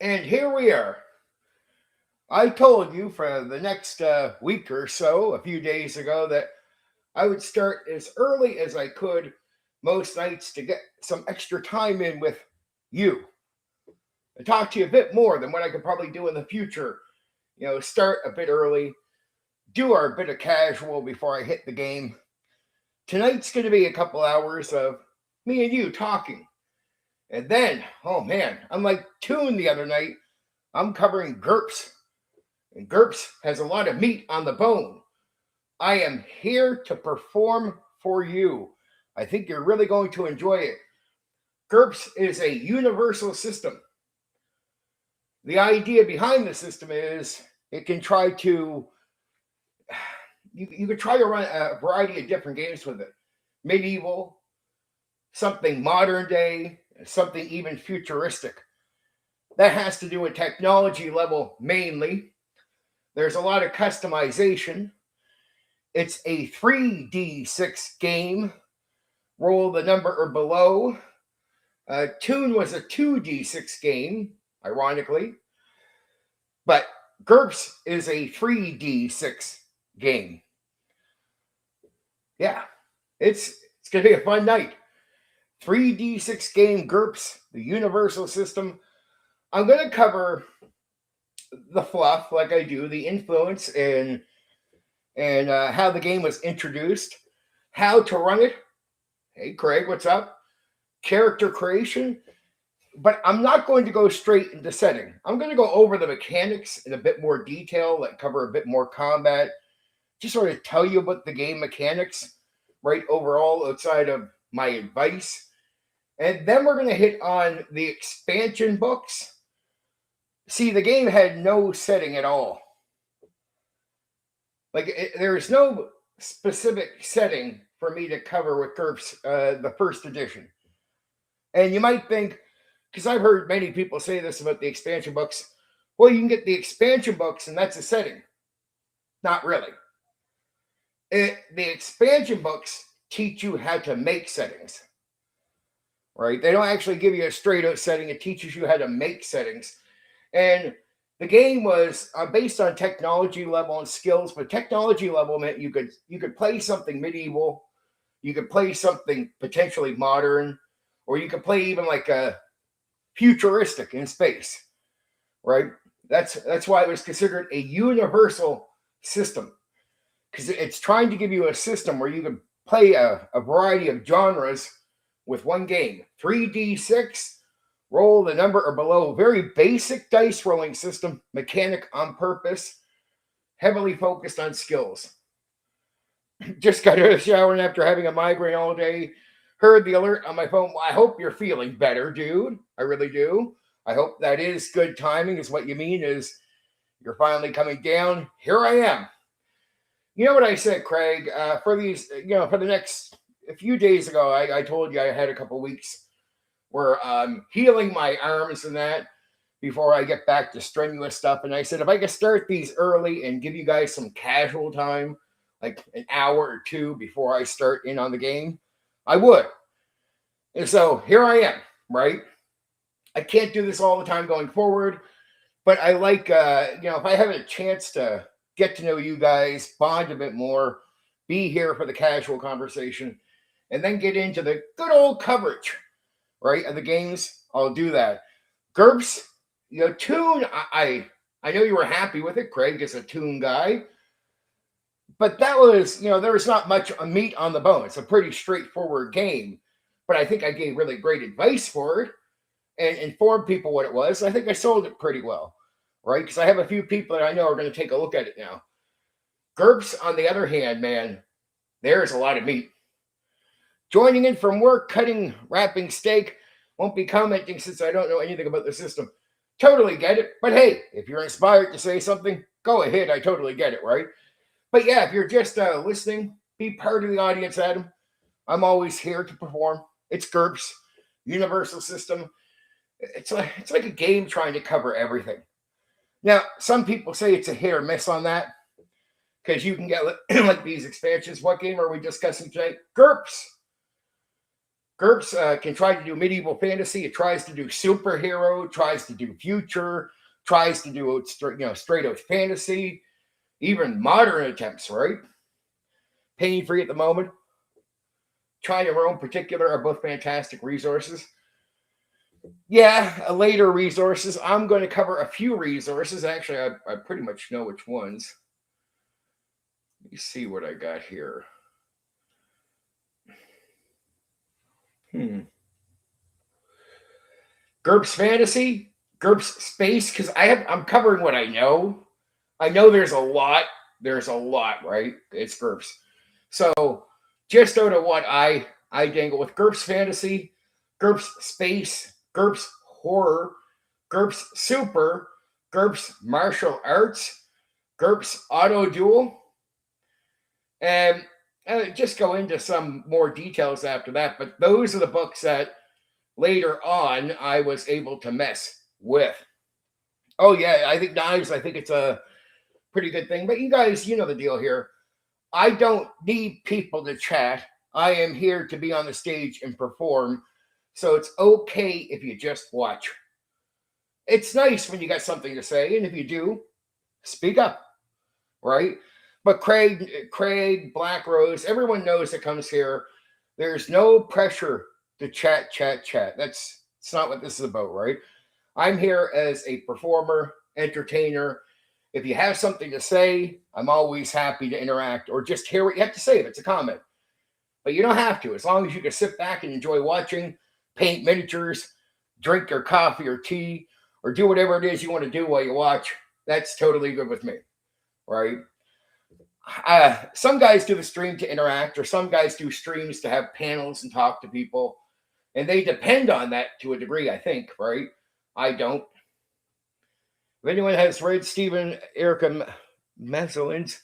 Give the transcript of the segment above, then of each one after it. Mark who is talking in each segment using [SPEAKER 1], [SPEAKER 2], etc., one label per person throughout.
[SPEAKER 1] And here we are. I told you for the next week or so, a few days ago, that I would start as early as I could most nights to get some extra time in with you and talk to you a bit more than what I could probably do in the future. Start a bit early, do our bit of casual before I hit the game. Tonight's going to be a couple hours of me and you talking. And then, oh man, unlike Toon the other night, I'm covering Gurps. And Gurps has a lot of meat on the bone. I am here to perform for you. I think you're really going to enjoy it. Gurps is a universal system. The idea behind the system is it can try to, you could try to run a variety of different games with it. Medieval, something modern day, something even futuristic. That has to do with technology level mainly. There's a lot of customization. It's a 3d6 game. Roll the number or below. Toon was a 2d6 game, ironically. But Gurps is a 3d6 game. Yeah, it's going to be a fun night. 3d6 game Gurps, the universal system. I'm going to cover the fluff like I do, the influence and how the game was introduced, how to run it. Hey, Craig, what's up? Character creation. But I'm not going to go straight into setting. I'm going to go over the mechanics in a bit more detail, like cover a bit more combat, just sort of tell you about the game mechanics, right, overall, outside of my advice. And then we're going to hit on the expansion books. See, the game had no setting at all. There's no specific setting for me to cover with Gurps, the first edition. And you might think, because I've heard many people say this about the expansion books, well, you can get the expansion books and that's a setting. Not really. The expansion books teach you how to make settings, right? They don't actually give you a straight out setting. It teaches you how to make settings. And the game was based on technology level and skills, but technology level meant you could play something medieval, you could play something potentially modern, or you could play even like a futuristic in space, right? That's why it was considered a universal system, because it's trying to give you a system where you can play a variety of genres with one game. 3d6, roll the number or below. Very basic dice rolling system, mechanic on purpose, heavily focused on skills. Just got out of the shower and after having a migraine all day, heard the alert on my phone. Well, I hope you're feeling better, dude. I really do. I hope that is good timing, is what you mean, is you're finally coming down. Here I am. You know what I said, Craig? For the next, a few days ago, I told you I had a couple weeks where I'm healing my arms and that before I get back to strenuous stuff. And I said, if I could start these early and give you guys some casual time, like an hour or two before I start in on the game, I would. And so here I am, right? I can't do this all the time going forward, but I like, if I have a chance to get to know you guys, bond a bit more, be here for the casual conversation, and then get into the good old coverage, right, of the games, I'll do that. Gurps, Toon, I know you were happy with it. Craig is a Toon guy. But that was, there was not much meat on the bone. It's a pretty straightforward game. But I think I gave really great advice for it and informed people what it was. I think I sold it pretty well, right? Because I have a few people that I know are going to take a look at it now. Gurps, on the other hand, man, there's a lot of meat. Joining in from work, cutting, wrapping steak, won't be commenting since I don't know anything about the system. Totally get it. But hey, if you're inspired to say something, go ahead. I totally get it, right? But yeah, if you're just listening, be part of the audience, Adam. I'm always here to perform. It's Gurps, universal system. It's like a game trying to cover everything. Now, some people say it's a hit or miss on that, because you can get like these expansions. What game are we discussing tonight? Gurps. GURPS can try to do medieval fantasy. It tries to do superhero, tries to do future, tries to do straight out fantasy, even modern attempts, right? Pain free at the moment. China Rome particular are both fantastic resources. Yeah, later resources. I'm going to cover a few resources. Actually, I pretty much know which ones. Let me see what I got here. GURPS Fantasy, GURPS Space, because I'm covering what I know. I know there's a lot. There's a lot, right? It's GURPS. So just out of what I dangle with GURPS Fantasy, GURPS Space, GURPS Horror, GURPS Super, GURPS Martial Arts, GURPS Auto Duel, and just go into some more details after that. But those are the books that later on I was able to mess with. Oh yeah, I think knives. I think it's a pretty good thing. But you guys, you know the deal here. I don't need people to chat. I am here to be on the stage and perform. So it's okay if you just watch. It's nice when you got something to say, and if you do, speak up, right? But Craig, Black Rose, everyone knows that comes here. There's no pressure to chat. It's not what this is about, right? I'm here as a performer, entertainer. If you have something to say, I'm always happy to interact or just hear what you have to say if it's a comment. But you don't have to, as long as you can sit back and enjoy watching, paint miniatures, drink your coffee or tea, or do whatever it is you want to do while you watch. That's totally good with me, right? Some guys do the stream to interact, or some guys do streams to have panels and talk to people, and they depend on that to a degree, I think, right? I don't. If anyone has read Stephen Erica Massolin's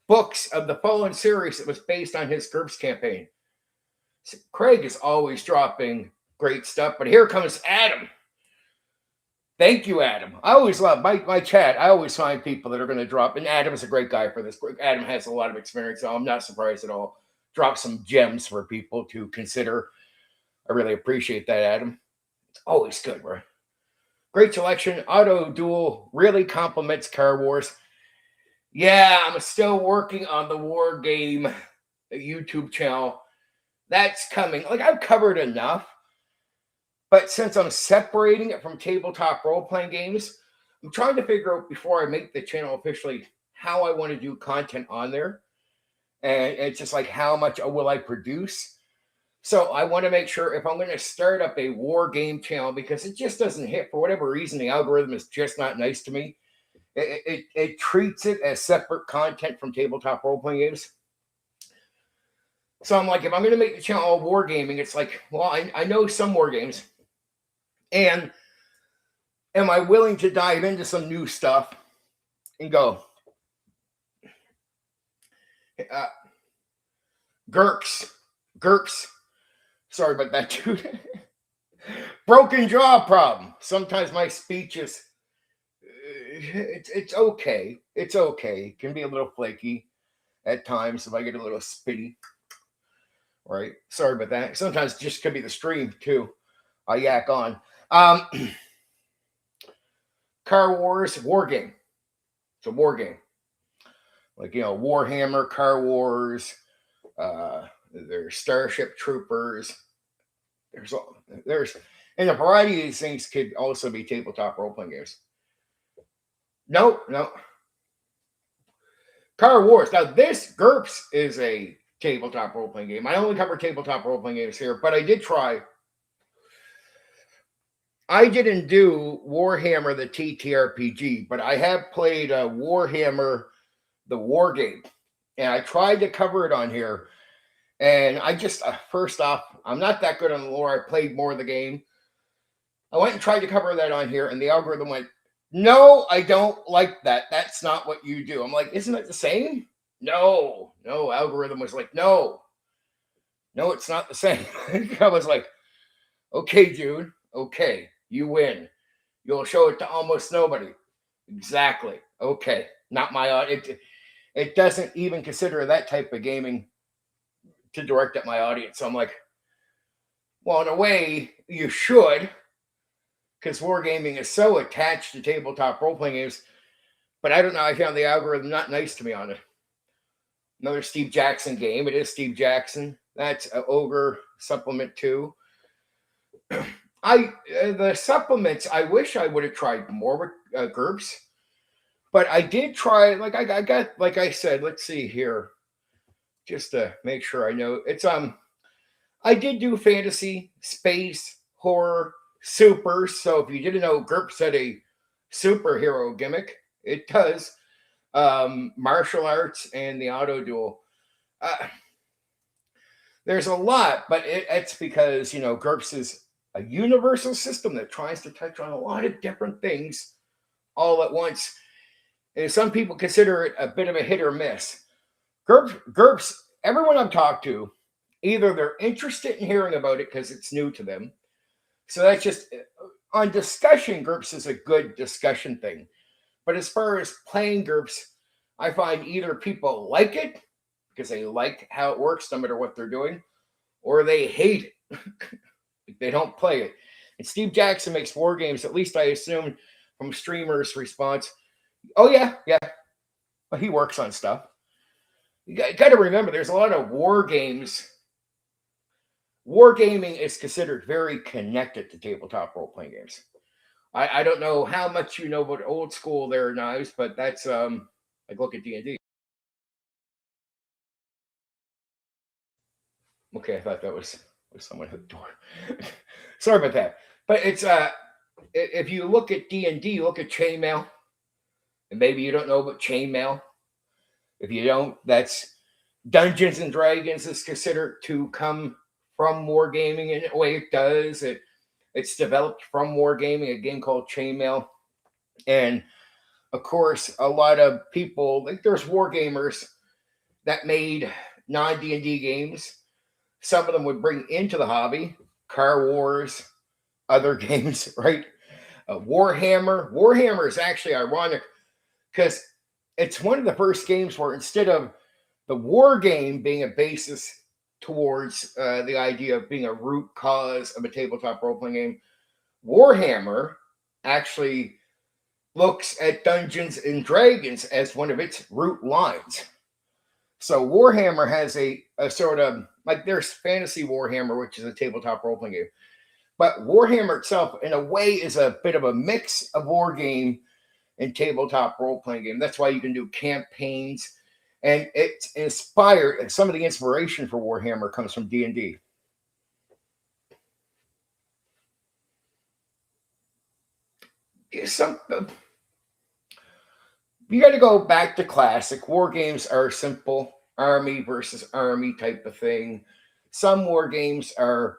[SPEAKER 1] books of the Fallen series, it was based on his GURPS campaign. So Craig is always dropping great stuff, but here comes Adam. Thank you, Adam. I always love my chat. I always find people that are going to drop, and Adam's a great guy for this. Adam has a lot of experience, so I'm not surprised at all. Drop some gems for people to consider. I really appreciate that, Adam. It's always good, right? Great selection. Auto Duel really complements Car Wars. Yeah, I'm still working on the War Game YouTube channel. That's coming. Like, I've covered enough. But since I'm separating it from tabletop role-playing games, I'm trying to figure out before I make the channel officially how I want to do content on there. And it's just like, how much will I produce? So I want to make sure if I'm going to start up a war game channel, because it just doesn't hit for whatever reason, the algorithm is just not nice to me. It treats it as separate content from tabletop role-playing games. So I'm like, if I'm going to make the channel all war gaming, it's like, well, I know some war games. And am I willing to dive into some new stuff and go, Gurps. Sorry about that, dude. Broken jaw problem. Sometimes my speech is, it's okay. It's okay. It can be a little flaky at times if I get a little spitty. Right? Sorry about that. Sometimes it just could be the stream too. I yak on. Car Wars, war game. It's a war game. Like, Warhammer, Car Wars, there's Starship Troopers. There's and a variety of these things could also be tabletop role-playing games. No. Car Wars. Now, this GURPS is a tabletop role-playing game. I only cover tabletop role-playing games here, but I did try. I didn't do Warhammer the TTRPG, but I have played Warhammer the War Game, and I tried to cover it on here. And I just, first off, I'm not that good on the lore. I played more of the game. I went and tried to cover that on here, and the algorithm went, no, I don't like that. That's not what you do. I'm like, isn't it the same? No, algorithm was like, no, it's not the same. I was like, okay, dude, okay, you win. You'll show it to almost nobody. Exactly. Okay, not my, it doesn't even consider that type of gaming to direct at my audience. So I'm like, Well, in a way, you should, because wargaming is so attached to tabletop role playing games. But I don't know. I found the algorithm not nice to me on it. Another Steve Jackson game. It is Steve Jackson. That's an Ogre supplement too. The supplements. I wish I would have tried more with Gurps, but I did try. Like I got, like I said. Let's see here, just to make sure I know. It's I did do fantasy, space, horror, super. So if you didn't know, Gurps had a superhero gimmick. It does. Martial arts and the auto duel. There's a lot, but it's because Gurps is a universal system that tries to touch on a lot of different things all at once. And some people consider it a bit of a hit or miss. Gurps, everyone I've talked to, either they're interested in hearing about it because it's new to them. So that's just on discussion. Gurps is a good discussion thing. But as far as playing Gurps, I find either people like it because they like how it works no matter what they're doing, or they hate it. They don't play it. And Steve Jackson makes war games, at least I assume from streamers' response. Oh, yeah. Well, he works on stuff. You got to remember, there's a lot of war games. Wargaming is considered very connected to tabletop role-playing games. I don't know how much you know about old school there, Knives, but that's like look at D&D. Okay, I thought that was someone at the door. Sorry about that. But it's if you look at D&D, look at chainmail, and maybe you don't know about chainmail. If you don't, that's Dungeons and Dragons is considered to come from wargaming in a way it does. It's developed from wargaming, a game called Chainmail. And of course, a lot of people, like there's wargamers that made non-D&D games. Some of them would bring into the hobby Car Wars, other games, right? Warhammer. Warhammer is actually ironic because it's one of the first games where instead of the war game being a basis towards the idea of being a root cause of a tabletop role-playing game, Warhammer actually looks at Dungeons and Dragons as one of its root lines. So Warhammer has a sort of, like there's Fantasy Warhammer, which is a tabletop role-playing game. But Warhammer itself, in a way, is a bit of a mix of war game and tabletop role-playing game. That's why you can do campaigns. And it's inspired, some of the inspiration for Warhammer comes from D&D. You got to go back to classic. War games are simple, army versus army type of thing. Some war games are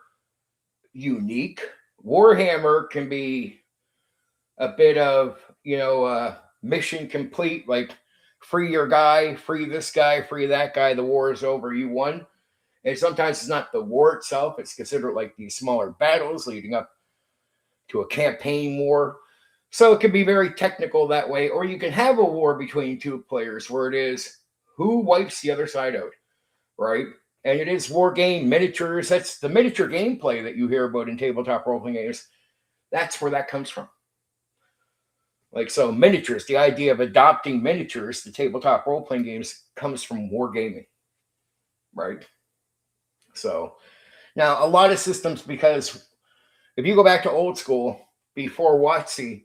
[SPEAKER 1] unique. Warhammer can be a bit of, mission complete, like free your guy, free this guy, free that guy, the war is over, you won. And sometimes it's not the war itself, it's considered like these smaller battles leading up to a campaign war. So it can be very technical that way, or you can have a war between two players where it is who wipes the other side out, right? And it is war game miniatures. That's the miniature gameplay that you hear about in tabletop role-playing games. That's where that comes from. Like, so miniatures, the idea of adopting miniatures to tabletop role-playing games comes from wargaming, right? So now a lot of systems, because if you go back to old school, before WotC,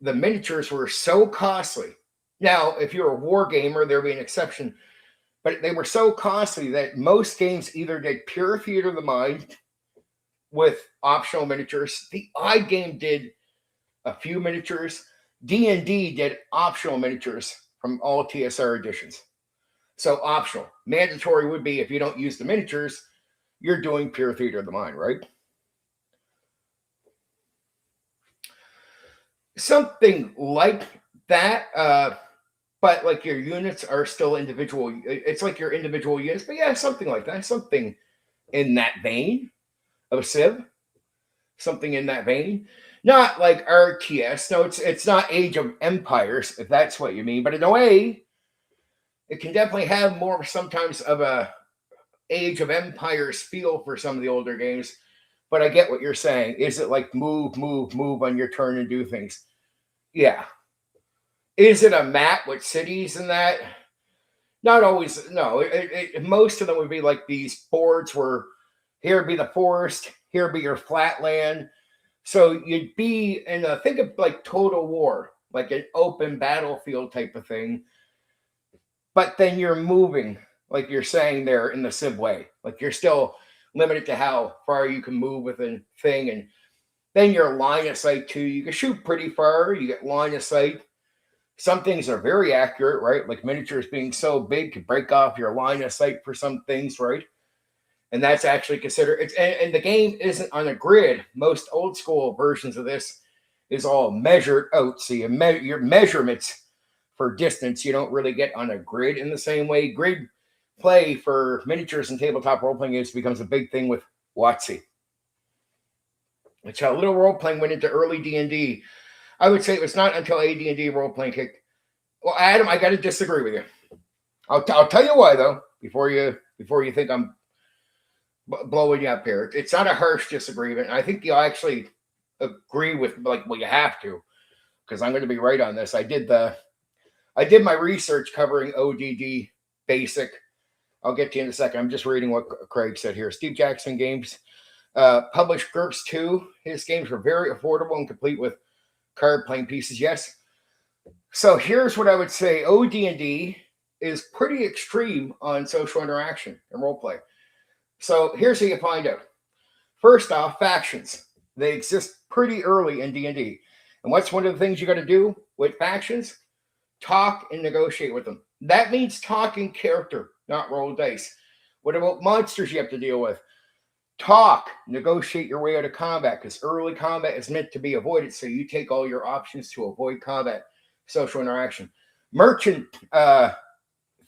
[SPEAKER 1] the miniatures were so costly. Now, if you're a war gamer, there'd be an exception, but they were so costly that most games either did pure theater of the mind with optional miniatures. The odd game did a few miniatures. D&D did optional miniatures from all TSR editions. So optional. Mandatory would be if you don't use the miniatures, you're doing pure theater of the mind, right? Something like that, but like your units are still individual. It's like your individual units, but yeah, something like that. Something in that vein of a Civ. Something in that vein. Not like RTS. No, it's not Age of Empires, if that's what you mean. But in a way, it can definitely have more sometimes of a Age of Empires feel for some of the older games. but I get what you're saying. Is it like move, move, move on your turn and do things? Yeah. Is it a map with cities and that? Not always. No, most of them would be like these boards where here be the forest, here be your flat land. So you'd be in a, think of like Total War, like an open battlefield type of thing. But then you're moving, like you're saying there in the Civ way. Like you're still limited to how far you can move with a thing. And then your line of sight too. You can shoot pretty far. You get line of sight. Some things are very accurate, right? Like miniatures being so big could break off your line of sight for some things, right? And that's actually considered, and the game isn't on a grid. Most old school versions of this is all measured out. So your measurements for distance, you don't really get on a grid in the same way. Grid play for miniatures and tabletop role-playing games becomes a big thing with WotC. It's how little role-playing went into early D&D. I would say it was not until AD&D role-playing kicked. Well, Adam, I got to disagree with you. I'll tell you why, though, before you think I'm blowing you up here. It's not a harsh disagreement. I think you'll actually agree with, like, well, you have to, because I'm going to be right on this. I did my research covering ODD basic. I'll get to you in a second. I'm just reading what Craig said here. Steve Jackson Games published Gurps 2. His games were very affordable and complete with card playing pieces. Yes. So here's what I would say. OD&D is pretty extreme on social interaction and role play. So here's how you find out. First off, factions. They exist pretty early in D&D. And what's one of the things you got to do with factions? Talk and negotiate with them. That means talking character, not roll dice. What about monsters you have to deal with? Talk, negotiate your way out of combat, because early combat is meant to be avoided. So you take all your options to avoid combat, social interaction. Merchant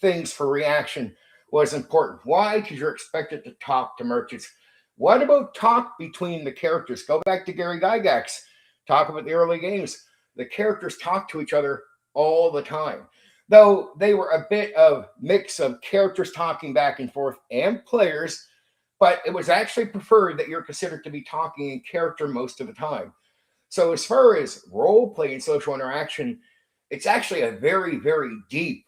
[SPEAKER 1] things for reaction was important. Why? Because you're expected to talk to merchants. What about talk between the characters? Go back to Gary Gygax. Talk about the early games. The characters talk to each other all the time. Though they were a bit of mix of characters talking back and forth and players, but it was actually preferred that you're considered to be talking in character most of the time. So as far as role play and social interaction, it's actually a very, very deep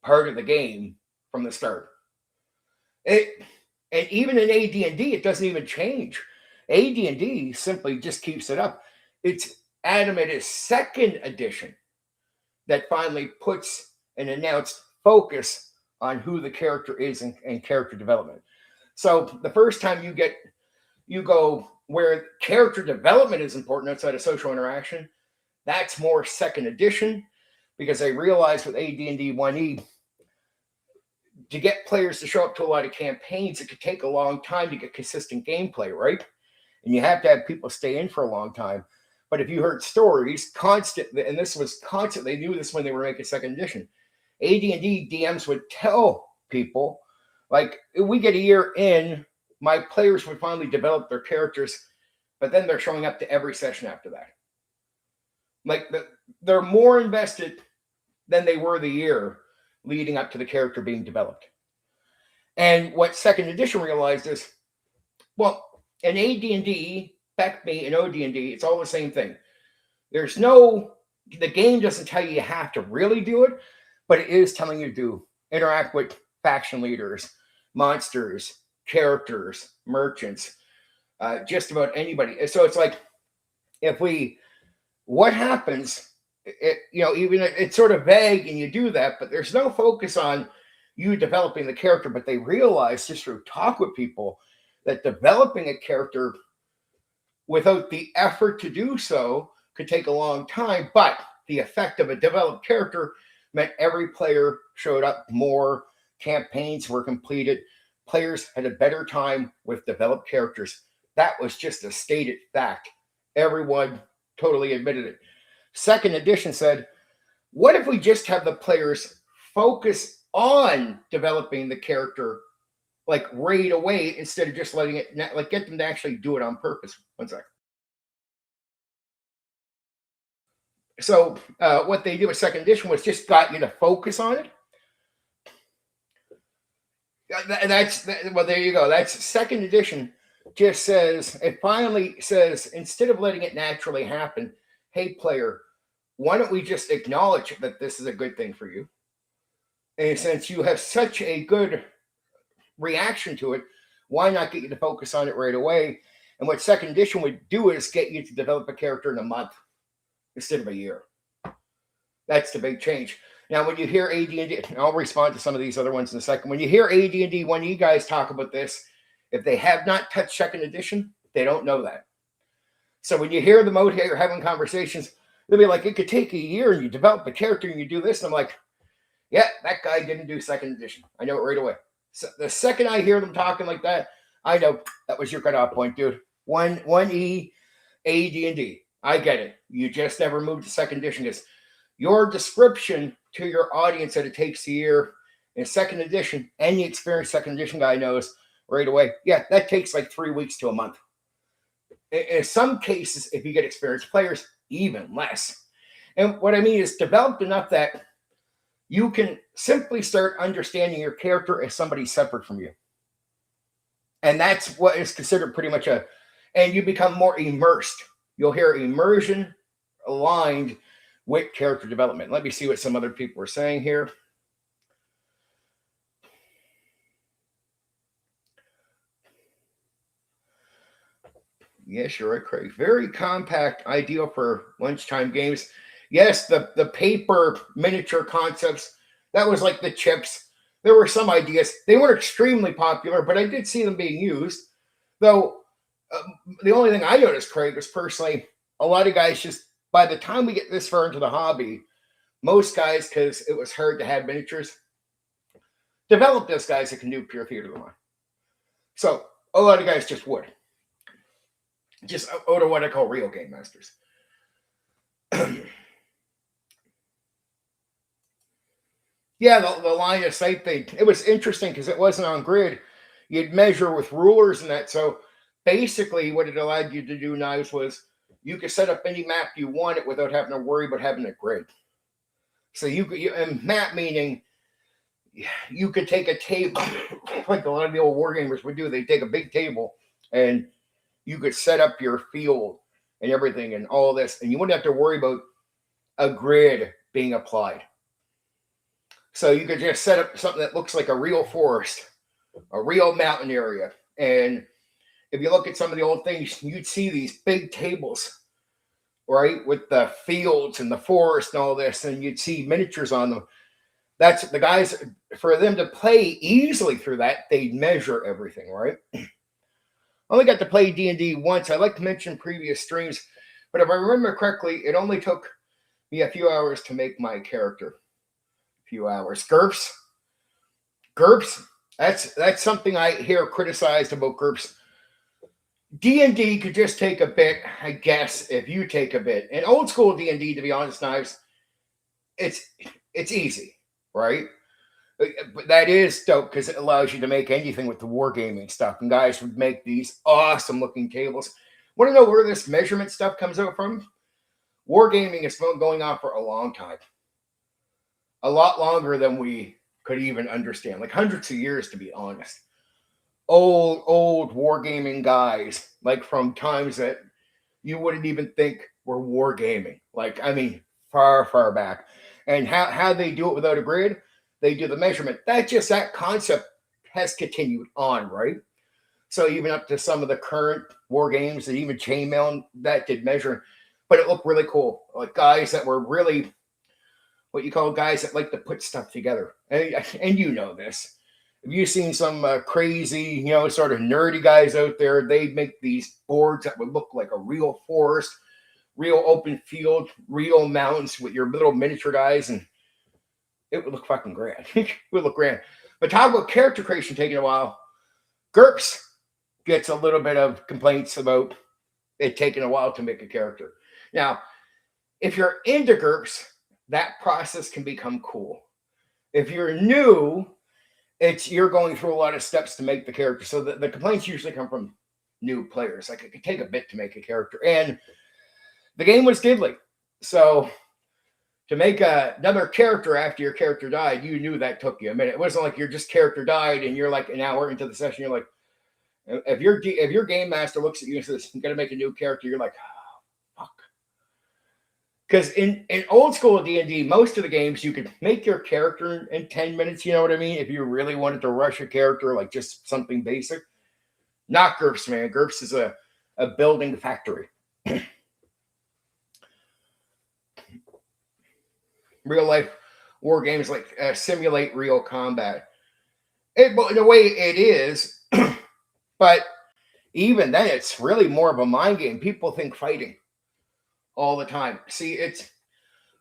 [SPEAKER 1] part of the game from the start. And even in AD&D, it doesn't even change. AD&D simply just keeps it up. It's Adam at his second edition that finally puts an announced focus on who the character is and character development. So the first time you go where character development is important outside of social interaction, that's more second edition, because they realized with AD&D 1E, to get players to show up to a lot of campaigns, it could take a long time to get consistent gameplay, right? And you have to have people stay in for a long time. But if you heard stories, and this was constant, they knew this when they were making second edition. AD&D DMs would tell people, like, we get a year in, my players would finally develop their characters, but then they're showing up to every session after that. Like, they're more invested than they were the year leading up to the character being developed. And what second edition realized is, well, in AD&D, BECME, and OD&D, it's all the same thing. The game doesn't tell you have to really do it, but it is telling you to interact with faction leaders, monsters, characters, merchants, just about anybody. So it's like, what happens, even it's sort of vague and you do that, but there's no focus on you developing the character, but they realize just through talk with people that developing a character without the effort to do so could take a long time, but the effect of a developed character meant every player showed up more, campaigns were completed, players had a better time with developed characters. That was just a stated fact. Everyone totally admitted it. Second edition said, what if we just have the players focus on developing the character like right away instead of just letting it, like, get them to actually do it on purpose. One sec. So what they did with second edition was just got you to focus on it. Well, there you go. That's second edition. just says, it finally says, instead of letting it naturally happen, hey, player, why don't we just acknowledge that this is a good thing for you? And since you have such a good reaction to it, why not get you to focus on it right away? And what second edition would do is get you to develop a character in a month instead of a year. That's the big change. Now, when you hear AD&D, I'll respond to some of these other ones in a second. When you hear AD&D, when you guys talk about this, if they have not touched second edition, they don't know that. So when you hear them out here having conversations, they'll be like, it could take a year and you develop a character and you do this. And I'm like, yeah, that guy didn't do second edition. I know it right away. So the second I hear them talking like that, I know that was your cutoff point, dude. 1E, AD&D. I get it. You just never moved to second edition because your description to your audience that it takes a year in second edition, any experienced second edition guy knows right away. Yeah, that takes like 3 weeks to a month. In some cases, if you get experienced players, even less. And what I mean is developed enough that you can simply start understanding your character as somebody separate from you. And that's what is considered pretty much and you become more immersed. You'll hear immersion aligned with character development. Let me see what some other people are saying here. Yes, you're right, Craig. Very compact, ideal for lunchtime games. Yes, the paper miniature concepts, that was like the chips. There were some ideas. They weren't extremely popular, but I did see them being used. Though the only thing I noticed, Craig, was personally, a lot of guys just, by the time we get this far into the hobby, most guys, because it was hard to have miniatures, developed as guys that can do pure theater of the mind. So a lot of guys just would. Just out of what I call real game masters. Yeah, the line of sight thing. It was interesting because it wasn't on grid. You'd measure with rulers and that. So basically what it allowed you to do now was you could set up any map you wanted without having to worry about having a grid. So and map meaning you could take a table, like a lot of the old wargamers would do. They take a big table and you could set up your field and everything and all this, and you wouldn't have to worry about a grid being applied. So you could just set up something that looks like a real forest, a real mountain area. And if you look at some of the old things, you'd see these big tables, right, with the fields and the forest and all this, and you'd see miniatures on them. That's the guys, for them to play easily through that, they'd measure everything, right? I only got to play D&D once. I like to mention previous streams, but if I remember correctly, it only took me a few hours to make my character. A few hours. Gurps. That's something I hear criticized about Gurps. D&D could just take a bit, I guess, if you take a bit. And old school D&D, to be honest, Knives, it's easy, right? But that is dope because it allows you to make anything with the wargaming stuff. And guys would make these awesome looking tables. Want to know where this measurement stuff comes out from? Wargaming has been going on for a long time. A lot longer than we could even understand. Like hundreds of years, to be honest. Old wargaming guys, like from times that you wouldn't even think were wargaming. Like, I mean, far back. And how they do it without a grid? They do the measurement. That concept has continued on, right? So even up to some of the current war games and even Chainmail that did measure, but it looked really cool. Like guys that were really what you call guys that like to put stuff together. And you know this. Have you seen some crazy, sort of nerdy guys out there? They'd make these boards that would look like a real forest, real open field, real mountains with your little miniature guys, and it would look fucking grand. It would look grand. But talk about character creation taking a while. Gurps gets a little bit of complaints about it taking a while to make a character. Now, if you're into Gurps, that process can become cool. If you're new, you're going through a lot of steps to make the character. So the complaints usually come from new players. Like it could take a bit to make a character. And the game was diddly. So to make another character after your character died, you knew that took you a minute. It wasn't like your just character died and you're like an hour into the session. You're like, If your game master looks at you and says, "I'm gonna make a new character," you're like, oh, "Fuck." Because in old school D&D, most of the games you could make your character in 10 minutes. You know what I mean? If you really wanted to rush a character, like just something basic. Not Gurps, man. Gurps is a building factory. Real life war games like simulate real combat. In a way, it is, but even then, it's really more of a mind game. People think fighting all the time. See,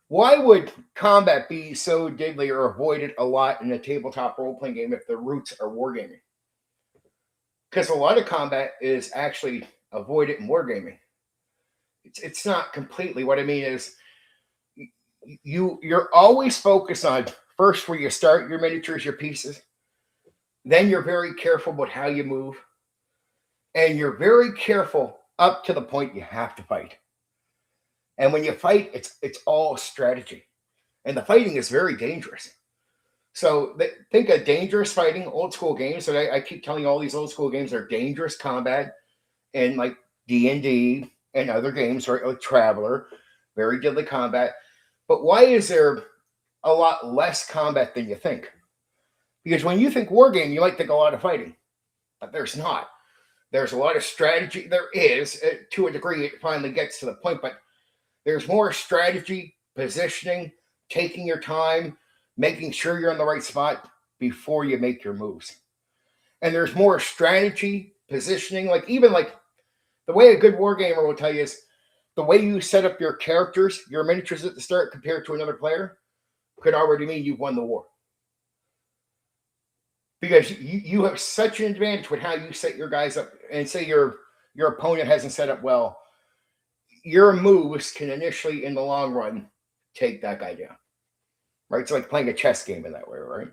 [SPEAKER 1] why would combat be so deadly or avoided a lot in a tabletop role playing game if the roots are wargaming? Because a lot of combat is actually avoided in wargaming. It's not completely. What I mean is, you're always focused on first where you start your miniatures, your pieces. Then you're very careful about how you move, and you're very careful up to the point you have to fight. And when you fight, it's all strategy, and the fighting is very dangerous. So think of dangerous fighting, old school games. And I keep telling you, all these old school games are dangerous combat, and like D&D and other games, right? Like Traveler, very deadly combat. But why is there a lot less combat than you think? Because when you think war game, you might think a lot of fighting, but there's not. There's a lot of strategy. There is, to a degree, it finally gets to the point, but there's more strategy, positioning, taking your time, making sure you're in the right spot before you make your moves. And there's more strategy, positioning, like even like the way a good war gamer will tell you is the way you set up your characters, your miniatures at the start compared to another player could already mean you've won the war. Because you have such an advantage with how you set your guys up, and say your opponent hasn't set up well, your moves can initially, in the long run, take that guy down. Right? It's like playing a chess game in that way, right?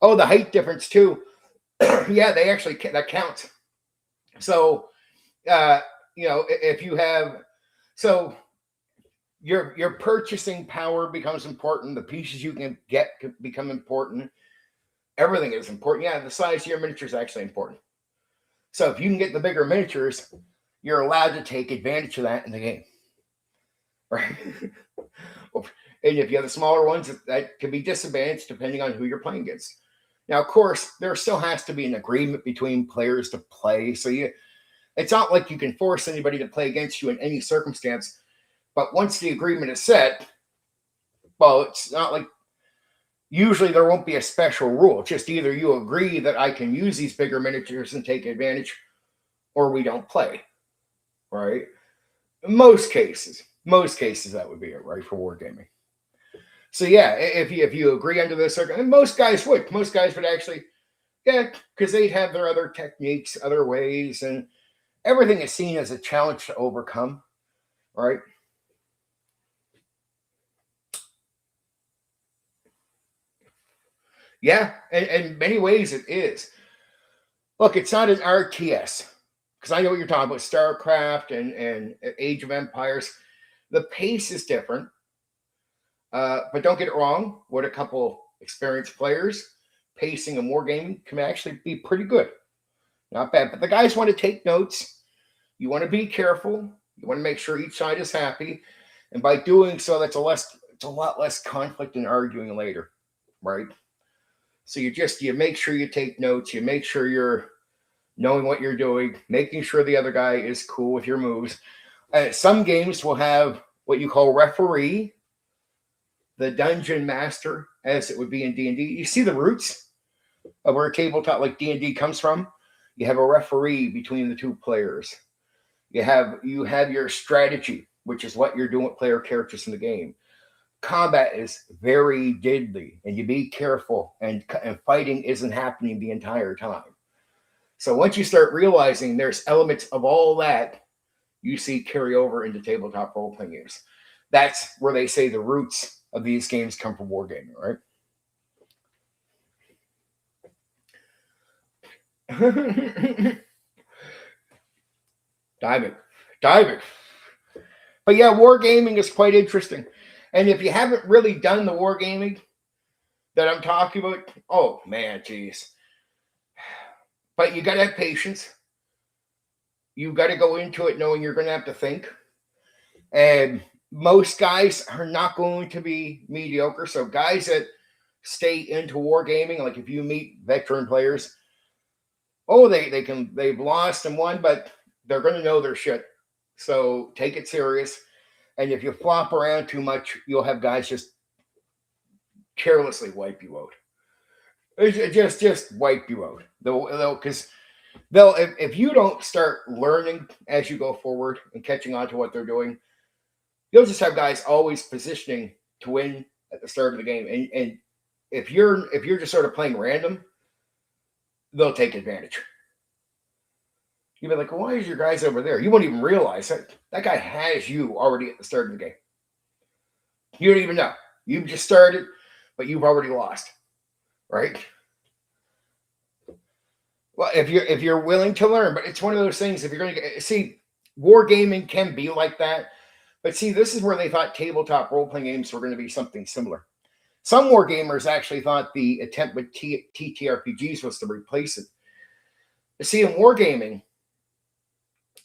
[SPEAKER 1] Oh, the height difference too. Yeah, they actually, that counts. So, if you have, so your purchasing power becomes important. The pieces you can get become important. Everything is important. Yeah, the size of your miniature is actually important. So if you can get the bigger miniatures, you're allowed to take advantage of that in the game. Right? And if you have the smaller ones, that can be disadvantaged depending on who you're playing against. Now, of course, there still has to be an agreement between players to play. So it's not like you can force anybody to play against you in any circumstance. But once the agreement is set, well, it's not like, usually there won't be a special rule. It's just either you agree that I can use these bigger miniatures and take advantage, or we don't play, right? Most cases that would be it, right, for wargaming. So yeah, if you agree under this circuit, and most guys would actually, yeah, because they'd have their other techniques, other ways, and everything is seen as a challenge to overcome, right? Yeah, in many ways it is. Look, it's not an RTS, because I know what you're talking about, StarCraft and Age of Empires. The pace is different, but don't get it wrong. With a couple experienced players, pacing and wargaming can actually be pretty good. Not bad, but the guys want to take notes. You want to be careful. You want to make sure each side is happy, and by doing so, it's a lot less conflict and arguing later, right? So you make sure you take notes. You make sure you're knowing what you're doing, making sure the other guy is cool with your moves. Some games will have what you call referee, the dungeon master, as it would be in D&D. You see the roots of where a tabletop like D&D comes from. You have a referee between the two players. You have your strategy, which is what you're doing with player characters in the game. Combat is very deadly, and you be careful, and fighting isn't happening the entire time. So once you start realizing there's elements of all that, you see carry over into tabletop role-playing games. That's where they say the roots of these games come from wargaming, right? Diving. But yeah, wargaming is quite interesting. And if you haven't really done the wargaming that I'm talking about, oh man, geez. But you got to have patience. you got to go into it knowing you're going to have to think. And most guys are not going to be mediocre. So guys that stay into wargaming, like if you meet veteran players, they've lost and won, but they're going to know their shit. So take it serious. And if you flop around too much, you'll have guys just carelessly wipe you out. Just wipe you out. They'll if you don't start learning as you go forward and catching on to what they're doing, you'll just have guys always positioning to win at the start of the game. And if you're just sort of playing random, they'll take advantage. You'll be like, well, why is your guys over there? You won't even realize that guy has you already at the start of the game. You don't even know. You've just started, but you've already lost. Right? Well, if you're willing to learn, but it's one of those things. If you're going to see, wargaming can be like that. But see, this is where they thought tabletop role-playing games were going to be something similar. Some wargamers actually thought the attempt with TTRPGs was to replace it. See, in wargaming,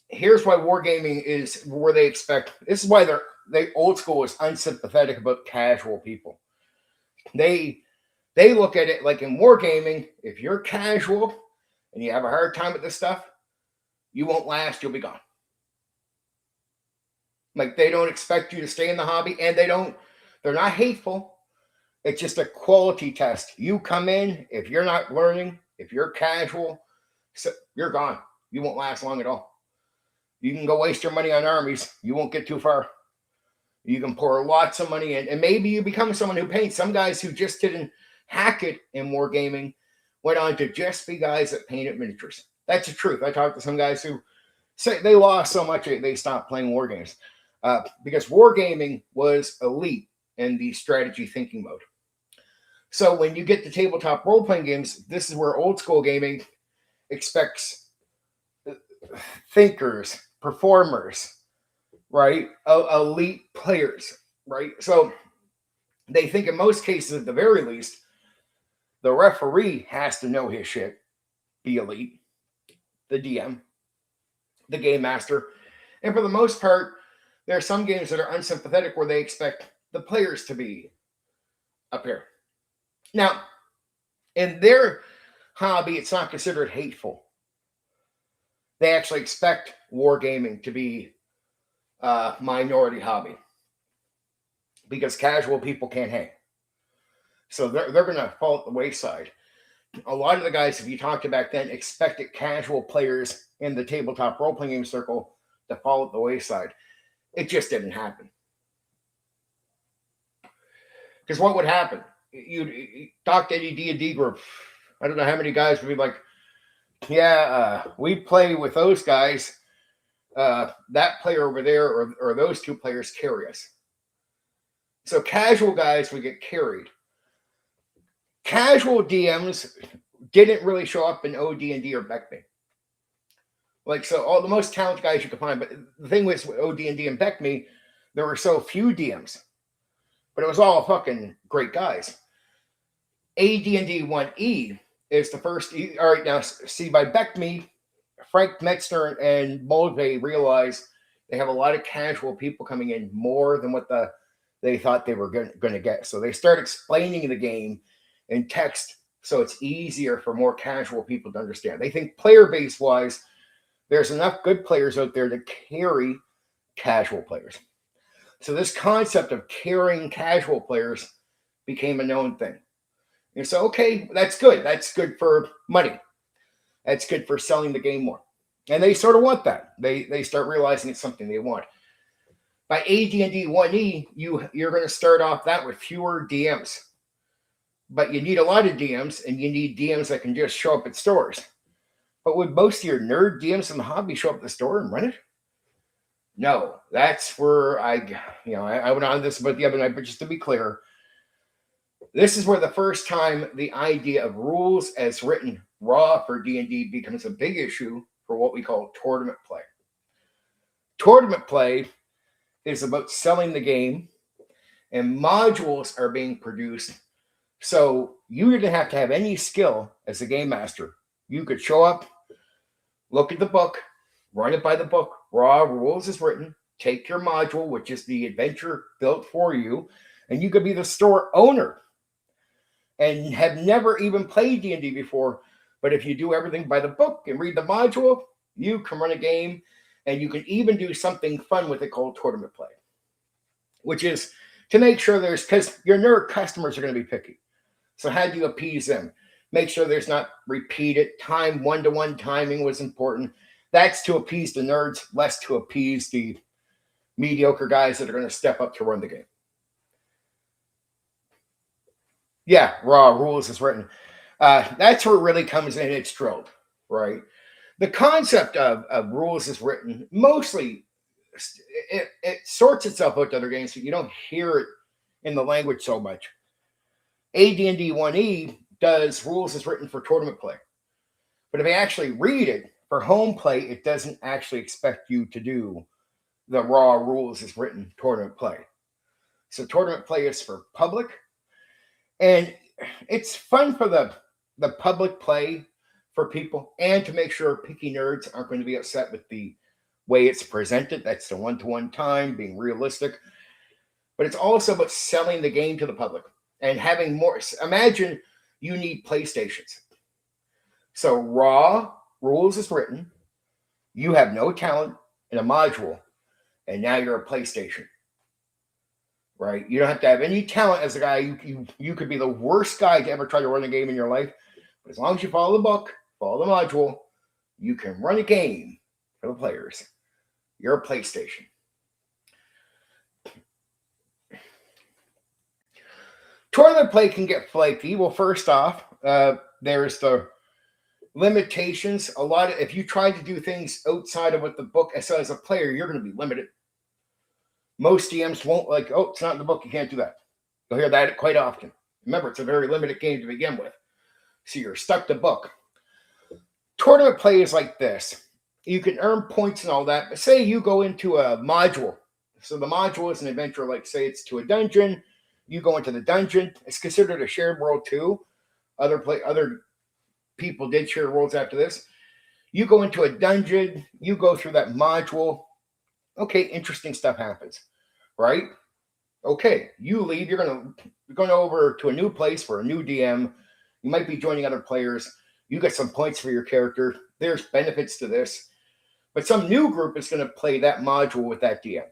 [SPEAKER 1] here's why wargaming is where they expect. This is why they old school is unsympathetic about casual people. They look at it like in wargaming, if you're casual and you have a hard time with this stuff, you won't last, you'll be gone. Like they don't expect you to stay in the hobby, and they're not hateful. It's just a quality test. You come in, if you're not learning, if you're casual, so you're gone. You won't last long at all. You can go waste your money on armies. You won't get too far. You can pour lots of money in, and maybe you become someone who paints. Some guys who just didn't hack it in wargaming went on to just be guys that painted miniatures. That's the truth. I talked to some guys who say they lost so much they stopped playing war games because wargaming was elite in the strategy thinking mode. So when you get to tabletop role-playing games, this is where old school gaming expects thinkers, performers, right? Elite players, right? So they think in most cases, at the very least, the referee has to know his shit, be elite, the DM, the game master. And for the most part, there are some games that are unsympathetic where they expect the players to be up here. Now, in their hobby, it's not considered hateful. They actually expect wargaming to be a minority hobby because casual people can't hang. So they're going to fall at the wayside. A lot of the guys, if you talked to back then, expected casual players in the tabletop role-playing game circle to fall at the wayside. It just didn't happen. Because what would happen? You talk to any D&D group. I don't know how many guys would be like, yeah, we play with those guys. That player over there or those two players carry us. So casual guys would get carried. Casual DMs didn't really show up in OD&D or BECME. Like, so all the most talented guys you could find. But the thing with OD&D and BECME, there were so few DMs. But it was all fucking great guys. AD&D 1E is the first. All right, now see, by BECME, Frank Metzner and Mulvey realized they have a lot of casual people coming in, more than what they thought they were going to get. So they start explaining the game in text so it's easier for more casual people to understand. They think player base wise, there's enough good players out there to carry casual players. So this concept of carrying casual players became a known thing. And so, okay, that's good. That's good for money. That's good for selling the game more. And they sort of want that. They start realizing it's something they want. By AD&D 1E, you're going to start off that with fewer DMs. But you need a lot of DMs, and you need DMs that can just show up at stores. But would most of your nerd DMs in the hobby show up at the store and run it? No, that's where I went on this about the other night, but just to be clear, this is where the first time the idea of rules as written raw for D&D becomes a big issue for what we call tournament play. Tournament play is about selling the game, and modules are being produced. So you didn't have to have any skill as a game master. You could show up, look at the book, Run it by the book. Raw rules as written. Take your module, which is the adventure built for you, and you could be the store owner and have never even played D&D before. But if you do everything by the book and read the module, you can run a game, and you can even do something fun with it called tournament play, which is to make sure because your nerd customers are going to be picky. So how do you appease them? Make sure there's not repeated time. One-to-one timing was important. That's to appease the nerds, less to appease the mediocre guys that are going to step up to run the game. Yeah, raw rules is written. That's where it really comes in. It's drilled, right? The concept of rules is written mostly. It sorts itself out to other games, so you don't hear it in the language so much. AD&D 1E does rules is written for tournament play. But if you actually read it for home play, it doesn't actually expect you to do the raw rules is written tournament play. So tournament play is for public. And it's fun for the public play for people and to make sure picky nerds aren't going to be upset with the way it's presented. That's the one-to-one time, being realistic. But it's also about selling the game to the public and having more. Imagine you need PlayStations. So raw rules is written. You have no talent in a module, and now you're a PlayStation. Right? You don't have to have any talent as a guy. You could be the worst guy to ever try to run a game in your life. But as long as you follow the book, follow the module, you can run a game for the players. You're a PlayStation. Tournament play can get flaky. Well, first off, there's the limitations. If you try to do things outside of what the book says as a player, you're going to be limited. Most DMs won't it's not in the book, you can't do that. You'll hear that quite often. Remember, it's a very limited game to begin with. So you're stuck to book. Tournament play is like this. You can earn points and all that, but say you go into a module. So the module is an adventure, like say it's to a dungeon. You go into the dungeon. It's considered a shared world too. Other people did share worlds after this. You go into a dungeon. You go through that module. Okay, interesting stuff happens, right? Okay, you leave. You're going over to a new place for a new DM. You might be joining other players. You get some points for your character. There's benefits to this. But some new group is going to play that module with that DM.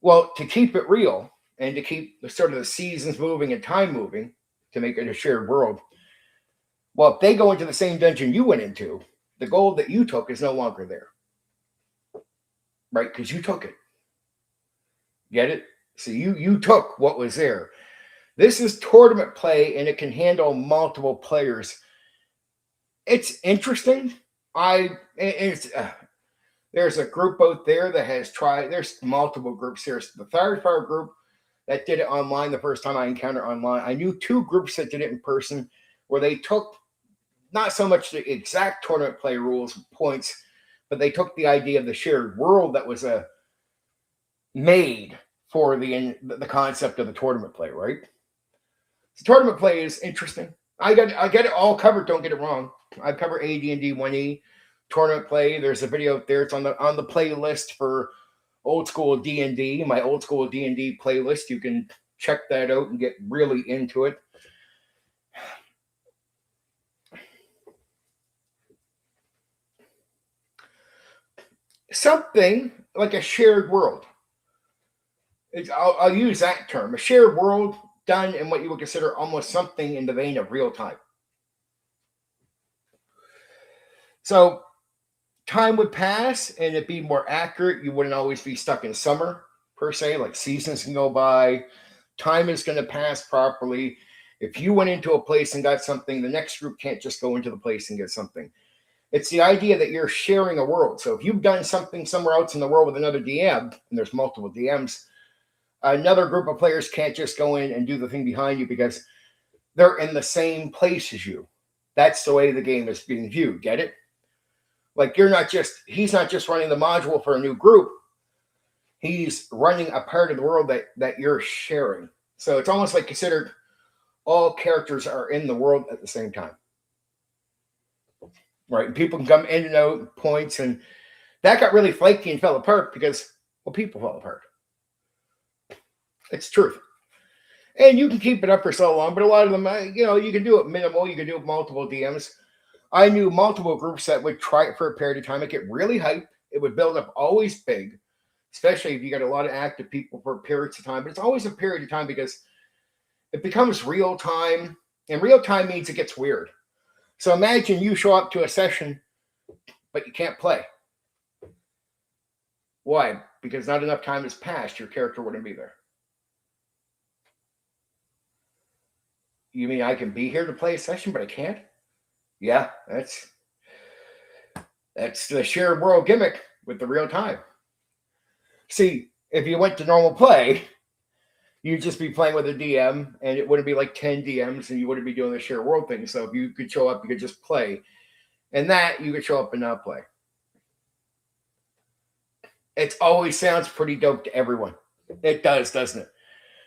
[SPEAKER 1] Well, to keep it real and to keep the seasons moving and time moving to make it a shared world, well, if they go into the same dungeon you went into, the gold that you took is no longer there. Right? Because you took it. Get it? So you took what was there. This is tournament play, and it can handle multiple players. It's interesting. There's a group out there that has tried. There's multiple groups here. The Fire group that did it online the first time I encountered online. I knew two groups that did it in person, where they took not so much the exact tournament play rules and points, but they took the idea of the shared world that was made for the concept of the tournament play, right? So tournament play is interesting. I get it all covered. Don't get it wrong. I cover AD&D 1E tournament play. There's a video out there. It's on the playlist for old school D&D. My old school D&D playlist. You can check that out and get really into it. Something like a shared world. I'll use that term. A shared world done in what you would consider almost something in the vein of real time. So time would pass and it'd be more accurate. You wouldn't always be stuck in summer, per se. Like seasons can go by. Time is going to pass properly. If you went into a place and got something, the next group can't just go into the place and get something. It's the idea that you're sharing a world. So if you've done something somewhere else in the world with another DM, and there's multiple DMs, another group of players can't just go in and do the thing behind you because they're in the same place as you. That's the way the game is being viewed. Get it? Like he's not just running the module for a new group. He's running a part of the world that you're sharing. So it's almost like considered all characters are in the world at the same time. right? And people can come in and out points, and that got really flaky and fell apart because, well, people fell apart. It's truth. And you can keep it up for so long, but a lot of them, you can do it minimal. You can do it multiple DMs. I knew multiple groups that would try it for a period of time. It get really hype. It would build up always big, especially if you got a lot of active people for periods of time. But it's always a period of time because it becomes real time, and real time means it gets weird. So imagine you show up to a session, but you can't play. Why? Because not enough time has passed. Your character wouldn't be there. You mean I can be here to play a session, but I can't? Yeah, that's the shared world gimmick with the real time. See, if you went to normal play, you'd just be playing with a DM, and it wouldn't be like 10 DMs, and you wouldn't be doing the shared world thing. So if you could show up, you could just play. And that, you could show up and not play. It always sounds pretty dope to everyone. It does, doesn't it?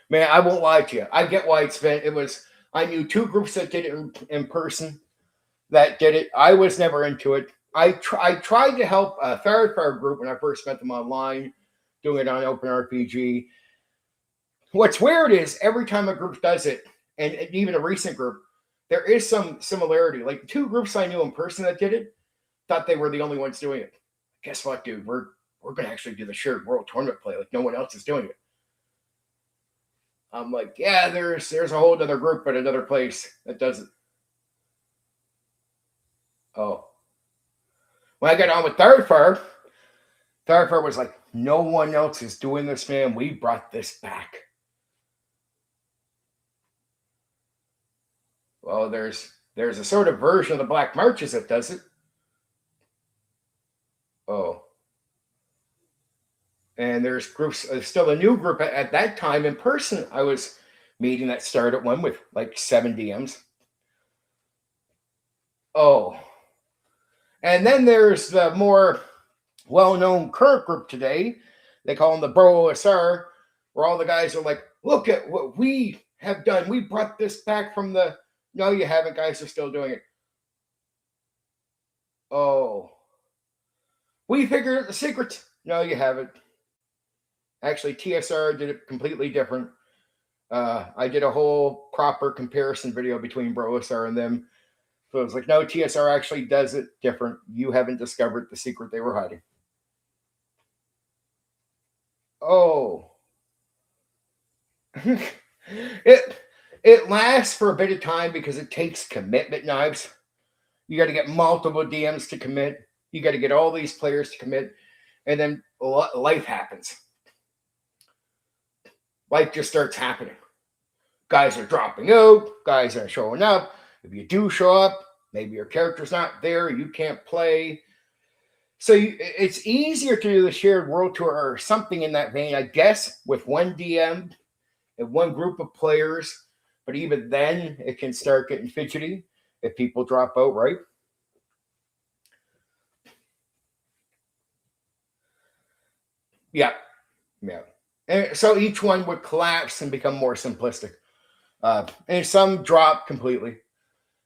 [SPEAKER 1] Man, I won't lie to you. I get why it's been. I knew two groups that did it in person that did it. I was never into it. I tried to help a third group when I first met them online, doing it on OpenRPG. What's weird is every time a group does it, and even a recent group, there is some similarity. Like two groups I knew in person that did it, thought they were the only ones doing it. Guess what, dude? We're going to actually do the shared world tournament play. Like no one else is doing it. I'm like, yeah, there's a whole other group at another place that does it. Oh. When I got on with Third was like, no one else is doing this, man. We brought this back. Well, there's a sort of version of the Black Marches that does it. Oh. And there's groups, still a new group at that time in person. I was meeting that started one with like 7 DMs. Oh. And then there's the more well-known current group today. They call them the Bro OSR, where all the guys are like, look at what we have done. We brought this back from the... No, you haven't. Guys are still doing it. Oh. We figured out the secrets. No, you haven't. Actually, TSR did it completely different. I did a whole proper comparison video between Bro OSR and them. So it was like, no, TSR actually does it different. You haven't discovered the secret they were hiding. Oh. It lasts for a bit of time because it takes commitment, Knives. You got to get multiple DMs to commit. You got to get all these players to commit. And then life happens. Life just starts happening. Guys are dropping out. Guys are showing up. If you do show up, maybe your character's not there. You can't play. So it's easier to do the shared world tour or something in that vein, I guess, with one DM and one group of players. But even then, it can start getting fidgety if people drop out, right? Yeah. And so each one would collapse and become more simplistic. And some drop completely.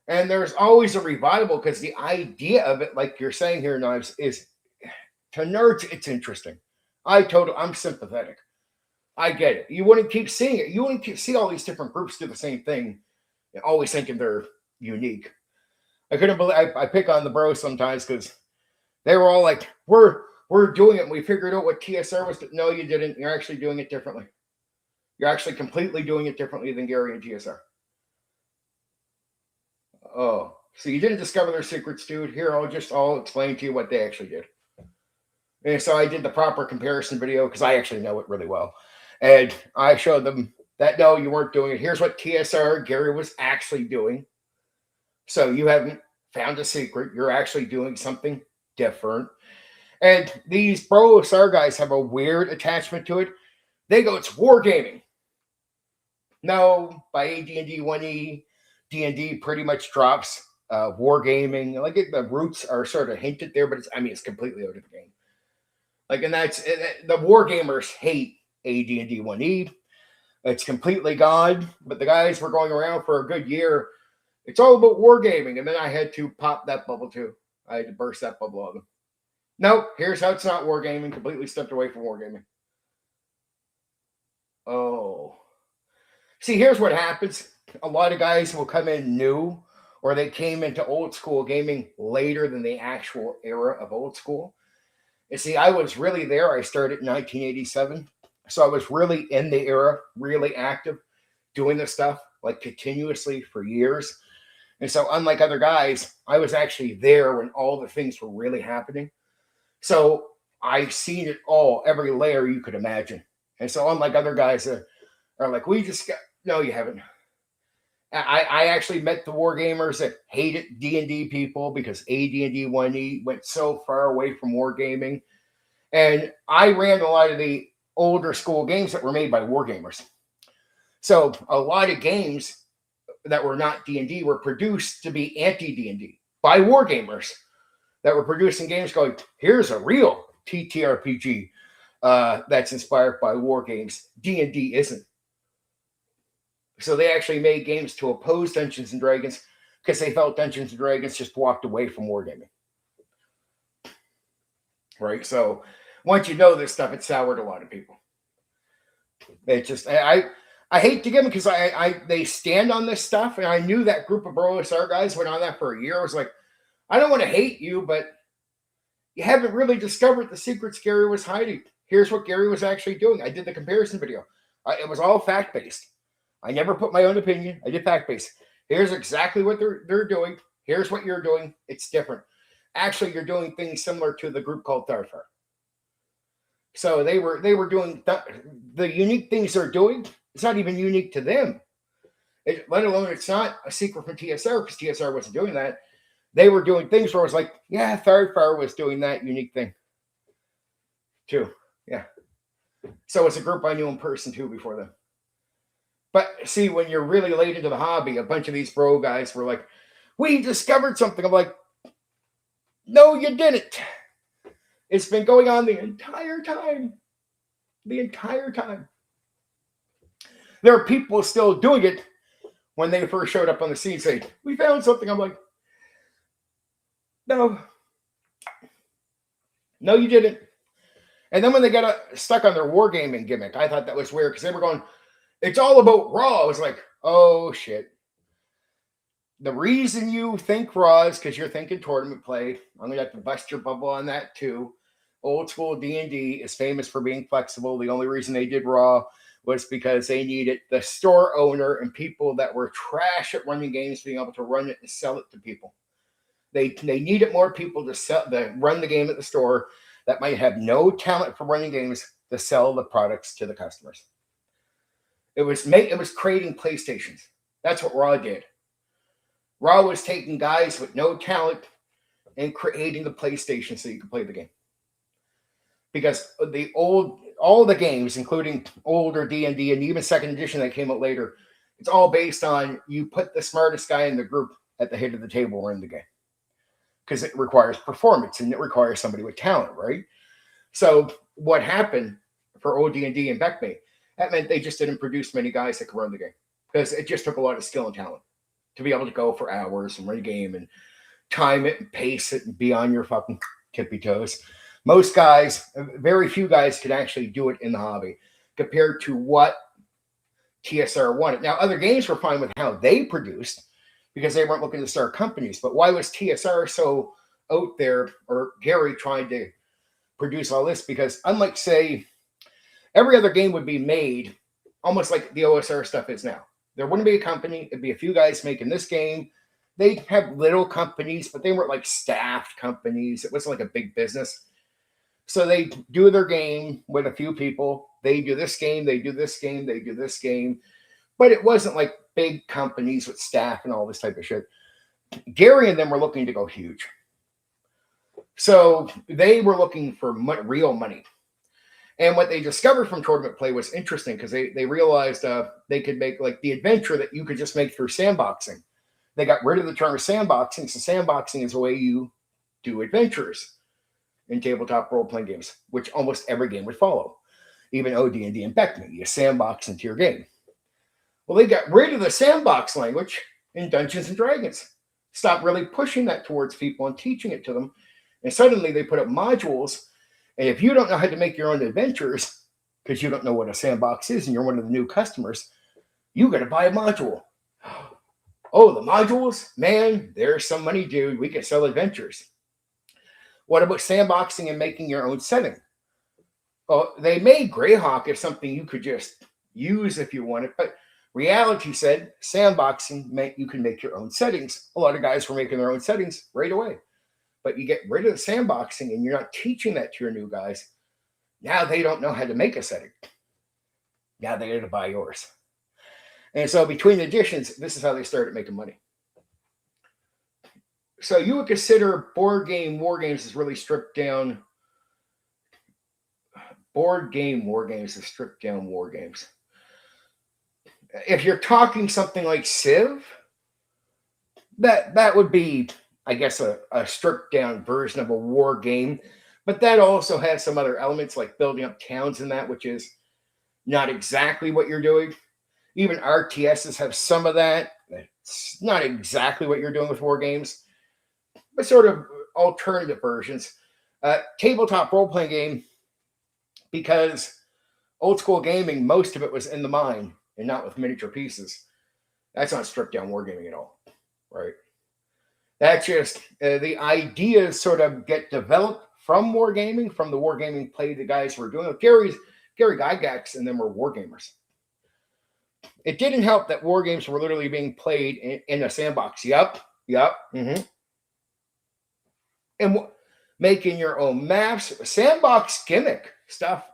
[SPEAKER 1] And there's always a revival because the idea of it, like you're saying here, Knives, is to nerds, it's interesting. I'm sympathetic. I get it. You wouldn't keep seeing it. You wouldn't see all these different groups do the same thing, always thinking they're unique. I couldn't believe I pick on the bros sometimes because they were all like, we're doing it. And we figured out what TSR was. No, you didn't. You're actually doing it differently. You're actually completely doing it differently than Gary and TSR. Oh, so you didn't discover their secrets, dude. Here, I'll explain to you what they actually did. And so I did the proper comparison video because I actually know it really well. And I showed them that, no, you weren't doing it. Here's what TSR Gary was actually doing. So you haven't found a secret. You're actually doing something different. And these Bro OSR guys have a weird attachment to it. They go, it's wargaming. No, by AD&D 1E, D&D pretty much drops wargaming. Like the roots are sort of hinted there, but it's completely out of the game. Like, and that's the wargamers hate AD&D 1E. It's completely gone. But the guys were going around for a good year. It's all about wargaming, and then I had to pop that bubble too. I had to burst that bubble on them. No, here's how it's not wargaming. Completely stepped away from wargaming. Oh. See, here's what happens. A lot of guys will come in new, or they came into old school gaming later than the actual era of old school. You see, I was really there. I started in 1987. So I was really in the era, really active, doing this stuff like continuously for years. And so, unlike other guys, I was actually there when all the things were really happening. So I've seen it all, every layer you could imagine. And so, unlike other guys that are like, we just got, no, you haven't. I actually met the war gamers that hated D&D people because AD&D 1E went so far away from wargaming. And I ran a lot of the older school games that were made by war gamers. So a lot of games that were not D&D were produced to be anti-D&D by war gamers that were producing games going, here's a real TTRPG that's inspired by war games. D&D isn't. So they actually made games to oppose Dungeons and Dragons because they felt Dungeons and Dragons just walked away from wargaming. Right? So once you know this stuff, it soured a lot of people. It just, I hate to give them because they stand on this stuff, and I knew that group of OSR guys went on that for a year. I was like, I don't want to hate you, but you haven't really discovered the secrets Gary was hiding. Here's what Gary was actually doing. I did the comparison video. It was all fact-based. I never put my own opinion. I did fact-based. Here's exactly what they're doing. Here's what you're doing. It's different. Actually, you're doing things similar to the group called TTRPGs. So they were doing the unique things they're doing. It's not even unique to them. Let alone it's not a secret from TSR because TSR wasn't doing that. They were doing things where I was like, yeah, TTRPG was doing that unique thing too. Yeah. So it's a group I knew in person too before them. But see, when you're really late into the hobby, a bunch of these bro guys were like, we discovered something. I'm like, no, you didn't. It's been going on the entire time. The entire time. There are people still doing it when they first showed up on the scene saying, we found something. I'm like, no. No, you didn't. And then when they got stuck on their wargaming gimmick, I thought that was weird because they were going, it's all about Raw. I was like, oh, shit. The reason you think Raw is because you're thinking tournament play. I'm going to have to bust your bubble on that, too. Old school D&D is famous for being flexible. The only reason they did Raw was because they needed the store owner and people that were trash at running games being able to run it and sell it to people. They needed more people to run the game at the store that might have no talent for running games to sell the products to the customers. It was creating PlayStations. That's what Raw did. Raw was taking guys with no talent and creating the PlayStation so you could play the game. Because all the games, including older D&D and even second edition that came out later, it's all based on you put the smartest guy in the group at the head of the table or in the game. Because it requires performance and it requires somebody with talent, right? So what happened for old D&D and Beckme, that meant they just didn't produce many guys that could run the game. Because it just took a lot of skill and talent to be able to go for hours and run a game and time it and pace it and be on your fucking tippy toes. Most guys, very few guys could actually do it in the hobby compared to what TSR wanted. Now, other games were fine with how they produced because they weren't looking to start companies. But why was TSR so out there, or Gary trying to produce all this? Because unlike, say, every other game would be made almost like the OSR stuff is now. There wouldn't be a company. It'd be a few guys making this game. They'd have little companies, but they weren't like staffed companies. It wasn't like a big business. So they do their game with a few people. They do this game, they do this game, they do this game. But it wasn't like big companies with staff and all this type of shit. Gary and them were looking to go huge. So they were looking for real money. And what they discovered from tournament play was interesting because they realized they could make like the adventure that you could just make through sandboxing. They got rid of the term sandboxing. So sandboxing is the way you do adventures in tabletop role-playing games, which almost every game would follow. Even OD&D and Beckme, you sandbox into your game. Well, they got rid of the sandbox language in Dungeons and Dragons. stop really pushing that towards people and teaching it to them. And suddenly they put up modules. And if you don't know how to make your own adventures, because you don't know what a sandbox is and you're one of the new customers, you got to buy a module. Oh, the modules? Man, there's some money, dude. We can sell adventures. What about sandboxing and making your own setting? Well, they made Greyhawk as something you could just use if you wanted, but reality said sandboxing meant you can make your own settings. A lot of guys were making their own settings right away. But you get rid of the sandboxing and you're not teaching that to your new guys. Now they don't know how to make a setting. Now they got to buy yours. And so between editions, this is how they started making money. So you would consider board game war games is really stripped down. Board game war games is stripped down war games. If you're talking something like Civ, that would be, I guess, a stripped down version of a war game. But that also has some other elements like building up towns and that, which is not exactly what you're doing. Even RTSs have some of that. It's not exactly what you're doing with war games, but sort of alternative versions. Tabletop role-playing game, because old school gaming, most of it was in the mind and not with miniature pieces. That's not stripped down wargaming at all, right? That's just the ideas sort of get developed from wargaming, from the wargaming play the guys were doing. Gary Gygax and them were wargamers. It didn't help that war games were literally being played in a sandbox. Yep. Mm-hmm. And making your own maps, sandbox gimmick stuff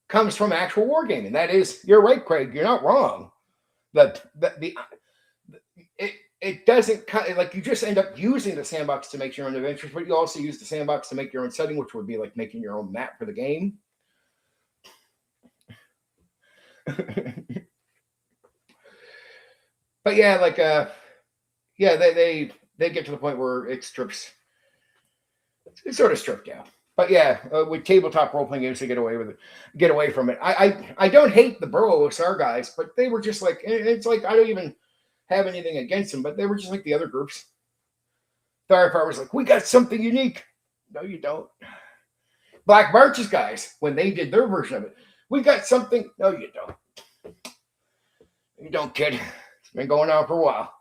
[SPEAKER 1] comes from actual wargaming. That is, you're right, Craig. You're not wrong. It doesn't like you just end up using the sandbox to make your own adventures, but you also use the sandbox to make your own setting, which would be like making your own map for the game. But yeah, like they get to the point where it's sort of stripped down. But yeah, with tabletop role playing games, they get away from it. I don't hate the Bro OSR guys, but they were just like, it's like I don't even have anything against them, but they were just like the other groups. Firefire was like, we got something unique. No, you don't. Black Marches guys, when they did their version of it, we got something. No, you don't. You don't, kid. It's been going on for a while.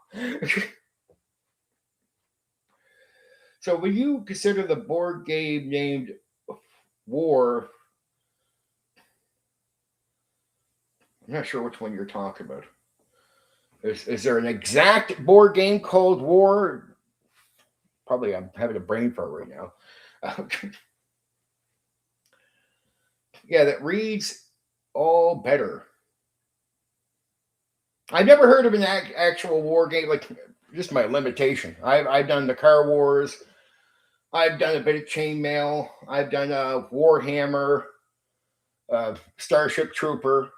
[SPEAKER 1] So when you consider the board game named War, I'm not sure which one you're talking about. Is there an exact board game called War? Probably I'm having a brain fart right now. Yeah, that reads all better. I've never heard of an actual war game, like just my limitation. I've done the Car Wars. I've done a bit of Chainmail. I've done Warhammer, Starship Trooper.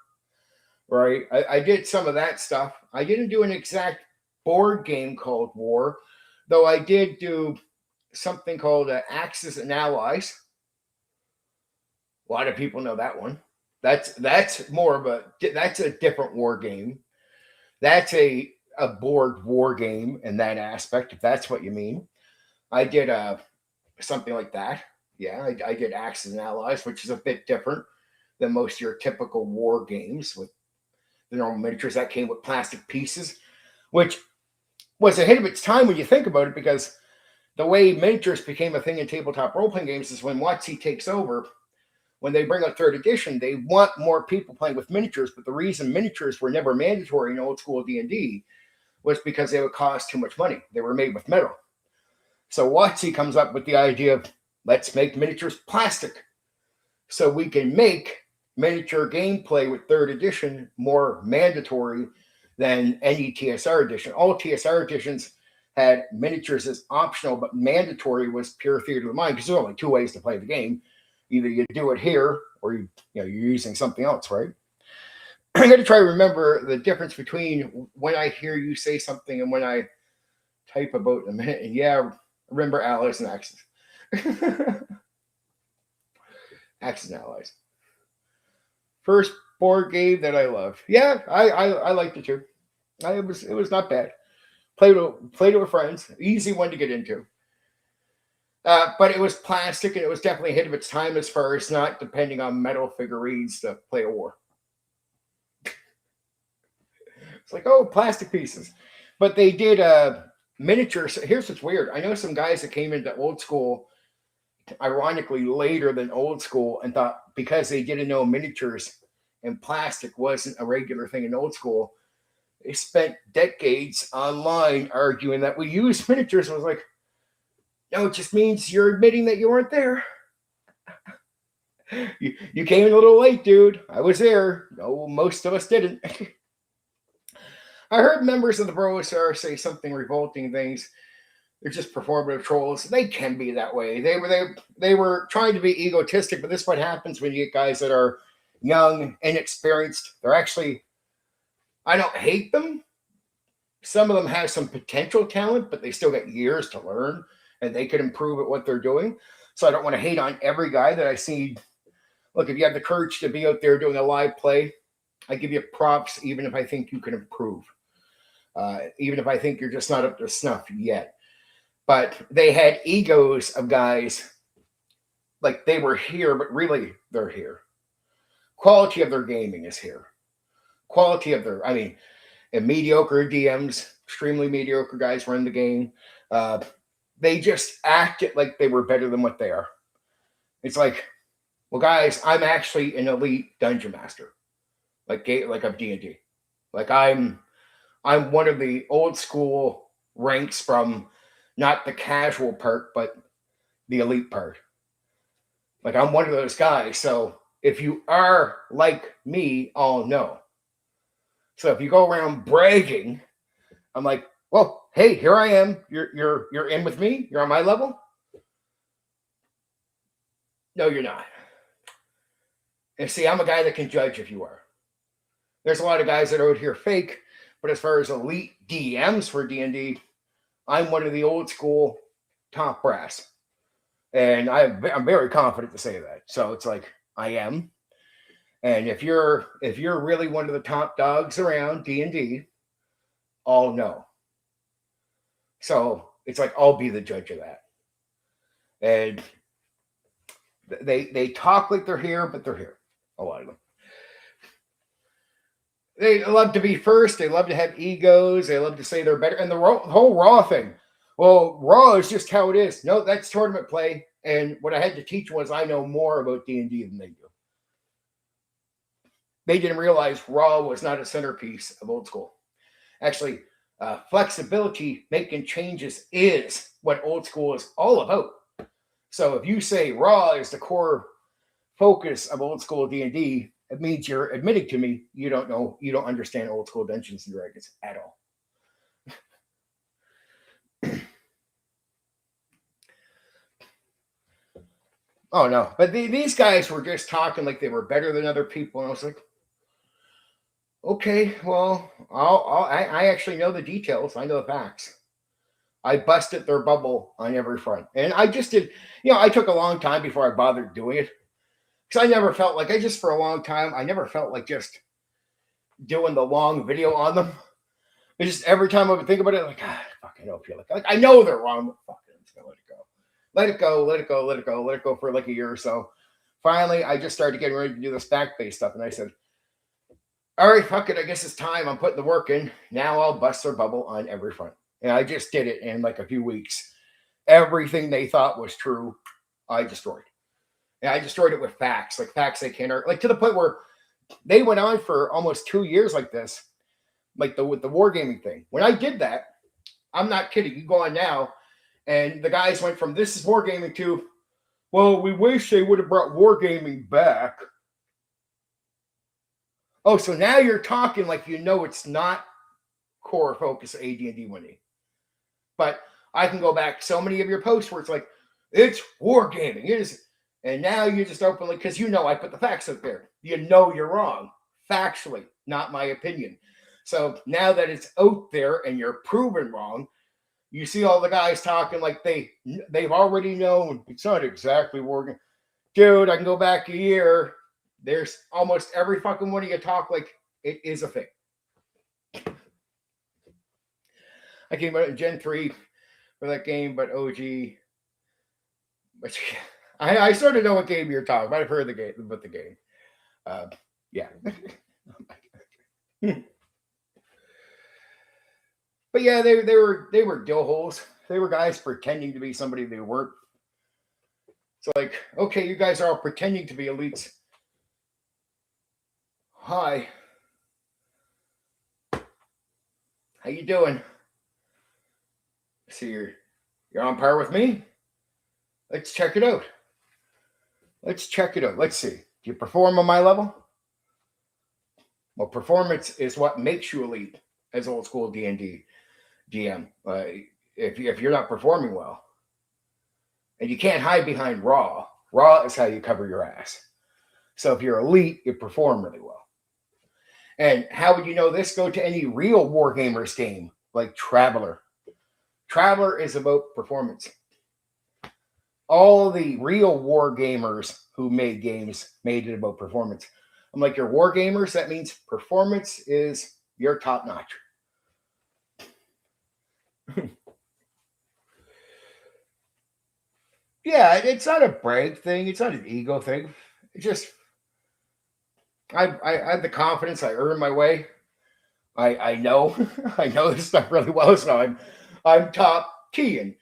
[SPEAKER 1] Right, I did some of that stuff. I didn't do an exact board game called War, though I did do something called Axis and Allies. A lot of people know that one. That's more of that's a different war game. That's a board war game in that aspect, if that's what you mean. I did something like that. Yeah, I did Axis and Allies, which is a bit different than most of your typical war games with the normal miniatures that came with plastic pieces, which was ahead of its time when you think about it, because the way miniatures became a thing in tabletop role-playing games is when WotC takes over. When they bring out 3rd edition, they want more people playing with miniatures, but the reason miniatures were never mandatory in old school D&D was because they would cost too much money. They were made with metal. So WotC comes up with the idea of, let's make miniatures plastic so we can make miniature gameplay with 3rd edition more mandatory than any TSR edition. All TSR editions had miniatures as optional, but mandatory was pure theater of the mind, because there's only 2 ways to play the game. Either you do it here or you're using something else, right? I'm going to try to remember the difference between when I hear you say something and when I type about in a minute. And yeah, remember Allies and Axis. Axis and Allies. First board game that I loved. Yeah, I liked it too. It was not bad. played it with friends. Easy one to get into. But it was plastic, and it was definitely ahead of its time as far as not depending on metal figurines to play a war. It's like, oh, plastic pieces. But they did miniatures. Here's what's weird. I know some guys that came into old school, ironically later than old school, and thought because they didn't know miniatures and plastic wasn't a regular thing in old school, they spent decades online arguing that we use miniatures. I was like, no, it just means you're admitting that you weren't there. You came in a little late, dude. I was there. No, most of us didn't. I heard members of the Brosar say something revolting things. They're just performative trolls. They can be that way. They were trying to be egotistic, but this is what happens when you get guys that are young, inexperienced. They're actually, I don't hate them. Some of them have some potential talent, but they still got years to learn, and they could improve at what they're doing. So I don't want to hate on every guy that I see. Look, if you have the courage to be out there doing a live play, I give you props, even if I think you can improve. Even if I think you're just not up to snuff yet. But they had egos of guys like they were here, but really they're here. Quality of their gaming is here. Quality of their, and mediocre DMs, extremely mediocre guys run the game. They just acted like they were better than what they are. It's like, well, guys, I'm actually an elite dungeon master, like of D&D. Like I'm one of the old school ranks from not the casual part, but the elite part. Like I'm one of those guys. So if you are like me, I'll know. So if you go around bragging, I'm like, well, hey, here I am. You're in with me. You're on my level. No, you're not. And see, I'm a guy that can judge if you are. There's a lot of guys that are out here fake, but as far as elite DMs for D&D, I'm one of the old school top brass. And I'm very confident to say that. So it's like, I am. And if you're really one of the top dogs around D&D, I'll know. So it's like, I'll be the judge of that. And they talk like they're here, but they're here. A lot of them. They love to be first. They love to have egos. They love to say they're better. And the whole Raw thing. Well, Raw is just how it is. No, that's tournament play. And what I had to teach was I know more about D&D than they do. They didn't realize Raw was not a centerpiece of old school. Actually, flexibility, making changes is what old school is all about. So if you say Raw is the core focus of old school D&D, it means you're admitting to me you don't understand old school Dungeons and Dragons at all. Oh no, but these guys were just talking like they were better than other people, and I was like, okay, well, I actually know the details. I know the facts. I busted their bubble on every front, and I just did. I took a long time before I bothered doing it. Because I never felt like for a long time, I never felt like just doing the long video on them. It's just every time I would think about it, like, fucking don't feel like I know they're wrong, but fucking I'm just gonna let it go. Let it go, let it go, let it go, let it go for like a year or so. Finally, I just started getting ready to do this fact-based stuff, and I said, all right, fuck it, I guess it's time. I'm putting the work in. Now I'll bust their bubble on every front. And I just did it in like a few weeks. Everything they thought was true, I destroyed. And I destroyed it with facts, like facts they can't argue, like to the point where they went on for almost 2 years like this, like with the wargaming thing. When I did that, I'm not kidding. You go on now, and the guys went from this is wargaming to, well, we wish they would have brought wargaming back. Oh, so now you're talking like it's not core focus of AD&D winning. But I can go back so many of your posts where it's like, it's wargaming. It is. And now you just openly, because I put the facts up there. You're wrong. Factually, not my opinion. So now that it's out there and you're proven wrong, you see all the guys talking like they've already known it's not exactly wargaming. Dude, I can go back a year. There's almost every fucking one of you talk like it is a thing. I came out in Gen 3 for that game, but OG. But I sort of know what game you're talking about. I've heard about the game. Yeah. But yeah, they were dill holes. They were guys pretending to be somebody they weren't. So like, okay, you guys are all pretending to be elites. Hi. How you doing? So you're on par with me? Let's check it out. Let's check it out. Let's see. Do you perform on my level? Well, performance is what makes you elite as old school D&D GM. If you're not performing well, and you can't hide behind raw is how you cover your ass. So if you're elite, you perform really well. And how would you know this? Go to any real Wargamers game like Traveller. Traveller is about performance. All the real Wargamers who made games made it about performance. I'm like, you're Wargamers, that means performance is your top notch. Yeah, it's not a brag thing. It's not an ego thing. It's just I have the confidence. I earn my way. I know I know this stuff really well, so I'm top keying.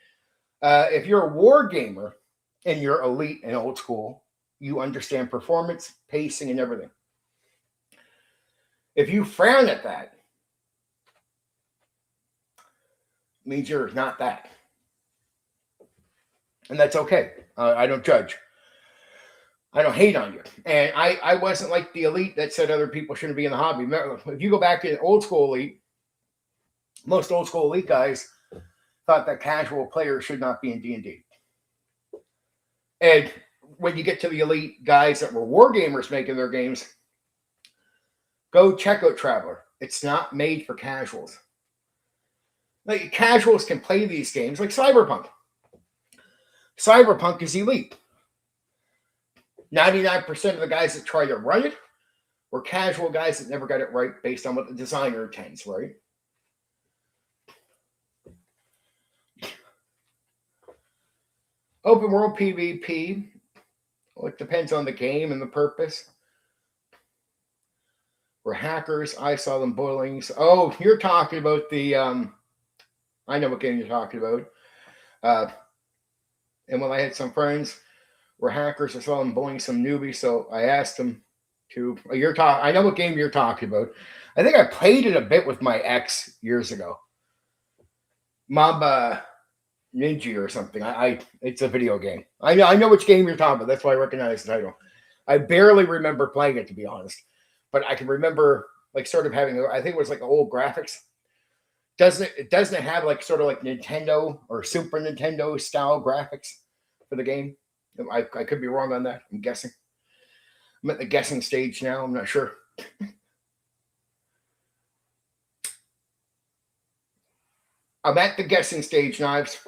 [SPEAKER 1] If you're a war gamer and you're elite and old school, you understand performance, pacing, and everything. If you frown at that, it means you're not that. And that's okay. I don't judge. I don't hate on you. And I wasn't like the elite that said other people shouldn't be in the hobby. If you go back to old school elite, most old school elite guys thought that casual players should not be in D&D. And when you get to the elite guys that were war gamers making their games, go check out Traveller. It's not made for casuals. Like casuals can play these games like Cyberpunk. Cyberpunk is elite. 99% of the guys that try to run it were casual guys that never got it right based on what the designer intends, right? Open world PvP. Well, it depends on the game and the purpose. We're hackers. I saw them bullying. Oh, you're talking about the I know what game you're talking about. And when I had some friends were hackers, I saw them bullying some newbies, so I asked them to. I know what game you're talking about. I think I played it a bit with my ex years ago. Mob Ninja or something. It's a video game. I know which game you're talking about. That's why I recognize the title. I barely remember playing it, to be honest, but I can remember like sort of having. I think it was like old graphics. It doesn't have like sort of like Nintendo or Super Nintendo style graphics for the game. I could be wrong on that. I'm guessing. I'm at the guessing stage now. I'm not sure. I'm at the guessing stage, Knives.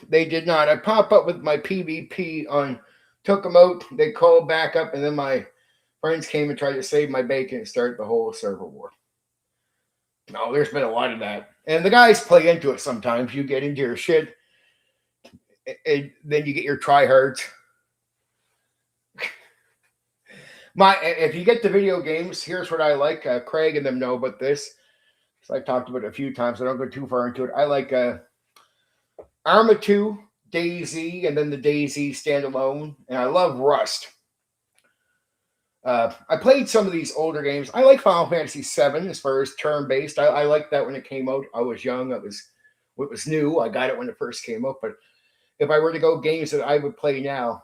[SPEAKER 1] They did not. I pop up with my PvP on, took them out. They called back up, and then my friends came and tried to save my bacon and start the whole server war. No, there's been a lot of that. And the guys play into it sometimes. You get into your shit, and then you get your tryhards. If you get the video games, here's what I like. Craig and them know about this. So I talked about it a few times. I don't go too far into it. I like Arma 2, DayZ, and then the DayZ standalone. And I love Rust. I played some of these older games. I like Final Fantasy VII as far as turn-based. I liked that when it came out. I was young. It was new. I got it when it first came out. But if I were to go games that I would play now,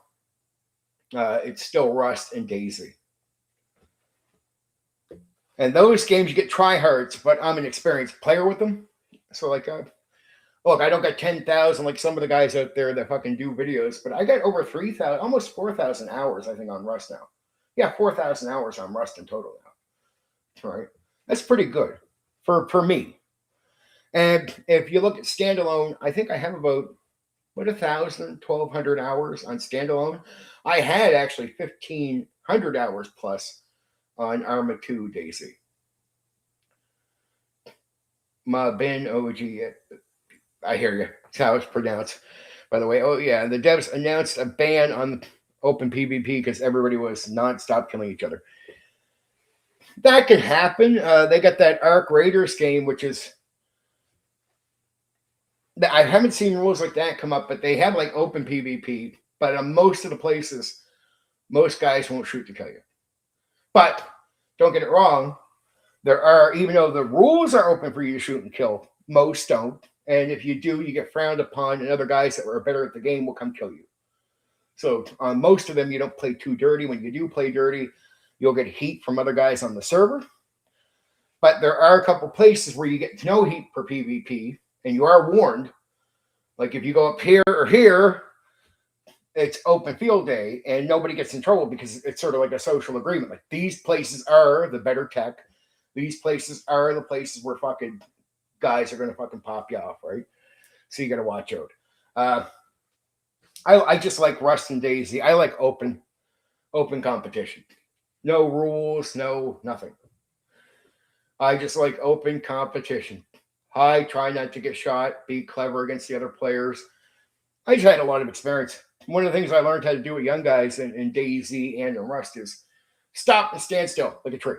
[SPEAKER 1] it's still Rust and DayZ. And those games, you get tryhards, but I'm an experienced player with them. So, like, look, I don't got 10,000 like some of the guys out there that fucking do videos, but I got over 3,000, almost 4,000 hours, I think, on Rust now. Yeah, 4,000 hours on Rust in total now. All right. That's pretty good for me. And if you look at standalone, I think I have about, 1,000, 1,200 hours on standalone. I had actually 1,500 hours plus on Arma 2 DayZ. Ma Bin OG. I hear you. That's how it's pronounced. By the way, oh yeah, the devs announced a ban on open PvP because everybody was non-stop killing each other. That can happen. They got that Arc Raiders game, which is I haven't seen rules like that come up, but they have like open PvP. But most of the places, most guys won't shoot to kill you. But don't get it wrong. There are, even though the rules are open for you to shoot and kill, most don't. And if you do, you get frowned upon, and other guys that are better at the game will come kill you. So on most of them, you don't play too dirty. When you do play dirty, you'll get heat from other guys on the server. But there are a couple places where you get no heat for PvP, and you are warned. Like if you go up here or here, it's open field day, and nobody gets in trouble because it's sort of like a social agreement. Like these places are the better tech. These places are the places where fucking guys are going to fucking pop you off, right? So you got to watch out. I just like Rust and Daisy. I like open competition. No rules, no nothing. I just like open competition. I try not to get shot, be clever against the other players. I just had a lot of experience. One of the things I learned how to do with young guys in Daisy and in Rust is stop and stand still like a tree.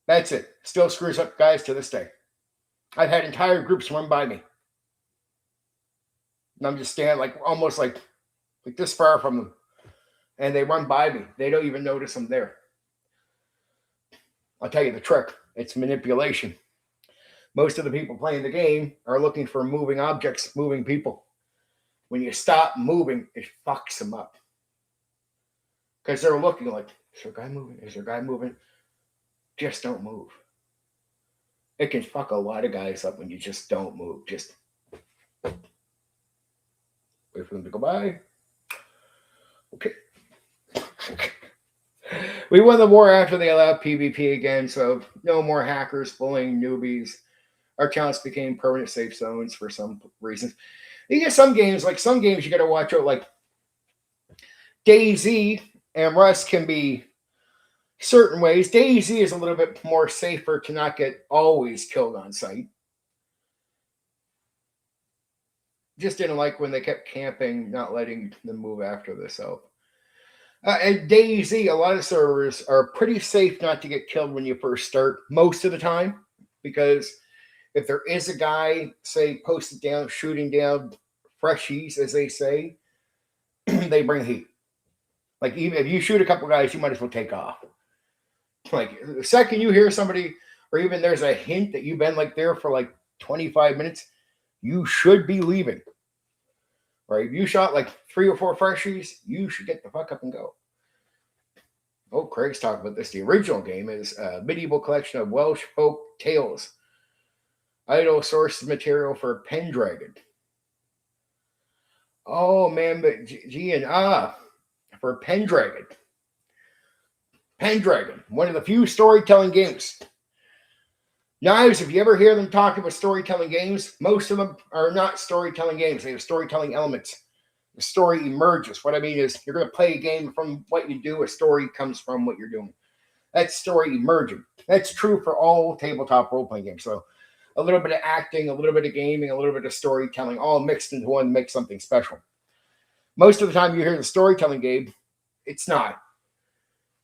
[SPEAKER 1] That's it. Still screws up guys to this day. I've had entire groups run by me. And I'm just standing like almost like this far from them. And they run by me. They don't even notice I'm there. I'll tell you the trick. It's manipulation. Most of the people playing the game are looking for moving objects, moving people. When you stop moving, it fucks them up. Because they're looking like, is there a guy moving? Is there a guy moving? Just don't move. It can fuck a lot of guys up when you just don't move. Just wait for them to go by. Okay. We won the war after they allowed PvP again, so no more hackers bullying newbies. Our towns became permanent safe zones for some reasons. You get some games you got to watch out. Like Daisy and Rust can be certain ways. Daisy is a little bit more safer to not get always killed on sight. Just didn't like when they kept camping, not letting them move after this. So, and Daisy, a lot of servers are pretty safe not to get killed when you first start most of the time, because if there is a guy, say, posted down, shooting down freshies, as they say, they bring heat. Like, even if you shoot a couple guys, you might as well take off. Like, the second you hear somebody, or even there's a hint that you've been like there for like 25 minutes, you should be leaving. Right? If you shot like 3 or 4 freshies, you should get the fuck up and go. Oh, Craig's talking about this. The original game is a medieval collection of Welsh folk tales. Idle source material for Pendragon. Oh, man, but for Pendragon. Pendragon, one of the few storytelling games. Knives, if you ever hear them talk about storytelling games, most of them are not storytelling games. They have storytelling elements. The story emerges. What I mean is you're going to play a game from what you do. A story comes from what you're doing. That's story emerging. That's true for all tabletop role-playing games. So a little bit of acting, a little bit of gaming, a little bit of storytelling, all mixed into one makes something special. Most of the time you hear the storytelling game, it's not.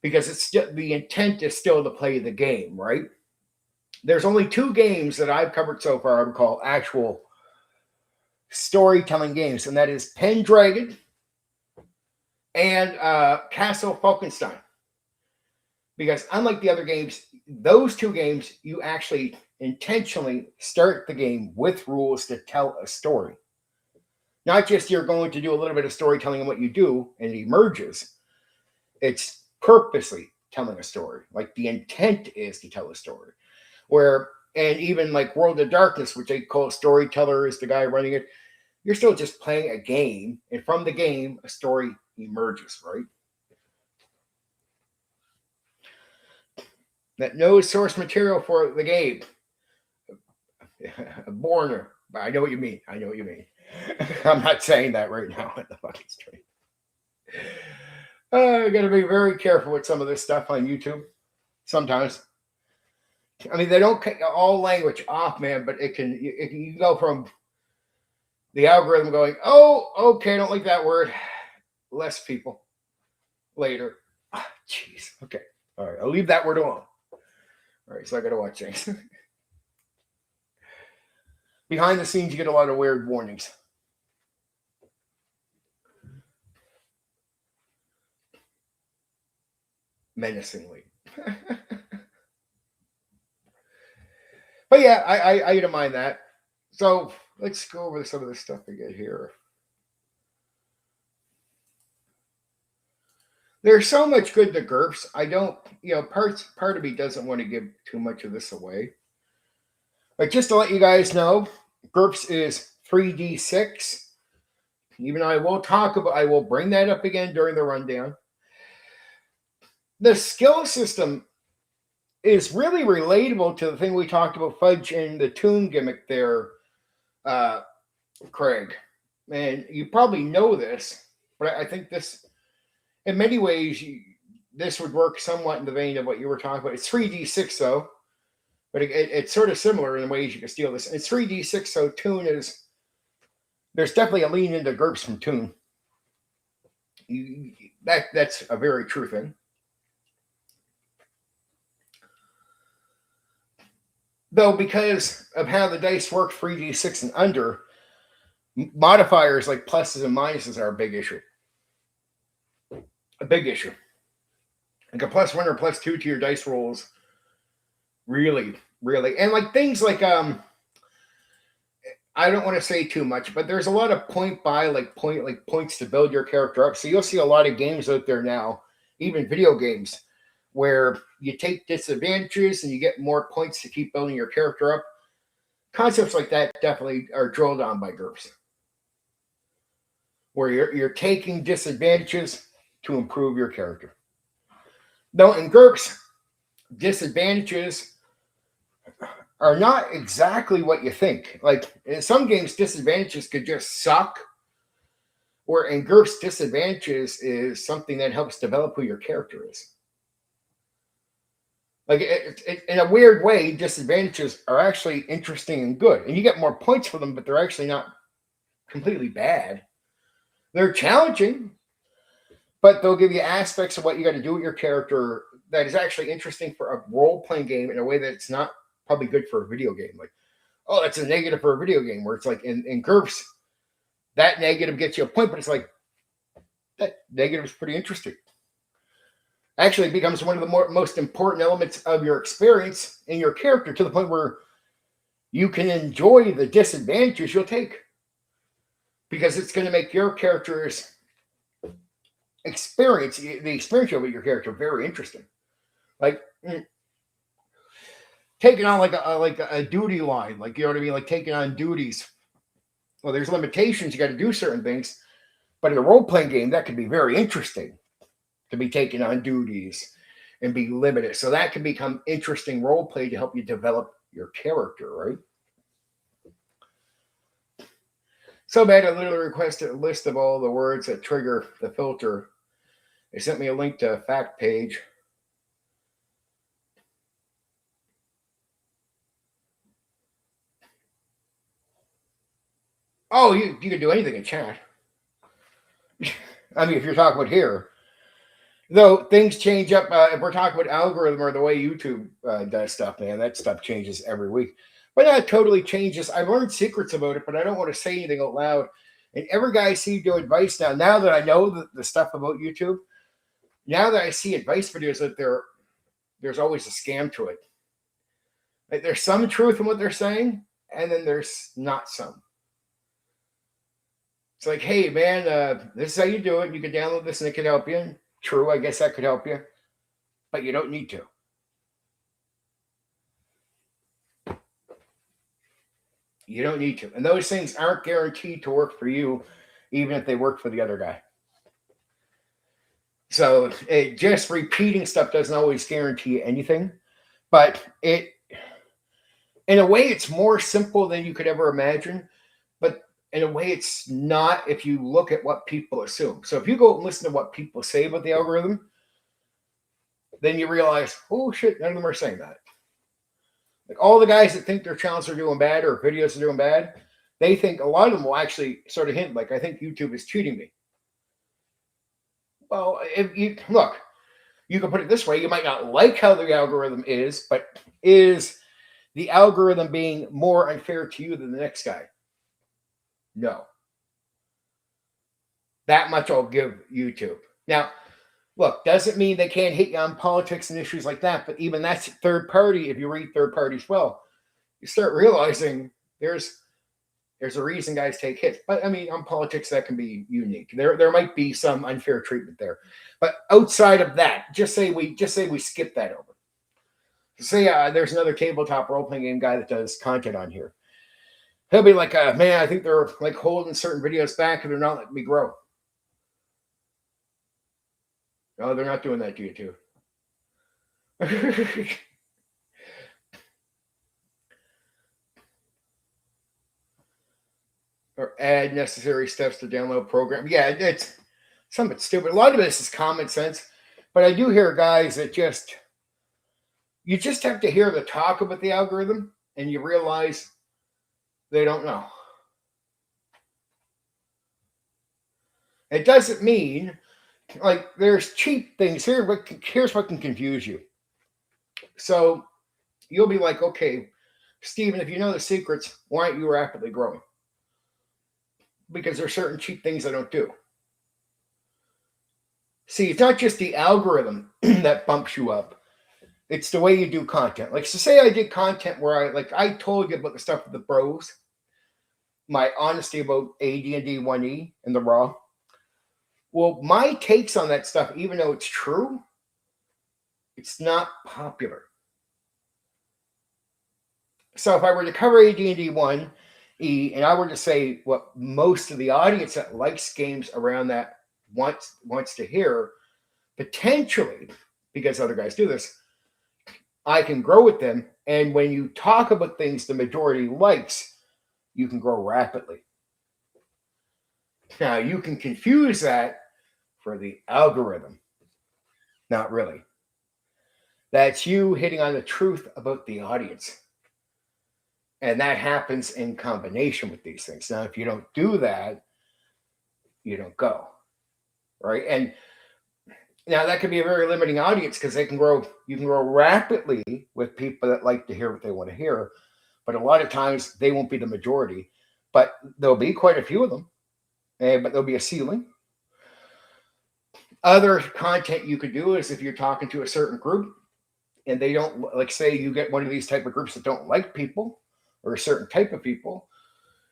[SPEAKER 1] Because it's still, the intent is still to play the game, right? There's only 2 games that I've covered so far I would call actual storytelling games, and that is Pendragon and Castle Falkenstein. Because unlike the other games, those 2 games, you actually intentionally start the game with rules to tell a story. Not just you're going to do a little bit of storytelling in what you do, and it emerges. It's purposely telling a story. Like the intent is to tell a story. And even like World of Darkness, which they call storyteller, is the guy running it. You're still just playing a game, and from the game, a story emerges, right? That no source material for the game. Borner. I know what you mean. I'm not saying that right now on the fucking stream. I got to be very careful with some of this stuff on YouTube. Sometimes. I mean, they don't cut all language off, man, but it can you go from the algorithm going, oh, okay, I don't like that word. Less people later. Jeez. Okay. All right. I'll leave that word alone. All right. So I got to watch things. Behind the scenes, you get a lot of weird warnings. Menacingly. But yeah, I don't mind that. So let's go over some of the stuff we get here. There's so much good to Gurps. I don't, part of me doesn't want to give too much of this away. But just to let you guys know, Gurps is 3d6. Even though I will bring that up again during the rundown. The skill system is really relatable to the thing we talked about, Fudge and the Toon gimmick there, Craig. And you probably know this, but I think this, in many ways, this would work somewhat in the vein of what you were talking about. It's 3d6 though, but it's sort of similar in ways you can steal this. It's 3d6, so Toon is, there's definitely a lean into Gurps from Toon. That's a very true thing. Though, because of how the dice work 3d6 and under, modifiers like pluses and minuses are a big issue. A big issue. Like a +1 or +2 to your dice rolls. Really. And like things like, I don't want to say too much, but there's a lot of points to build your character up. So you'll see a lot of games out there now, even video games, where you take disadvantages and you get more points to keep building your character up. Concepts like that definitely are drilled on by Gurps, where you're taking disadvantages to improve your character. Though in Gurps, disadvantages are not exactly what you think. Like in some games, disadvantages could just suck. Where in Gurps, disadvantages is something that helps develop who your character is. Like in a weird way, disadvantages are actually interesting and good, and you get more points for them, but they're actually not completely bad. They're challenging, but they'll give you aspects of what you got to do with your character that is actually interesting for a role-playing game in a way that it's not probably good for a video game. Like, oh, that's a negative for a video game, where it's like in Gurps, that negative gets you a point, but it's like, that negative is pretty interesting. Actually becomes one of the most important elements of your experience in your character, to the point where you can enjoy the disadvantages you'll take, because it's going to make your character's experience, the experience of your character, very interesting. Like taking on like a duty line, like, you know what I mean, like taking on duties. Well, there's limitations, you got to do certain things, but in a role-playing game, that can be very interesting, to be taking on duties and be limited. So that can become interesting role play to help you develop your character, right? So bad, I literally requested a list of all the words that trigger the filter. They sent me a link to a fact page. Oh, you can do anything in chat. I mean, if you're talking about here. Though things change up, if we're talking about algorithm or the way YouTube does stuff, man, that stuff changes every week. But that totally changes. I've learned secrets about it, but I don't want to say anything out loud. And every guy I see do advice now that I know the stuff about YouTube, now that I see advice videos out there, there's always a scam to it. Like, there's some truth in what they're saying, and then there's not some. It's like, hey, man, this is how you do it. You can download this and it can help you. True, I guess that could help you, but you don't need to. You don't need to. And those things aren't guaranteed to work for you, even if they work for the other guy. So just repeating stuff doesn't always guarantee anything, but in a way, it's more simple than you could ever imagine. But in a way, it's not, if you look at what people assume. So if you go and listen to what people say about the algorithm, then you realize, oh shit, none of them are saying that. Like all the guys that think their channels are doing bad or videos are doing bad, they think a lot of them will actually sort of hint like, I think YouTube is cheating me. Well, if you look, you can put it this way: you might not like how the algorithm is, but is the algorithm being more unfair to you than the next guy? No. That much I'll give YouTube. Now, look, doesn't mean they can't hit you on politics and issues like that, but even that's third party. If you read third parties well, you start realizing there's a reason guys take hits. But I mean, on politics, that can be unique. There might be some unfair treatment there. But outside of that, just say we skip that over. Say there's another tabletop role-playing game guy that does content on here. He'll be like, man, I think they're like holding certain videos back and they're not letting me grow. No, they're not doing that to you too. Or add necessary steps to download program. Yeah, it's something stupid. A lot of this is common sense, but I do hear guys that you just have to hear the talk about the algorithm and you realize they don't know. It doesn't mean like there's cheap things here, but here's what can confuse you. So you'll be like, okay, Stephen, if you know the secrets, why aren't you rapidly growing? Because there's certain cheap things I don't do. See, it's not just the algorithm that bumps you up. It's the way you do content. Like, so say I did content where I told you about the stuff with the bros, my honesty about AD&D 1E and the raw. Well, my takes on that stuff, even though it's true, it's not popular. So if I were to cover AD&D 1E and I were to say what most of the audience that likes games around that wants to hear, potentially, because other guys do this, I can grow with them. And when you talk about things the majority likes, you can grow rapidly. Now, you can confuse that for the algorithm. Not really. That's you hitting on the truth about the audience. And that happens in combination with these things. Now, if you don't do that, you don't go. Right? And now that could be a very limiting audience because you can grow rapidly with people that like to hear what they want to hear. But a lot of times they won't be the majority, but there'll be quite a few of them. But there'll be a ceiling. Other content you could do is if you're talking to a certain group and they don't, like say you get one of these type of groups that don't like people or a certain type of people,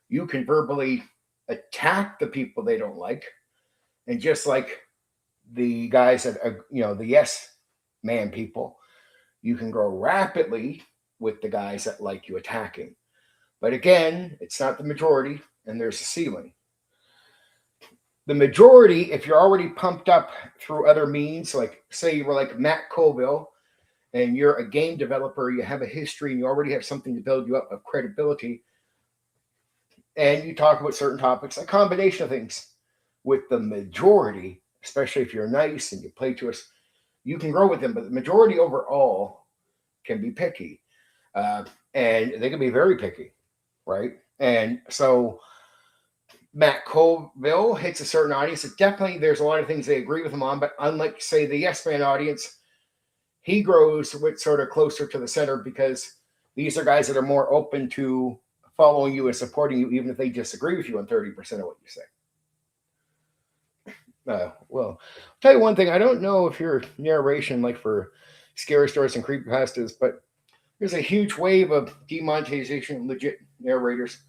[SPEAKER 1] you can verbally attack the people they don't like. And just like the guys that are, the yes man people, you can grow rapidly with the guys that like you attacking. But again, it's not the majority and there's a ceiling. The majority, if you're already pumped up through other means, like say you were like Matt Colville and you're a game developer, you have a history and you already have something to build you up of credibility, and you talk about certain topics, a combination of things with the majority, especially if you're nice and you play to us, you can grow with them. But the majority overall can be picky. And they can be very picky, right? And so Matt Colville hits a certain audience. Definitely there's a lot of things they agree with him on, but unlike, say, the Yes Man audience, he grows with sort of closer to the center because these are guys that are more open to following you and supporting you, even if they disagree with you on 30% of what you say. Well, I'll tell you one thing. I don't know if your narration, like for scary stories and creepypastas, but there's a huge wave of demonetization of legit narrators.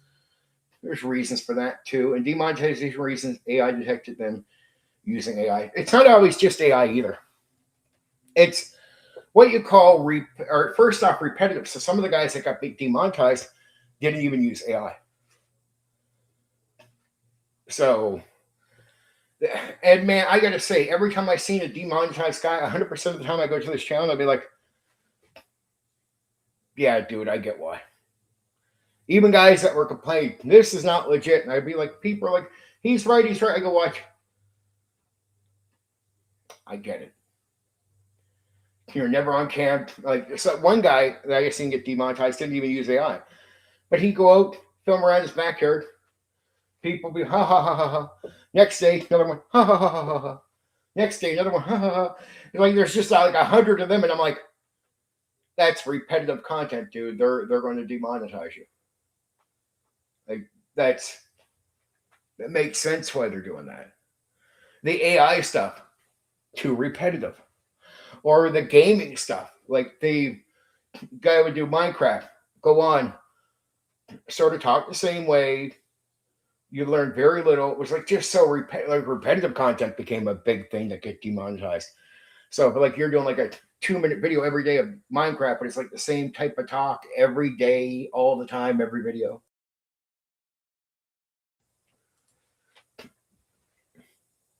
[SPEAKER 1] There's reasons for that too. And demonetization reasons, AI detected them using AI. It's not always just AI either. It's what you call, first off, repetitive. So some of the guys that got demonetized didn't even use AI. So, and man, I got to say, every time I seen a demonetized guy, 100% of the time I go to this channel, I'll be like, yeah, dude, I get why. Even guys that were complaining, this is not legit. And I'd be like, people are like, he's right. I go, watch. I get it. You're never on cam. Like, so one guy that I seen get demonetized didn't even use AI, but he'd go out, film around his backyard. People be ha ha ha ha ha. Next day, another one, ha ha ha ha ha ha. Next day, another one, ha ha ha. Like, there's just like 100 of them, and I'm like, that's repetitive content, dude. They're going to demonetize you. Like, that makes sense why they're doing that. The AI stuff, too repetitive. Or the gaming stuff, like the guy would do Minecraft, go on, sort of talk the same way. You learn very little. It was like just so repetitive content became a big thing that get demonetized. So, but like you're doing like a 2-minute video every day of Minecraft, but it's like the same type of talk every day, all the time, every video.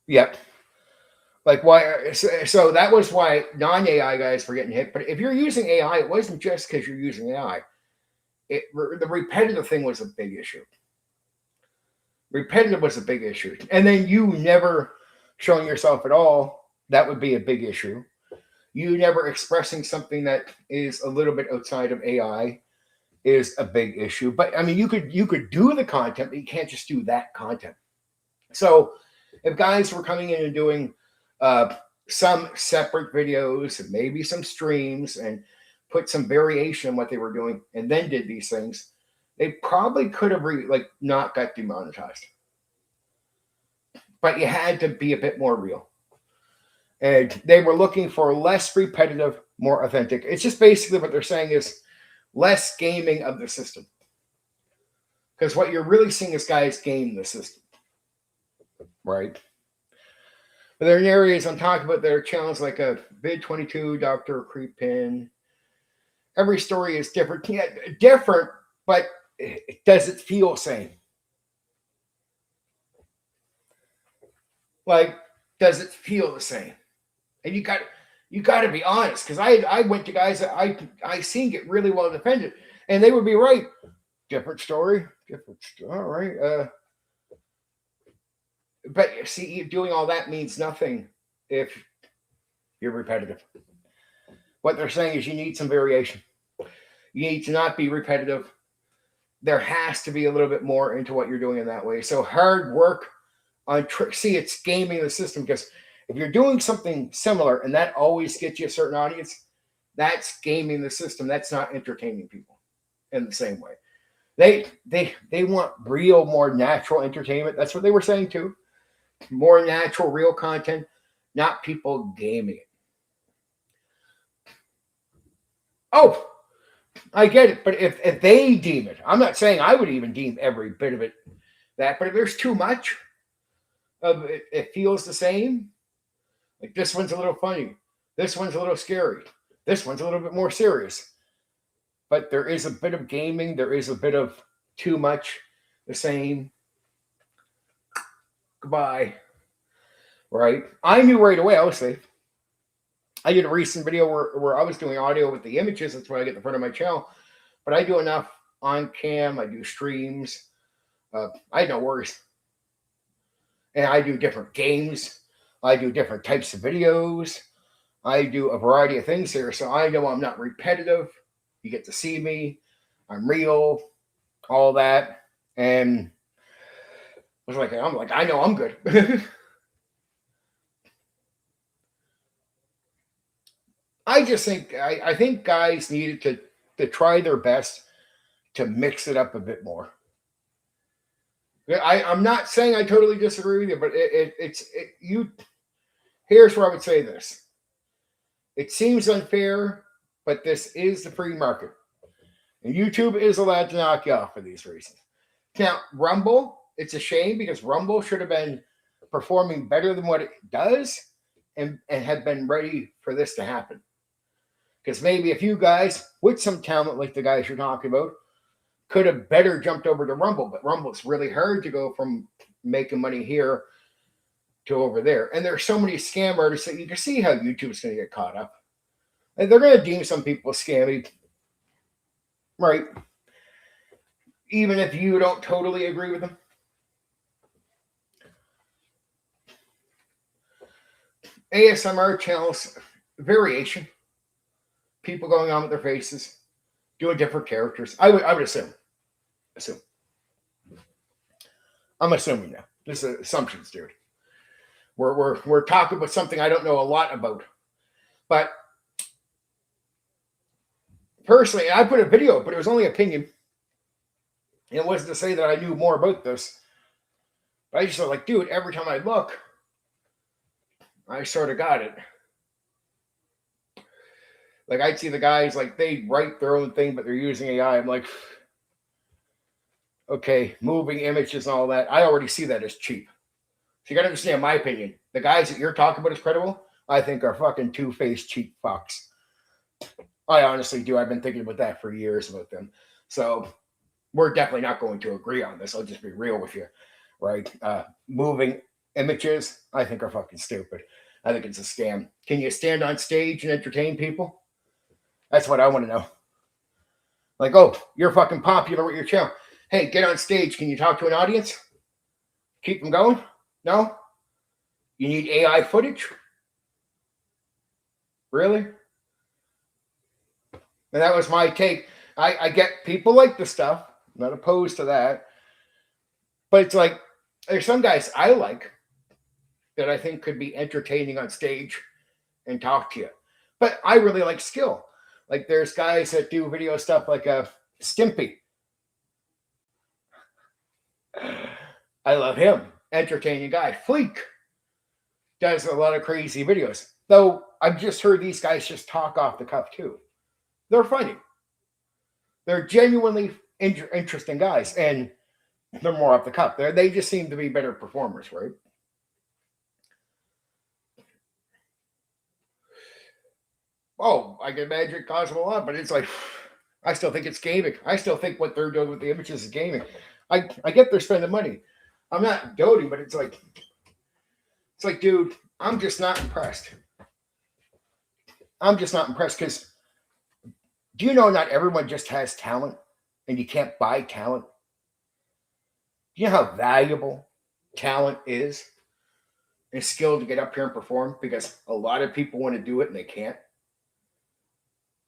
[SPEAKER 1] Yep. Like why? So that was why non-AI guys were getting hit. But if you're using AI, it wasn't just because you're using AI. The repetitive thing was a big issue. Repetitive was a big issue. And then you never showing yourself at all, that would be a big issue. You never expressing something that is a little bit outside of AI is a big issue. But I mean, you could do the content, but you can't just do that content. So if guys were coming in and doing some separate videos and maybe some streams and put some variation in what they were doing and then did these things, they probably could have not got demonetized. But you had to be a bit more real. And they were looking for less repetitive, more authentic. It's just basically what they're saying is less gaming of the system. Because what you're really seeing is guys game the system. Right? But there are areas I'm talking about that are challenged, like a Vid 22, Dr. Creepin. Every story is different. Yeah, different, but does it feel the same? Like, does it feel the same? And you got to be honest, because I went to guys that I seen get really well defended, and they would be right. Different story, all right. But you see, doing all that means nothing if you're repetitive. What they're saying is you need some variation. You need to not be repetitive. There has to be a little bit more into what you're doing in that way. So hard work on it's gaming the system, because if you're doing something similar and that always gets you a certain audience, that's gaming the system. That's not entertaining people in the same way. They want real, more natural entertainment. That's what they were saying too. More natural, real content, not people gaming it. Oh, I get it. But if they deem it, I'm not saying I would even deem every bit of it that, but if there's too much of it, it feels the same. Like this one's a little funny. This one's a little scary. This one's a little bit more serious. But there is a bit of gaming. There is a bit of too much the same. Goodbye. Right? I knew right away I was safe. I did a recent video where I was doing audio with the images. That's why I get the front of my channel. But I do enough on cam. I do streams. I had no worries. And I do different games. I do different types of videos. I do a variety of things here. So I know I'm not repetitive. You get to see me. I'm real. All that. And I'm like, I know I'm good. I just think I think guys needed to try their best to mix it up a bit more. I'm not saying I totally disagree with you, but here's where I would say this. It seems unfair, but this is the free market. And YouTube is allowed to knock you off for these reasons. Now, Rumble, it's a shame because Rumble should have been performing better than what it does and have been ready for this to happen. Because maybe a few guys with some talent, like the guys you're talking about, could have better jumped over to Rumble. But Rumble's really hard to go from making money here to over there. And there are so many scam artists that you can see how YouTube's going to get caught up. And they're going to deem some people scammy. Right. Even if you don't totally agree with them. ASMR channels, variation. people going on with their faces, doing different characters. I would assume. I'm assuming now. This is assumptions, dude. We're talking about something I don't know a lot about. But personally, I put a video, but it was only opinion. It wasn't to say that I knew more about this. But I just felt like, dude, every time I look, I sort of got it. Like, I'd see the guys, like, they write their own thing, but they're using AI. I'm like, okay, moving images and all that. I already see that as cheap. So you got to understand my opinion. The guys that you're talking about as credible, I think are fucking two-faced cheap fucks. I honestly do. I've been thinking about that for years about them. So we're definitely not going to agree on this. I'll just be real with you, right? Moving images, I think are fucking stupid. I think it's a scam. Can you stand on stage and entertain people? That's what I want to know. Like, oh, you're fucking popular with your channel. Hey, get on stage. Can you talk to an audience? Keep them going? No? You need AI footage? Really? And that was my take. I get people like the stuff. I'm not opposed to that. But it's like, there's some guys I like that I think could be entertaining on stage and talk to you. But I really like skill. Like, there's guys that do video stuff like Stimpy. I love him. Entertaining guy. Fleek does a lot of crazy videos. Though I've just heard these guys just talk off the cuff too. They're funny. They're genuinely interesting guys, and they're more off the cuff. They just seem to be better performers, right? Oh, I can imagine it costs them a lot, but it's like, I still think it's gaming. I still think what they're doing with the images is gaming. I get they're spending money. I'm not doting, but it's like, dude, I'm just not impressed. I'm just not impressed because do you know not everyone just has talent and you can't buy talent? Do you know how valuable talent is and skill to get up here and perform? Because a lot of people want to do it and they can't.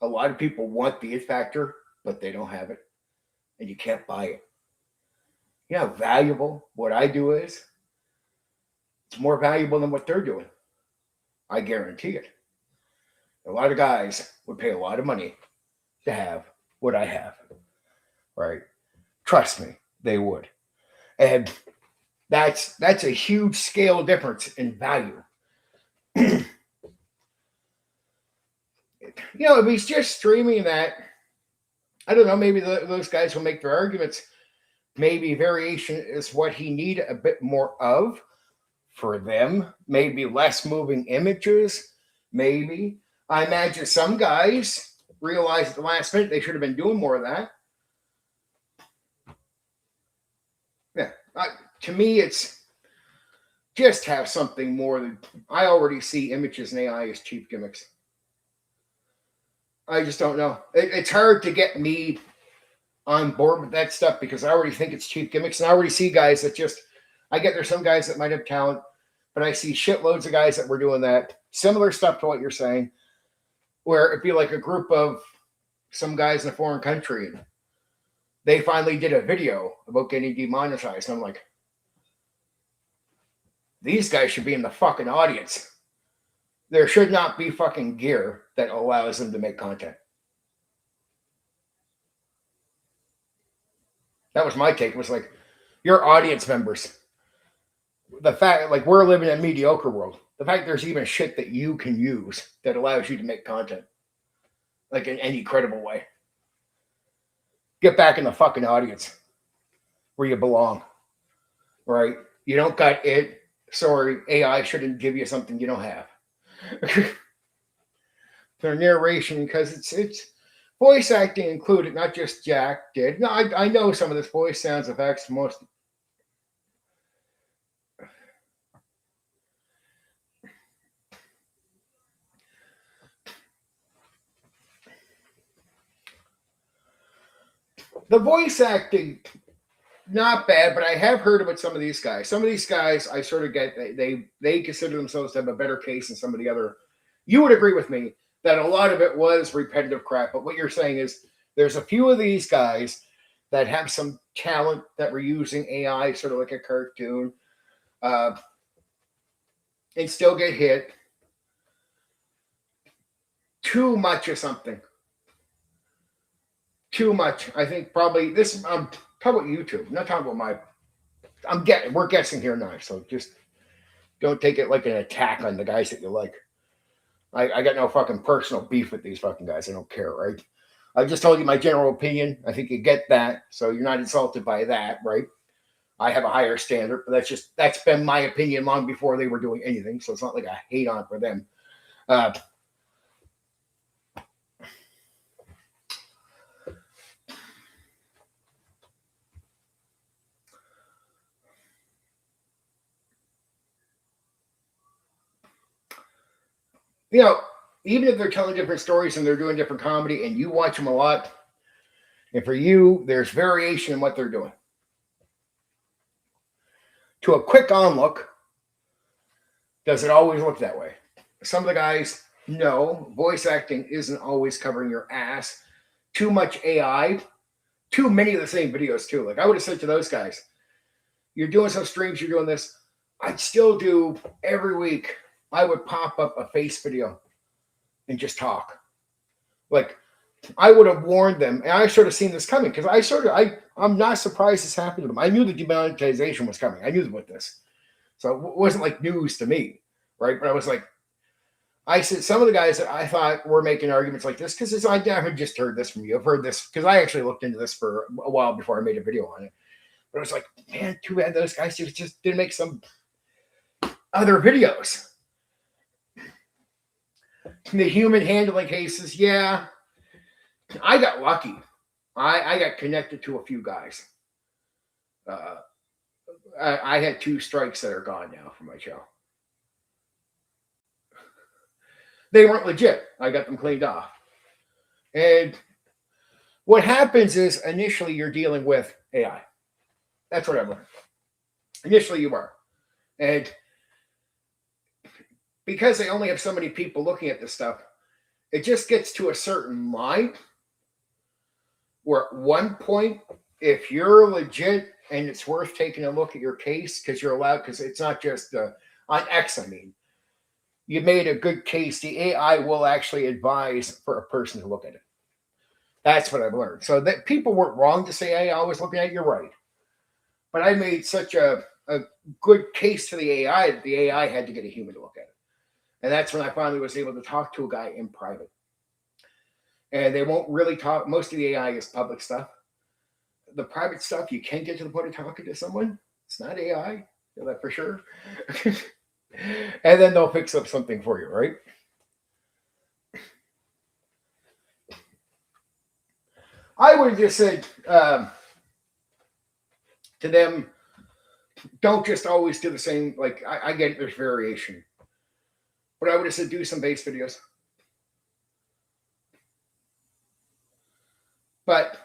[SPEAKER 1] A lot of people want the it factor, but they don't have it and you can't buy it. You know how valuable what I do is? It's more valuable than what they're doing. I guarantee it. A lot of guys would pay a lot of money to have what I have, right? Trust me, they would. And that's a huge scale difference in value. You know, if he's just streaming that, I don't know, maybe those guys will make their arguments. Maybe variation is what he needed a bit more of for them. Maybe less moving images. Maybe. I imagine some guys realized at the last minute they should have been doing more of that. Yeah. To me, it's just have something more than I already see images and AI as cheap gimmicks. I just don't know. It's hard to get me on board with that stuff because I already think it's cheap gimmicks. And I already see guys that just, I get there's some guys that might have talent, but I see shitloads of guys that were doing that. Similar stuff to what you're saying, where it'd be like a group of some guys in a foreign country and they finally did a video about getting demonetized. And I'm like, these guys should be in the fucking audience. There should not be fucking gear that allows them to make content. That was my take. It was like, your audience members. The fact, like, we're living in a mediocre world. The fact there's even shit that you can use that allows you to make content. Like, in any credible way. Get back in the fucking audience. Where you belong. Right? You don't got it. Sorry, AI shouldn't give you something you don't have. Their narration, because it's voice acting included, not just Jack did. No, I know some of this voice sounds effects. Most the voice acting, not bad, but I have heard about some of these guys. Some of these guys, I sort of get they consider themselves to have a better case than some of the other. You would agree with me. that a lot of it was repetitive crap. But what you're saying is there's a few of these guys that have some talent that were using AI, sort of like a cartoon, uh, and still get hit. Too much of something. Too much. I think probably this. I'm talking about YouTube. I'm not talking about my. We're guessing here now, so just don't take it like an attack on the guys that you like. I got no fucking personal beef with these fucking guys. I don't care, right? I just told you my general opinion. I think you get that, so you're not insulted by that, right? I have a higher standard, but that's been my opinion long before they were doing anything. So it's not like I hate on for them. Uh, you know, even if they're telling different stories and they're doing different comedy and you watch them a lot, and for you, there's variation in what they're doing. To a quick onlook, does it always look that way? Some of the guys, no, voice acting isn't always covering your ass. Too much AI, too many of the same videos too. Like I would have said to those guys, you're doing some streams, you're doing this. I'd still do every week. I would pop up a face video and just talk. Like I would have warned them, and I sort of seen this coming because I'm not surprised this happened to them. I knew the demonetization was coming. I knew about this, so it wasn't like news to me, right? But I was like, I said some of the guys that I thought were making arguments like this because I haven't just heard this from you. I've heard this because I actually looked into this for a while before I made a video on it. But I was like, man, too bad those guys just didn't make some other videos. The human handling cases, yeah. I got lucky. I got connected to a few guys. I had 2 strikes that are gone now from my show. They weren't legit. I got them cleaned off. And what happens is initially you're dealing with AI. That's what I've learned. Initially you are. And because they only have so many people looking at this stuff, it just gets to a certain line where at one point, if you're legit and it's worth taking a look at your case, because you're allowed, because it's not just on X, I mean, you made a good case, the AI will actually advise for a person to look at it. That's what I've learned. So that people weren't wrong to say, hey, I was looking at it, you're right. But I made such a good case to the AI that the AI had to get a human to look at it. And that's when I finally was able to talk to a guy in private. And they won't really talk. Most of the AI is public stuff. The private stuff, you can get to the point of talking to someone. It's not AI, you know that for sure. And then they'll fix up something for you, right? I would have just said to them, don't just always do the same. Like, I get it, there's variation. But I would have said, do some base videos. But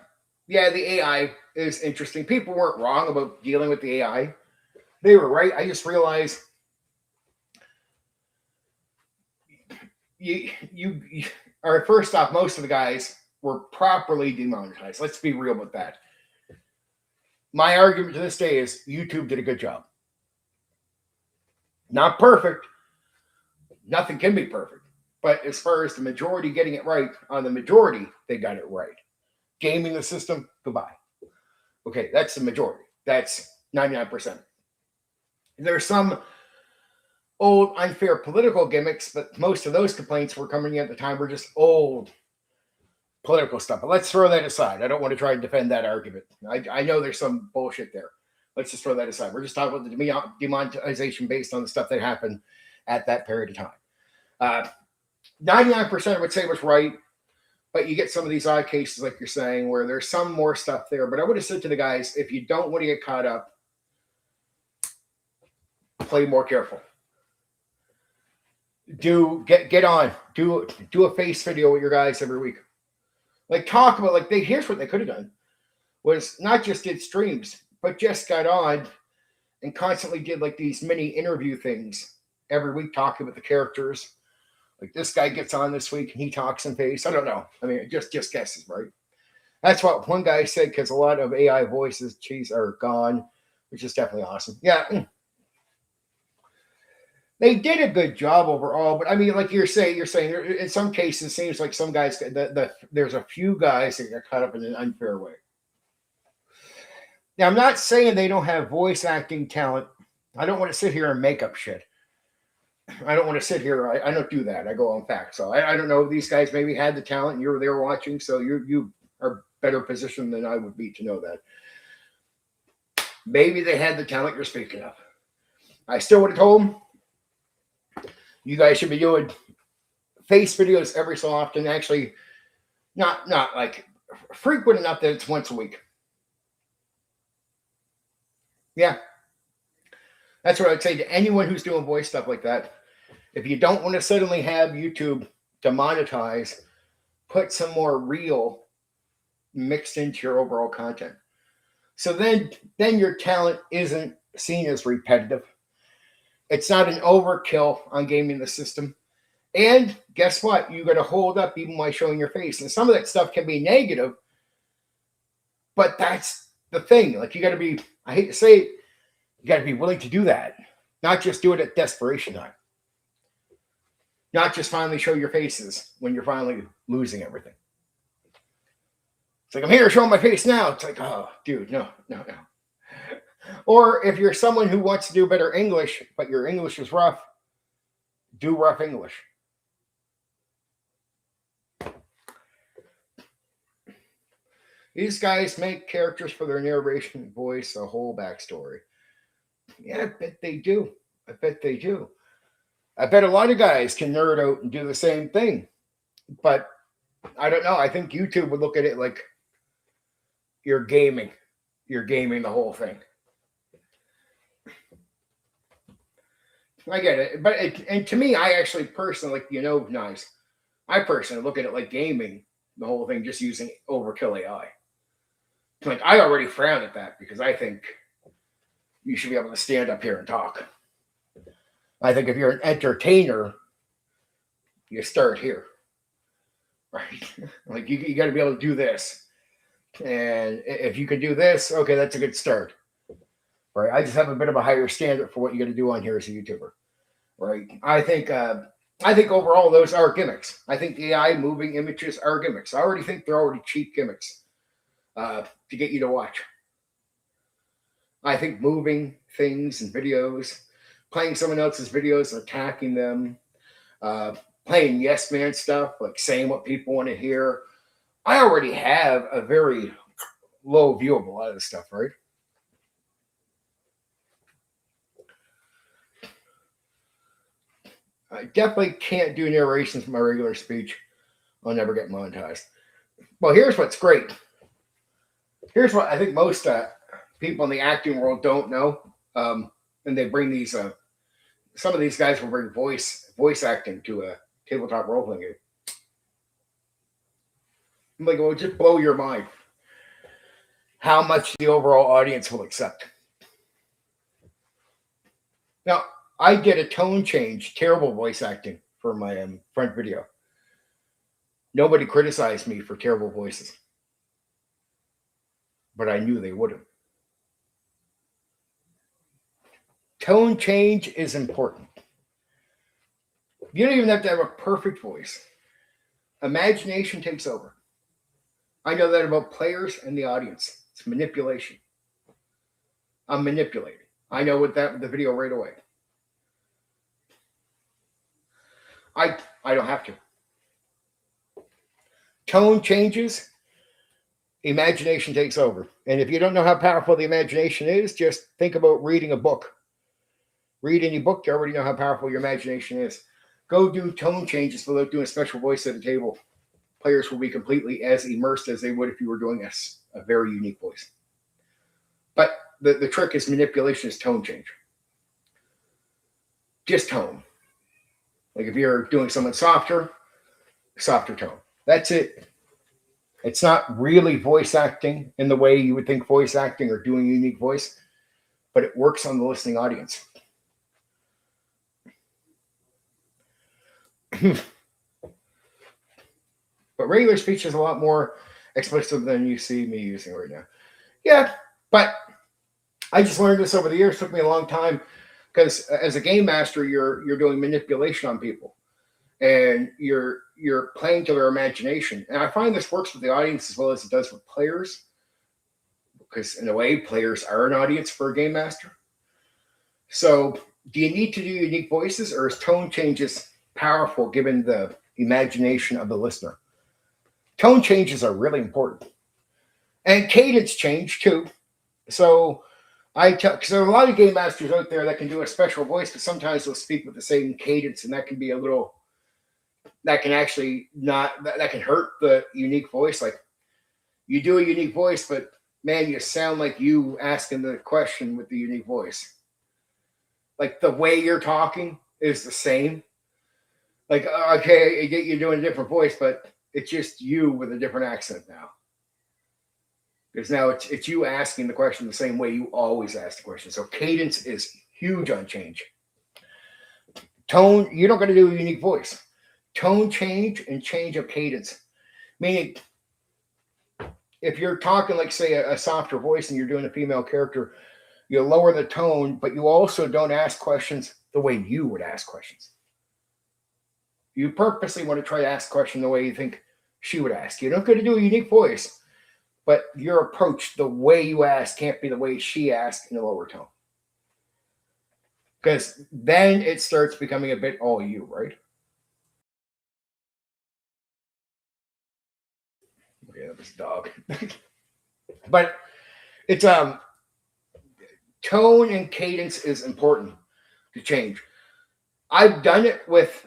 [SPEAKER 1] yeah, the AI is interesting. People weren't wrong about dealing with the AI. They were right. I just realized you or first off, most of the guys were properly demonetized. Let's be real with that. My argument to this day is YouTube did a good job. Not perfect. Nothing can be perfect. But as far as the majority getting it right, on the majority, they got it right. Gaming the system, goodbye. Okay, that's the majority. That's 99%. There's some old unfair political gimmicks, but most of those complaints were coming in at the time were just old political stuff. But let's throw that aside. I don't want to try and defend that argument. I know there's some bullshit there. Let's just throw that aside. We're just talking about the demonetization based on the stuff that happened at that period of time. 99% I would say was right, but you get some of these odd cases, like you're saying, where there's some more stuff there. But I would have said to the guys, if you don't want to get caught up, play more careful. Get on. Do a face video with your guys every week. Like talk about here's what they could have done was not just did streams, but just got on and constantly did like these mini interview things every week, talking with the characters. Like this guy gets on this week and he talks in face. I don't know. I mean, just guesses, right? That's what one guy said, because a lot of AI voices, are gone, which is definitely awesome. Yeah. They did a good job overall, but I mean, like you're saying, in some cases, it seems like some guys, there's a few guys that get caught up in an unfair way. Now, I'm not saying they don't have voice acting talent. I don't want to sit here and make up shit. I don't want to sit here. I don't do that. I go on facts. So I don't know. These guys maybe had the talent. You were there watching, so you are better positioned than I would be to know that. Maybe they had the talent you're speaking of. I still would have told them, you guys should be doing face videos every so often. Actually, not like frequent enough that it's once a week. Yeah. That's what I'd say to anyone who's doing voice stuff like that. If you don't want to suddenly have YouTube demonetize, put some more real mixed into your overall content. So then your talent isn't seen as repetitive. It's not an overkill on gaming the system. And guess what? You got to hold up even while showing your face. And some of that stuff can be negative, but that's the thing. Like, you got to be, I hate to say it, you got to be willing to do that. Not just do it at desperation time. Not just finally show your faces when you're finally losing everything. It's like, I'm here showing my face now. It's like, oh, dude, no. Or if you're someone who wants to do better English, but your English is rough, do rough English. These guys make characters for their narration voice a whole backstory. Yeah, I bet they do. I bet a lot of guys can nerd out and do the same thing. But I don't know. I think YouTube would look at it like you're gaming. You're gaming the whole thing. I get it. But and to me, I actually personally, nice. I personally look at it like gaming the whole thing, just using overkill AI. Like, I already frown at that because I think you should be able to stand up here and talk. I think if you're an entertainer, you start here, right? Like, you got to be able to do this. And if you can do this, okay, that's a good start, right? I just have a bit of a higher standard for what you got to do on here as a YouTuber, right? I think overall those are gimmicks. I think AI moving images are gimmicks. I already think they're already cheap gimmicks to get you to watch. I think moving things and videos, playing someone else's videos and attacking them, playing yes man stuff, like saying what people want to hear. I already have a very low view of a lot of this stuff, right? I definitely can't do narrations from my regular speech. I'll never get monetized. Well, here's what's great. Here's what I think most people in the acting world don't know. And they bring these, some of these guys will bring voice acting to a tabletop role-playing game. I'm like, well, just blow your mind how much the overall audience will accept. Now, I did a tone change, terrible voice acting for my front video. Nobody criticized me for terrible voices, but I knew they wouldn't. Tone change is important. You don't even have to have a perfect voice. Imagination takes over. I know that about players and the audience. It's manipulation. I'm manipulating. I know with the video right away. I don't have to. Tone changes, imagination takes over. And if you don't know how powerful the imagination is, just think about reading a book. Read any book, you already know how powerful your imagination is. Go do tone changes without doing a special voice at a table. Players will be completely as immersed as they would if you were doing a very unique voice. But the trick is manipulation, is tone change. Just tone. Like if you're doing someone softer tone. That's it. It's not really voice acting in the way you would think voice acting or doing a unique voice, but it works on the listening audience. But regular speech is a lot more explicit than you see me using right now. Yeah, but I just learned this over the years. It took me a long time because as a game master, you're doing manipulation on people, and you're playing to their imagination. And I find this works with the audience as well as it does with players, because in a way, players are an audience for a game master. So, do you need to do unique voices, or is tone changes powerful given the imagination of the listener? Tone changes are really important, and cadence change too. So, because there are a lot of game masters out there that can do a special voice, but sometimes they'll speak with the same cadence, and that can be a little, that can actually not, that can hurt the unique voice. Like, you do a unique voice, but man, you sound like you asking the question with the unique voice. Like, the way you're talking is the same. Like, okay, I get you doing a different voice, but it's just you with a different accent now. Because now it's you asking the question the same way you always ask the question. So cadence is huge on change. Tone, you're not going to do a unique voice. Tone change and change of cadence. Meaning, if you're talking like, say, a softer voice and you're doing a female character, you lower the tone, but you also don't ask questions the way you would ask questions. You purposely want to try to ask a question the way you think she would ask. You're not going to do a unique voice, but your approach, the way you ask, can't be the way she asked in a lower tone. Because then it starts becoming a bit all you, right? Yeah, this dog. But it's tone and cadence is important to change. I've done it with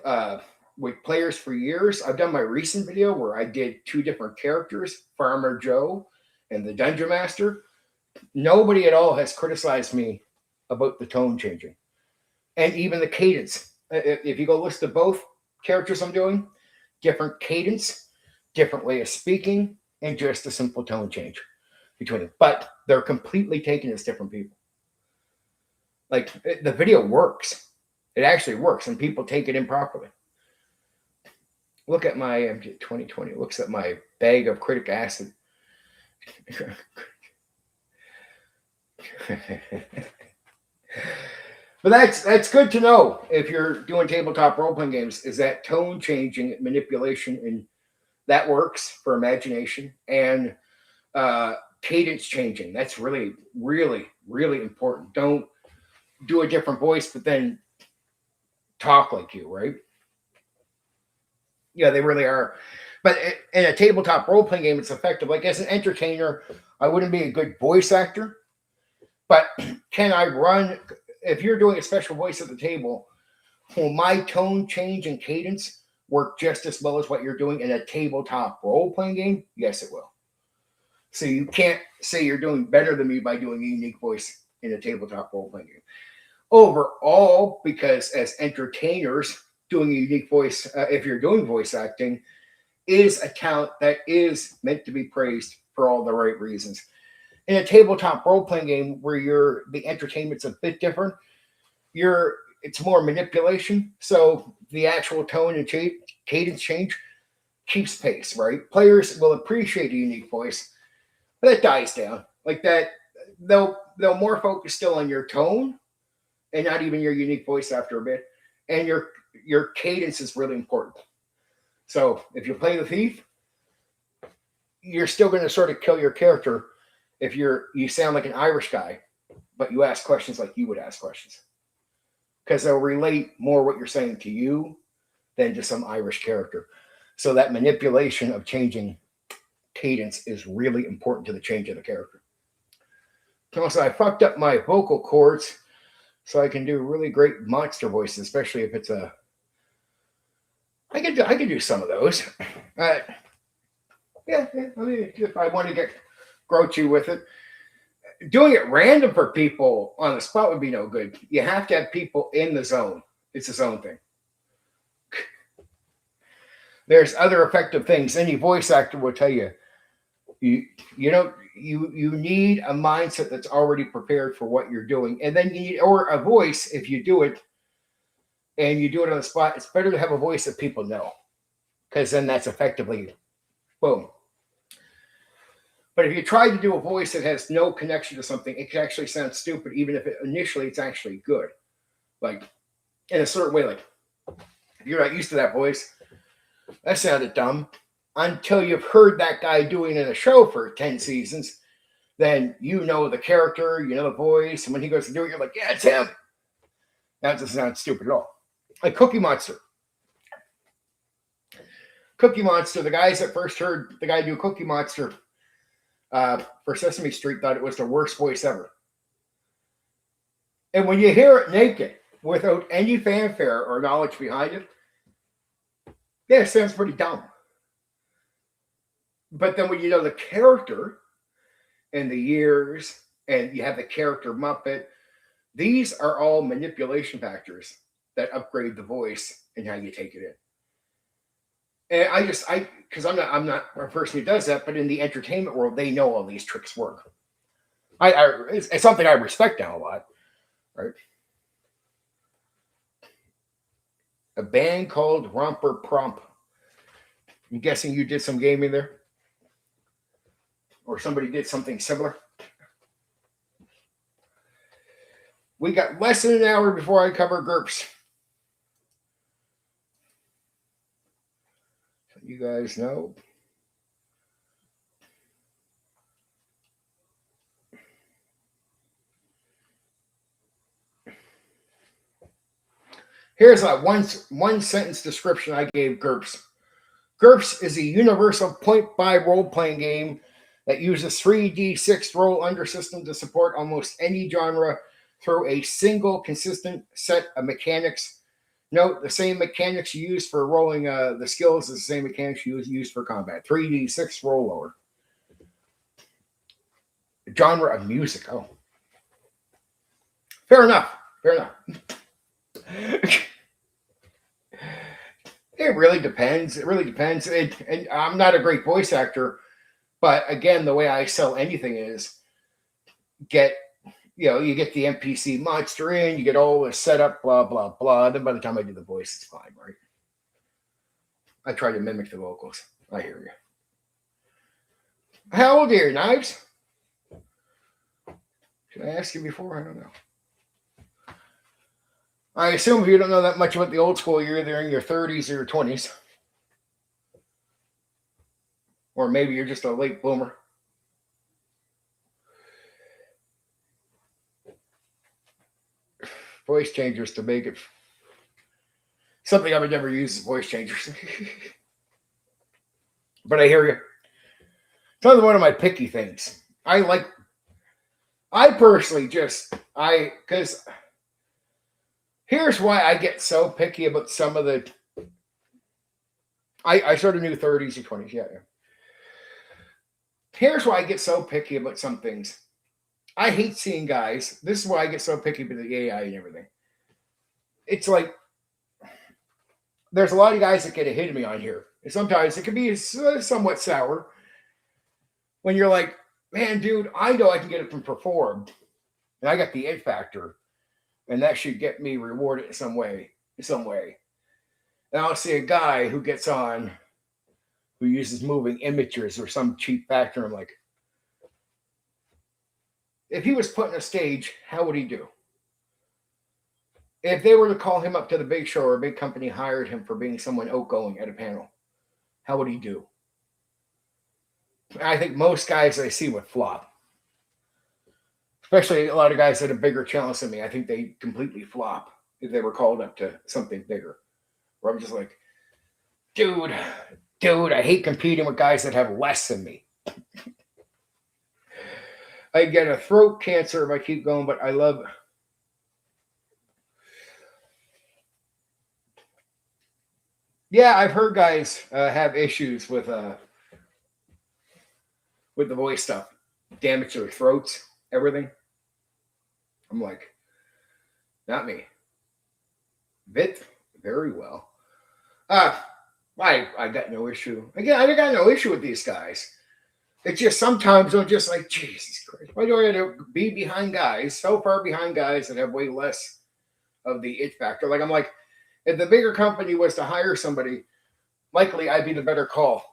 [SPEAKER 1] players for years. I've done my recent video where I did two different characters, Farmer Joe and the Dungeon Master. Nobody at all has criticized me about the tone changing and even the cadence. If you go list of both characters I'm doing, different cadence, different way of speaking, and just a simple tone change between them. But they're completely taken as different people. Like, the video works. It actually works, and people take it in properly. Look at my 2020. Looks at my bag of critic acid. But that's good to know if you're doing tabletop role-playing games, is that tone changing, manipulation, and that works for imagination, and cadence changing. That's really, really, really important. Don't do a different voice, but then talk like you, right? Yeah, they really are. But in a tabletop role-playing game, it's effective. Like, as an entertainer, I wouldn't be a good voice actor, but can I run, if you're doing a special voice at the table, will my tone change and cadence work just as well as what you're doing in a tabletop role-playing game? Yes, it will. So you can't say you're doing better than me by doing a unique voice in a tabletop role-playing game. Overall, because as entertainers, doing a unique voice, if you're doing voice acting, is a talent that is meant to be praised for all the right reasons. In a tabletop role-playing game where the entertainment's a bit different, it's more manipulation. So the actual tone and cadence change keeps pace, right? Players will appreciate a unique voice, but it dies down. Like that, they'll more focus still on your tone and not even your unique voice after a bit. And your cadence is really important. So if you play the thief, you're still going to sort of kill your character if you sound like an Irish guy, but you ask questions like you would ask questions. Because they'll relate more what you're saying to you than to some Irish character. So that manipulation of changing cadence is really important to the change of the character. Also, I fucked up my vocal cords so I can do really great monster voices, especially if it's I can do some of those. Yeah, I mean, if I want to get grouchy with it. Doing it random for people on the spot would be no good. You have to have people in the zone. It's a zone thing. There's other effective things. Any voice actor will tell you. You need a mindset that's already prepared for what you're doing, and then you need, or a voice if you do it, and you do it on the spot. It's better to have a voice that people know, because then that's effectively Boom. But if you try to do a voice that has no connection to something, it can actually sound stupid, even if initially it's actually good. Like, in a certain way, like, if you're not used to that voice, that sounded dumb. Until you've heard that guy doing it in a show for 10 seasons, then you know the character, you know the voice, and when he goes to do it, you're like, yeah, it's him. That doesn't sound stupid at all. Like Cookie Monster. Cookie Monster, the guys that first heard the guy do Cookie Monster for Sesame Street thought it was the worst voice ever. And when you hear it naked, without any fanfare or knowledge behind it, yeah, it sounds pretty dumb. But then when you know the character and the years, and you have the character Muppet, these are all manipulation factors that upgrade the voice and how you take it in. And because I'm not a person who does that, but in the entertainment world, they know all these tricks work. It's something I respect now a lot, right? A band called Romper Promp. I'm guessing you did some gaming there, or somebody did something similar. We got less than an hour before I cover Gurps. So you guys know. Here's a one sentence description I gave Gurps. Gurps is a universal point-by role-playing game that uses 3D6 roll under system to support almost any genre through a single consistent set of mechanics. Note, the same mechanics you use for rolling the skills is the same mechanics you use for combat. 3D6 roll lower. Genre of music. Oh. Fair enough. It really depends. And I'm not a great voice actor, but again, the way I sell anything is you get the NPC monster in, you get all the setup, blah, blah, blah. Then by the time I do the voice, it's fine, right? I try to mimic the vocals. I hear you. How old are you, Knives? Should I ask you before? I don't know. I assume if you don't know that much about the old school, you're either in your 30s or your 20s. Or maybe you're just a late bloomer. Voice changers to make it something I would never use is voice changers. But I hear you. It's another one of my picky things. Because here's why I get so picky about some of the. I sort of knew 30s or 20s, yeah. Here's why I get so picky about some things. I hate seeing guys. This is why I get so picky with the AI and everything. It's like there's a lot of guys that get a hit of me on here. And sometimes it can be somewhat sour when you're like, man, dude, I know I can get it from performed. And I got the it factor. And that should get me rewarded in some way. And I'll see a guy who gets on, who uses moving images or some cheap factor. I'm like, if he was put on a stage, how would he do? If they were to call him up to the big show or a big company hired him for being someone outgoing at a panel, how would he do? I think most guys I see would flop. Especially a lot of guys that have bigger talents than me. I think they completely flop if they were called up to something bigger. Where I'm just like, dude, I hate competing with guys that have less than me. I get a throat cancer if I keep going, but I love. Yeah, I've heard guys have issues with the voice stuff, damage to their throats, everything. I'm like, not me. Vit, very well. I got no issue. Again, I got no issue with these guys. It's just sometimes I'm just like, Jesus Christ, why do I have to be behind guys, so far behind guys that have way less of the it factor? Like, I'm like, if the bigger company was to hire somebody, likely I'd be the better call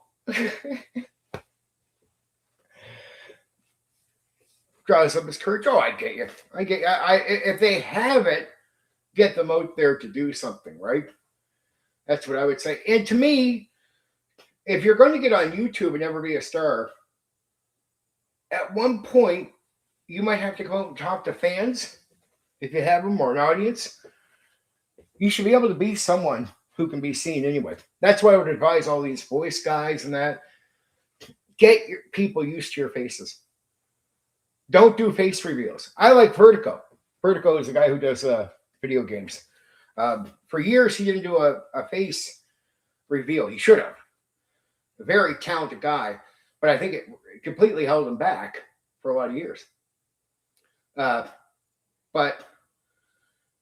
[SPEAKER 1] Draws up his courage. Oh, I get you. I get you. If they have it, get them out there to do something, right? That's what I would say. And to me, if you're going to get on YouTube and never be a star, at one point, you might have to go out and talk to fans, if you have them, or an audience. You should be able to be someone who can be seen anyway. That's why I would advise all these voice guys and that. Get your people used to your faces. Don't do face reveals. I like Vertigo. Vertigo is the guy who does video games. For years, he didn't do a face reveal. He should have. A very talented guy, but I think it completely held him back for a lot of years. But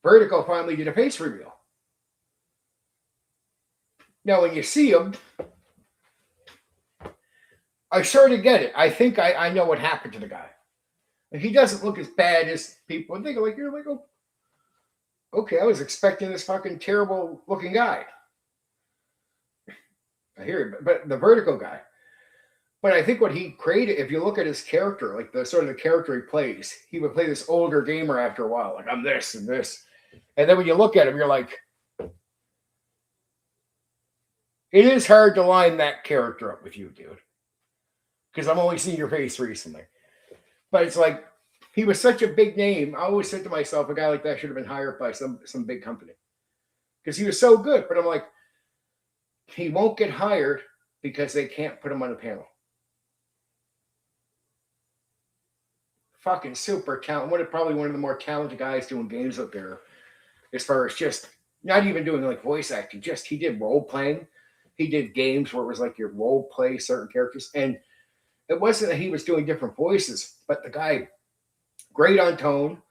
[SPEAKER 1] Vertigo finally did a face reveal. Now, when you see him, I sort of get it. I think I know what happened to the guy. He doesn't look as bad as people think. Like, you're like, oh, okay, I was expecting this fucking terrible looking guy. I hear you, but the Vertigo guy. But I think what he created, if you look at his character, like the sort of the character he plays, he would play this older gamer after a while, like I'm this and this. And then when you look at him, you're like, it is hard to line that character up with you, dude. Because I'm only seeing your face recently. But it's like, he was such a big name. I always said to myself, a guy like that should have been hired by some big company. Because he was so good. But I'm like, he won't get hired because they can't put him on a panel. Fucking super talented. Probably one of the more talented guys doing games out there. As far as just, not even doing like voice acting. Just, he did role playing. He did games where it was like your role play certain characters. And it wasn't that he was doing different voices, but the guy, great on tone,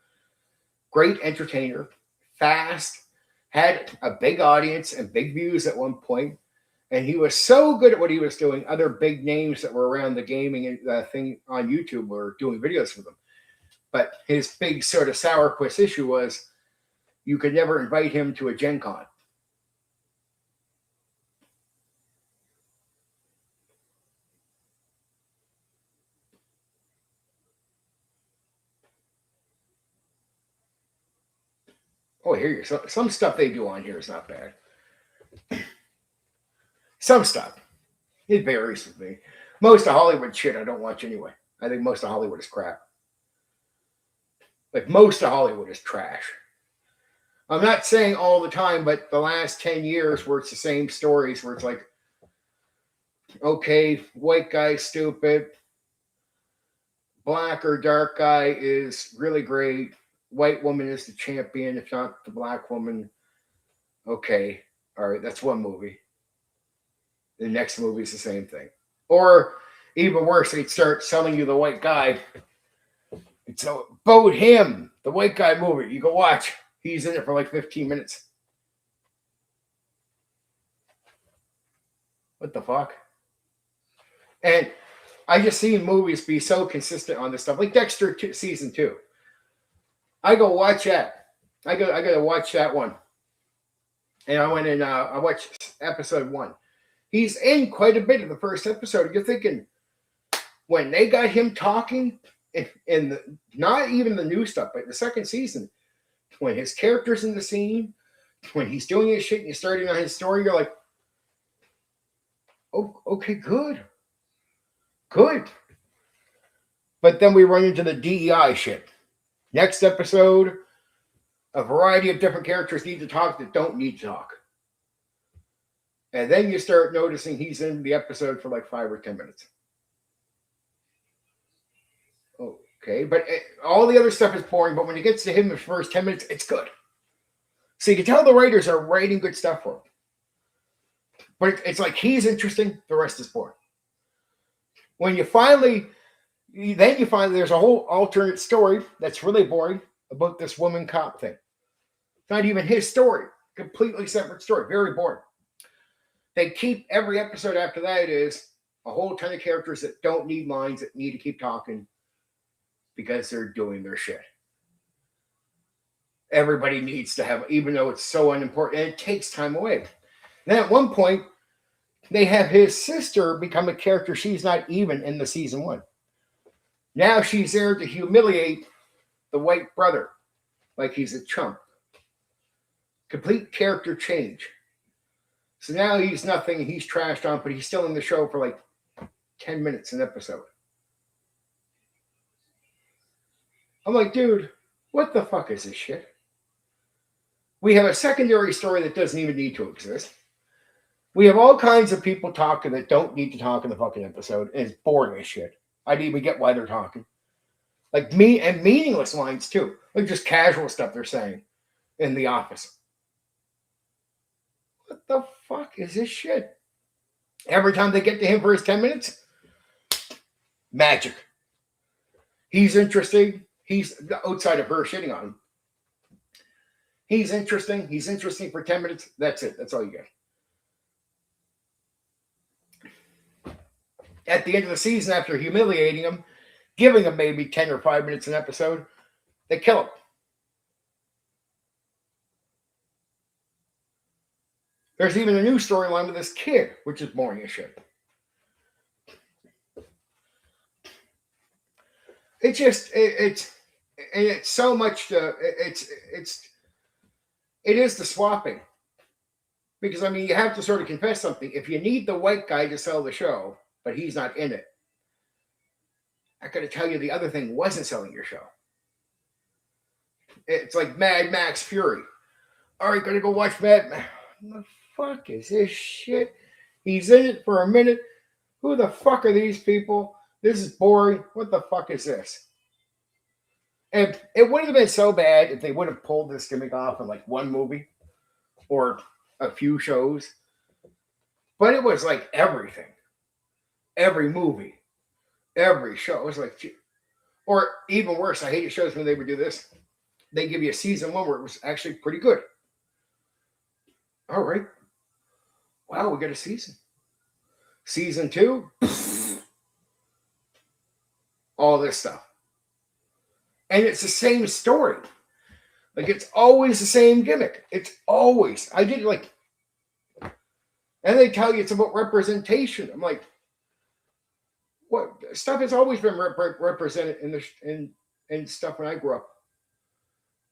[SPEAKER 1] great entertainer, fast, had a big audience and big views at one point. And he was so good at what he was doing. Other big names that were around the gaming thing on YouTube were doing videos with him. But his big sort of sourpuss issue was you could never invite him to a Gen Con. Oh, I hear you. So, some stuff they do on here is not bad. Some stuff. It varies with me. Most of Hollywood shit I don't watch anyway. I think most of Hollywood is crap. Like, most of Hollywood is trash. I'm not saying all the time, but the last 10 years where it's the same stories where it's like, okay, white guy stupid. Black or dark guy is really great. White woman is the champion, if not the black woman. Okay, all right, that's one movie. The next movie is the same thing. Or even worse, they'd start selling you the white guy. And so, vote him, the white guy movie. You go watch. He's in it for like 15 minutes. What the fuck? And I just seen movies be so consistent on this stuff. Like Dexter season 2. I go watch that. I got to watch that one. And I went and I watched episode 1. He's in quite a bit of the first episode. You're thinking, when they got him talking, in not even the new stuff, but the second season, when his character's in the scene, when he's doing his shit and you're starting on his story, you're like, oh, okay, good. Good. But then we run into the DEI shit. Next episode, a variety of different characters need to talk that don't need to talk. And then you start noticing he's in the episode for like 5 or 10 minutes. Okay, but all the other stuff is boring, but when it gets to him in the first 10 minutes, it's good. So you can tell the writers are writing good stuff for him. But it's like he's interesting, the rest is boring. When you finally there's a whole alternate story that's really boring about this woman cop thing. It's not even his story. Completely separate story. Very boring. They keep every episode after that is a whole ton of characters that don't need lines, that need to keep talking because they're doing their shit. Everybody needs to have, even though it's so unimportant, and it takes time away. Then at one point, they have his sister become a character she's not even in the season 1. Now she's there to humiliate the white brother like he's a chump. Complete character change. So now he's nothing, he's trashed on, but he's still in the show for like 10 minutes an episode. I'm like, dude, what the fuck is this shit? We have a secondary story that doesn't even need to exist. We have all kinds of people talking that don't need to talk in the fucking episode, and it's boring as shit. I didn't even get why they're talking. Like me and meaningless lines too. Like just casual stuff they're saying in the office. What the fuck is this shit? Every time they get to him for his 10 minutes, magic. He's interesting. He's outside of her shitting on him. He's interesting. He's interesting for 10 minutes. That's it. That's all you get. At the end of the season, after humiliating him, giving him maybe 10 or 5 minutes an episode, they kill him. There's even a new storyline with this kid, which is boring as shit. It's just, it's so much, it is the swapping. Because, I mean, you have to sort of confess something. If you need the white guy to sell the show, but he's not in it, I got to tell you the other thing wasn't selling your show. It's like Mad Max Fury. All right, gonna go watch Mad Max. What the fuck is this shit? He's in it for a minute. Who the fuck are these people? This is boring. What the fuck is this? And it wouldn't have been so bad if they would have pulled this gimmick off in like one movie or a few shows. But it was like everything. Every movie. Every show. It was like, or even worse, I hated shows when they would do this. They give you a season 1 where it was actually pretty good. All right. Wow, we got a season. Season 2. All this stuff. And it's the same story. Like, it's always the same gimmick. It's always. I did like, and they tell you it's about representation. I'm like, what stuff has always been represented in stuff when I grew up.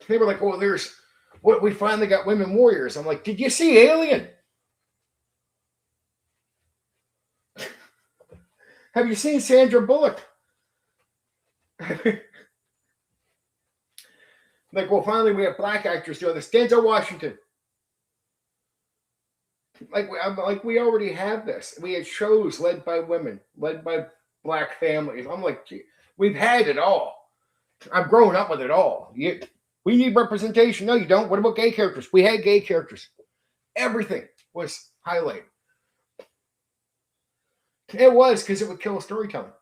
[SPEAKER 1] They were like, oh, there's what we finally got women warriors. I'm like, did you see Alien? Have you seen Sandra Bullock? Like, well, finally we have black actors doing this. Denzel Washington. Like we already have this. We had shows led by women, led by black families. I'm like, gee, we've had it all. I've grown up with it all. We need representation. No, you don't. What about gay characters? We had gay characters. Everything was highlighted. It was because it would kill storytelling.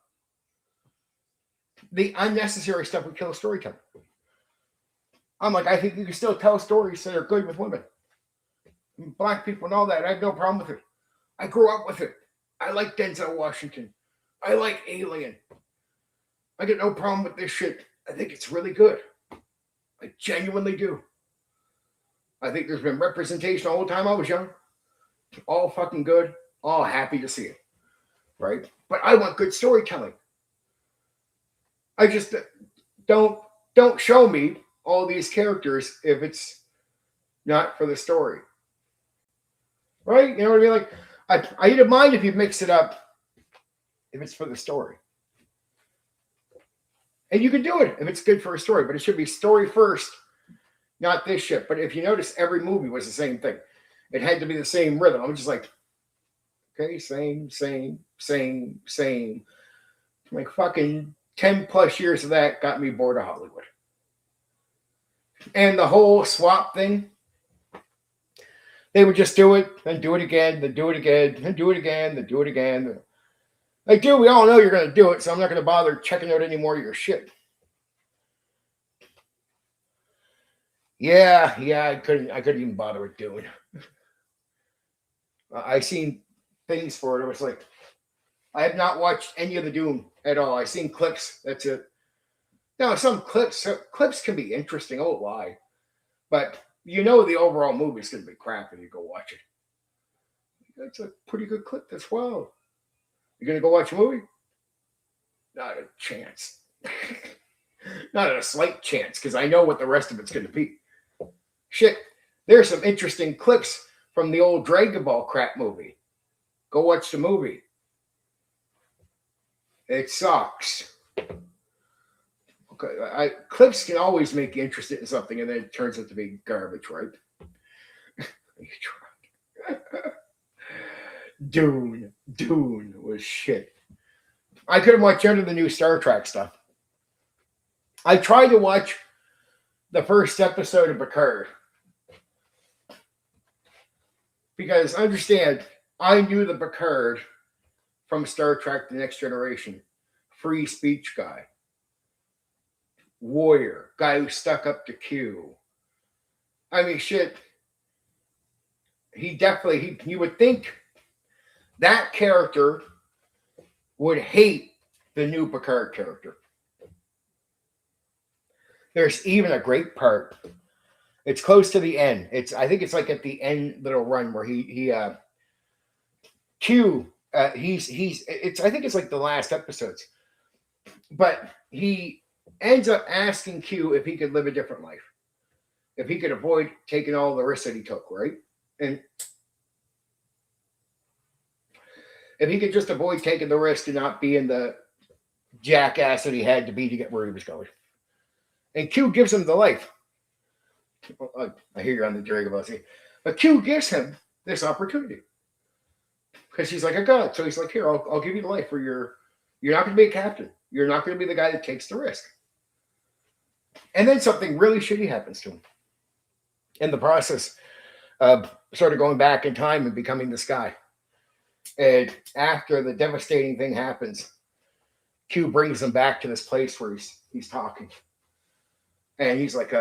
[SPEAKER 1] The unnecessary stuff would kill storytelling. I'm like, I think you can still tell stories that are good with women. Black people and all that. I have no problem with it. I grew up with it. I like Denzel Washington. I like Alien. I get no problem with this shit. I think it's really good. I genuinely do. I think there's been representation all the time I was young. All fucking good. All happy to see it. Right? But I want good storytelling. I just don't show me all these characters if it's not for the story. Right? You know what I mean? Like, I don't mind if you mix it up if it's for the story. And you can do it if it's good for a story, but it should be story first, not this shit. But if you notice, every movie was the same thing. It had to be the same rhythm. I'm just like, okay, same. Like fucking 10 plus years of that got me bored of Hollywood. And the whole swap thing, they would just do it, then do it again, then do it again, then do it again, then do it again. Like, dude, we all know you're going to do it, so I'm not going to bother checking out any more of your shit. Yeah, I couldn't even bother with doing. I seen things for it. I was like, I have not watched any of the Doom at all. I seen clips. That's it. Now, some clips can be interesting. Oh, lie. But you know the overall movie is going to be crap if you go watch it. That's a pretty good clip. That's wild. You gonna go watch a movie? Not a chance. Not a slight chance, because I know what the rest of it's gonna be. Shit, there's some interesting clips from the old Dragon Ball crap movie. Go watch the movie. It sucks. Okay, clips can always make you interested in something, and then it turns out to be garbage, right? Dune was shit. I couldn't watch any of the new Star Trek stuff. I tried to watch the first episode of Picard because understand, I knew the Picard from Star Trek: The Next Generation, free speech guy, warrior, guy who stuck up to Q. I mean, shit. He definitely, you would think that character would hate the new Picard character. There's even a great part. It's close to the end. I think it's like at the end little run where Q, I think it's like the last episodes, but he ends up asking Q if he could live a different life, if he could avoid taking all the risks that he took, right? And if he could just avoid taking the risk and not being the jackass that he had to be to get where he was going. And Q gives him the life. I hear you on the Dragon Ball Z. But Q gives him this opportunity. Because he's like a god. So he's like, here, I'll give you the life where you're not going to be a captain. You're not going to be the guy that takes the risk. And then something really shitty happens to him. In the process of sort of going back in time and becoming this guy. And after the devastating thing happens, Q brings him back to this place where he's talking. And he's like,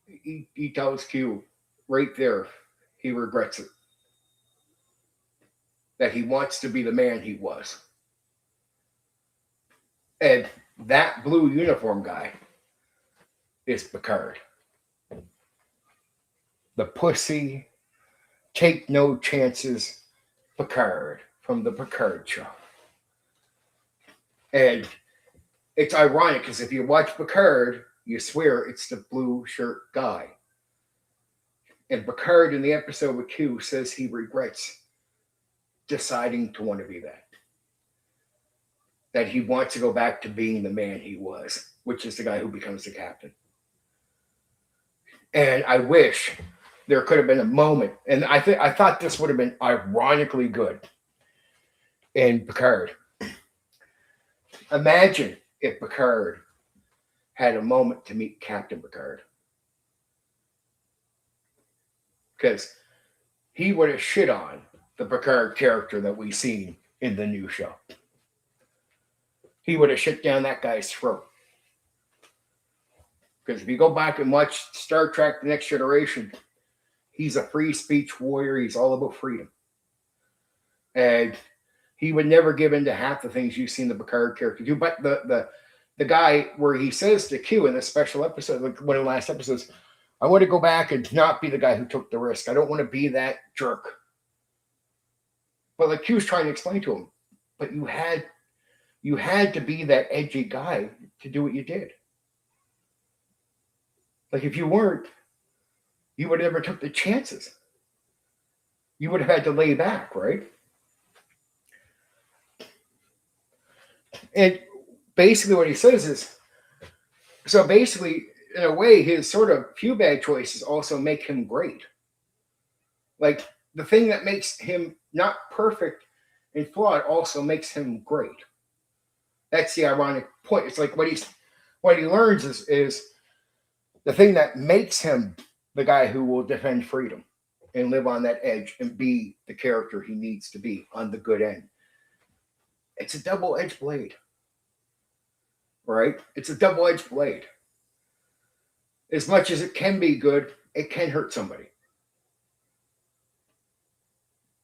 [SPEAKER 1] he tells Q right there, he regrets it. That he wants to be the man he was. And that blue uniform guy is Picard. The pussy, take no chances, Picard from the Picard show. And it's ironic because if you watch Picard, you swear it's the blue shirt guy. And Picard in the episode with Q says he regrets deciding to want to be that. That he wants to go back to being the man he was, which is the guy who becomes the captain. And I wish there could have been a moment, and I thought this would have been ironically good in Picard. Imagine if Picard had a moment to meet Captain Picard. Because he would have shit on the Picard character that we've seen in the new show. He would have shit down that guy's throat. Because if you go back and watch Star Trek: The Next Generation, he's a free speech warrior. He's all about freedom. And he would never give in to half the things you've seen the Picard character do. But the guy where he says to Q in this special episode, like one of the last episodes, I want to go back and not be the guy who took the risk. I don't want to be that jerk. But like Q's trying to explain to him, but you had to be that edgy guy to do what you did. Like if you weren't, you would have never took the chances. You would have had to lay back, right? And basically what he says is, so basically, in a way, his sort of few bad choices also make him great. Like the thing that makes him not perfect and flawed also makes him great. That's the ironic point. It's like what he learns is the thing that makes him the guy who will defend freedom and live on that edge and be the character he needs to be on the good end. It's a double-edged blade, right? It's a double-edged blade. As much as it can be good, it can hurt somebody.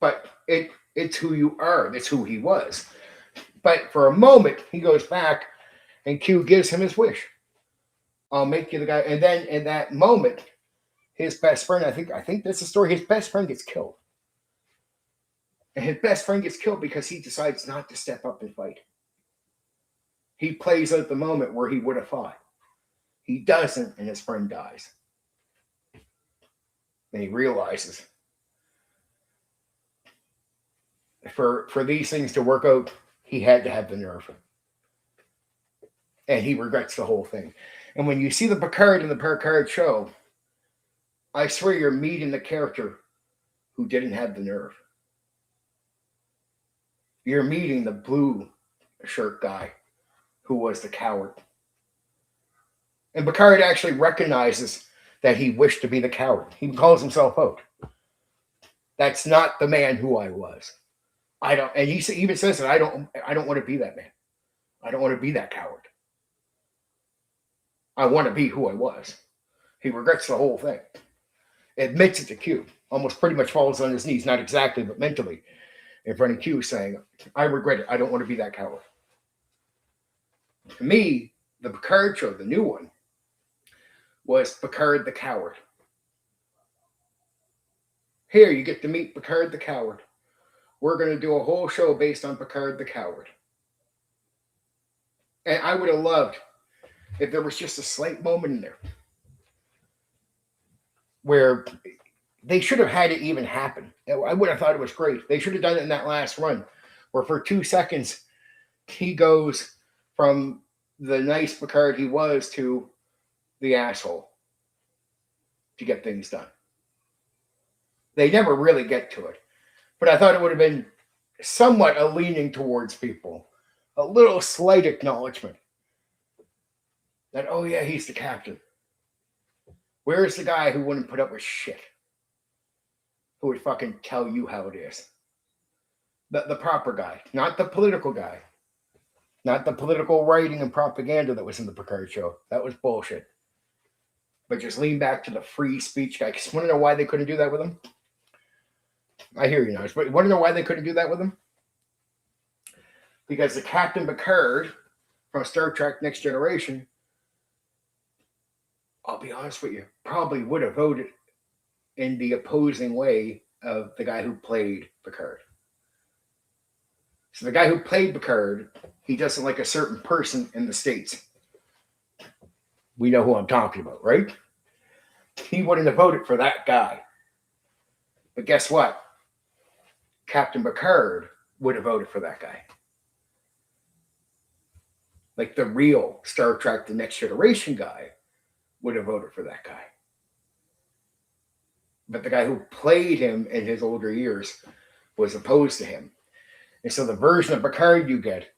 [SPEAKER 1] But it's who you are. That's who he was. But for a moment, he goes back and Q gives him his wish. I'll make you the guy. And then in that moment, his best friend, I think that's the story. His best friend gets killed. And his best friend gets killed because he decides not to step up and fight. He plays out the moment where he would have fought. He doesn't, and his friend dies. And he realizes for these things to work out, he had to have the nerve. And he regrets the whole thing. And when you see the Picard in the Picard show, I swear you're meeting the character who didn't have the nerve. You're meeting the blue shirt guy who was the coward. And Picard actually recognizes that he wished to be the coward. He calls himself out. That's not the man who I was. I don't, and he even says that I don't want to be that man. I don't want to be that coward. I want to be who I was. He regrets the whole thing. Admits it to Q. Almost pretty much falls on his knees, not exactly, but mentally, in front of Q, saying, I regret it. I don't want to be that coward. To me, the Picard show, the new one, was Picard the Coward. Here, you get to meet Picard the Coward. We're going to do a whole show based on Picard the Coward. And I would have loved if there was just a slight moment in there where they should have had it even happen. I would have thought it was great. They should have done it in that last run where for 2 seconds he goes from the nice Picard he was to the asshole to get things done. They never really get to it. But I thought it would have been somewhat a leaning towards people. A little slight acknowledgement that, oh yeah, he's the captain. Where's the guy who wouldn't put up with shit? Who would fucking tell you how it is? The proper guy, not the political guy. Not the political writing and propaganda that was in the Picard show. That was bullshit. But just lean back to the free speech guy. Because you want to know why they couldn't do that with him? I hear you now. But you want to know why they couldn't do that with him? Because the Captain Picard from Star Trek Next Generation, I'll be honest with you, probably would have voted in the opposing way of the guy who played Picard. So the guy who played Picard, he doesn't like a certain person in the States. We know who I'm talking about, right? He wouldn't have voted for that guy. But guess what? Captain Picard would have voted for that guy. Like the real Star Trek The Next Generation guy would have voted for that guy. But the guy who played him in his older years was opposed to him. And so the version of Picard you get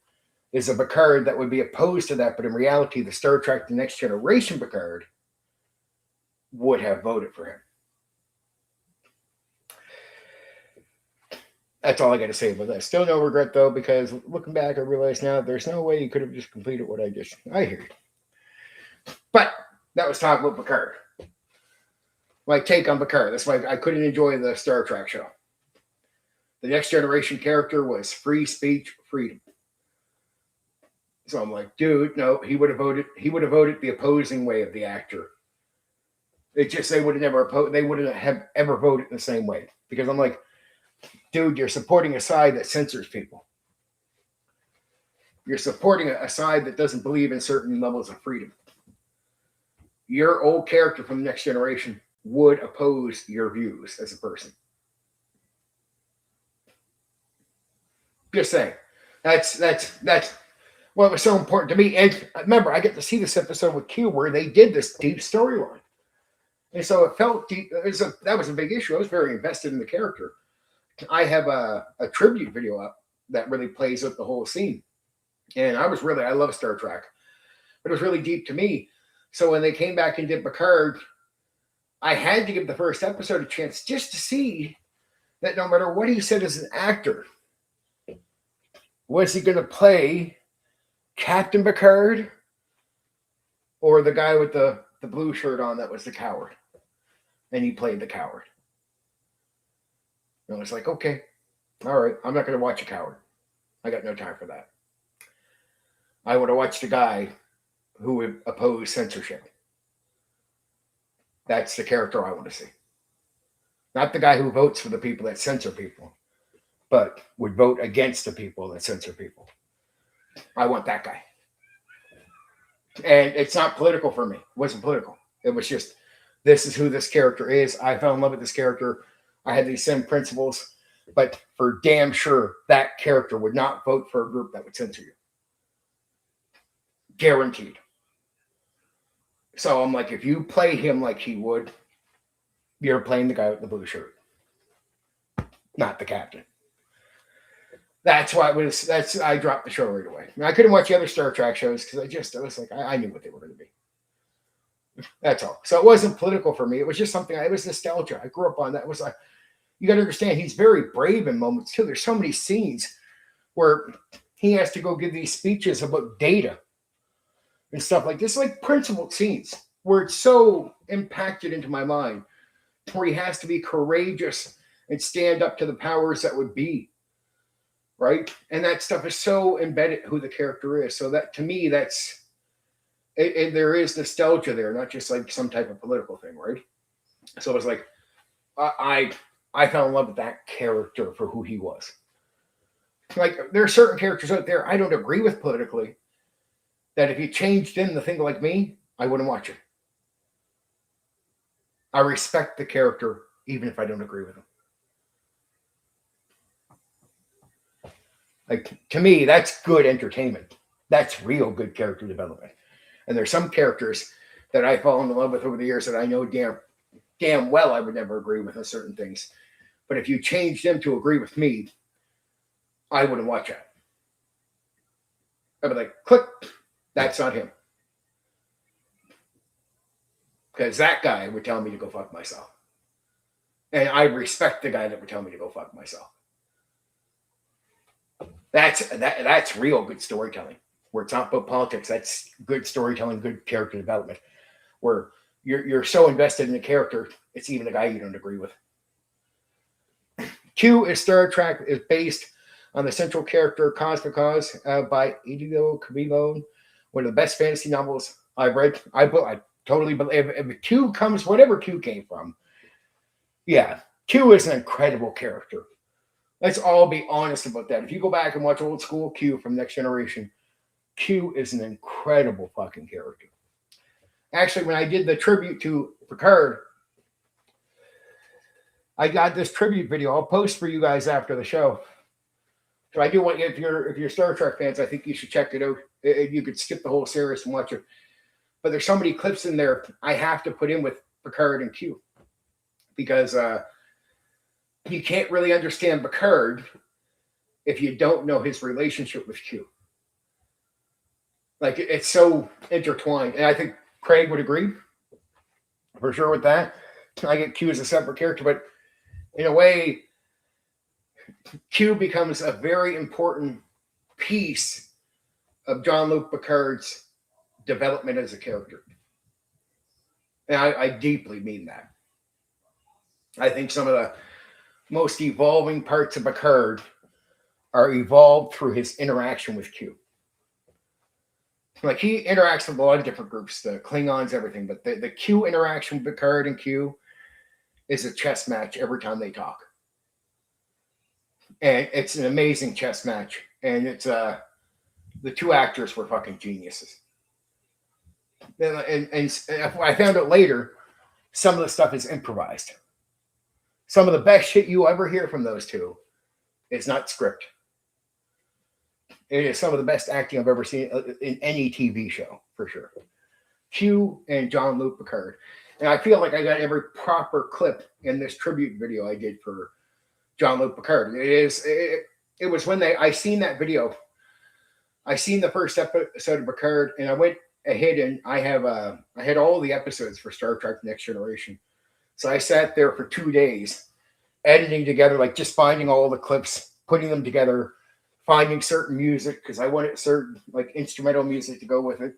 [SPEAKER 1] is a Picard that would be opposed to that, but in reality, the Star Trek The Next Generation Picard would have voted for him. That's all I got to say about that. Still no regret, though, because looking back, I realize now there's no way you could have just completed what I just... I hear you. But that was talking about Picard. My take on Picard. That's why I couldn't enjoy the Star Trek show. The Next Generation character was free speech, freedom. So I'm like, dude, no, he would have voted the opposing way of the actor. It's just they wouldn't have ever voted the same way. Because I'm like, dude, you're supporting a side that censors people. You're supporting a side that doesn't believe in certain levels of freedom. Your old character from the Next Generation would oppose your views as a person. Just saying. That's what was so important to me. And remember, I get to see this episode with Q where they did this deep storyline. And so it felt deep. That was a big issue. I was very invested in the character. I have a tribute video up that really plays up the whole scene. And I love Star Trek. But it was really deep to me. So when they came back and did Picard, I had to give the first episode a chance just to see that no matter what he said as an actor, was he going to play Captain Picard or the guy with the blue shirt on that was the coward? And he played the coward. And I was like, okay, all right, I'm not going to watch a coward. I got no time for that. I would have watched a guy who would oppose censorship. That's the character I want to see. Not the guy who votes for the people that censor people, but would vote against the people that censor people. I want that guy. And it's not political for me. It wasn't political. It was just, this is who this character is. I fell in love with this character. I had these same principles, but for damn sure, that character would not vote for a group that would censor you. Guaranteed. So I'm like, if you play him like he would, you're playing the guy with the blue shirt, not the captain. That's why it was. I dropped the show right away. I couldn't watch the other Star Trek shows because I was like, I knew what they were going to be. That's all. So it wasn't political for me. It was just something. It was nostalgia. I grew up on that. It was like, you got to understand, he's very brave in moments too. There's so many scenes where he has to go give these speeches about data and stuff like this, like principled scenes where it's so impacted into my mind, where he has to be courageous and stand up to the powers that would be, right? And that stuff is so embedded who the character is. So that, to me, that's it, there is nostalgia there, not just like some type of political thing, right? So it was like I fell in love with that character for who he was. Like, there are certain characters out there I don't agree with politically, that if you changed in the thing like me, I wouldn't watch it. I respect the character even if I don't agree with him. Like, to me, that's good entertainment. That's real good character development. And there's some characters that I fall in love with over the years that I know damn well I would never agree with on certain things. But if you change them to agree with me, I wouldn't watch it. I'd be like, click, that's not him. Because that guy would tell me to go fuck myself. And I respect the guy that would tell me to go fuck myself. That's real good storytelling. Where it's not about politics. That's good storytelling, good character development. Where you're so invested in the character, it's even a guy you don't agree with. Q is Star Trek is based on the central character Cosmic Oz by Hideo Kamiya, one of the best fantasy novels I've read. I totally believe if Q comes, whatever Q came from. Yeah, Q is an incredible character. Let's all be honest about that. If you go back and watch old school Q from Next Generation, Q is an incredible fucking character. Actually, when I did the tribute to Picard, I got this tribute video. I'll post for you guys after the show. So I do want you, if you're Star Trek fans, I think you should check it out. You could skip the whole series and watch it. But there's so many clips in there I have to put in with Picard and Q. Because you can't really understand Picard if you don't know his relationship with Q. Like, it's so intertwined. And I think Craig would agree for sure with that. I get Q as a separate character, but in a way, Q becomes a very important piece of Jean-Luc Picard's development as a character. And I deeply mean that. I think some of the most evolving parts of Picard are evolved through his interaction with Q. Like, he interacts with a lot of different groups, the Klingons, everything, but the Q interaction with Picard and Q is a chess match every time they talk. And it's an amazing chess match. And it's the two actors were fucking geniuses. And I found out later, some of the stuff is improvised. Some of the best shit you ever hear from those two is not script. It is some of the best acting I've ever seen in any TV show, for sure. Q and Jean-Luc Picard. And I feel like I got every proper clip in this tribute video I did for Jean-Luc Picard. It was when I seen that video. I seen the first episode of Picard, and I went ahead and I had all the episodes for Star Trek Next Generation. So I sat there for 2 days editing together, like just finding all the clips, putting them together, finding certain music because I wanted certain like instrumental music to go with it.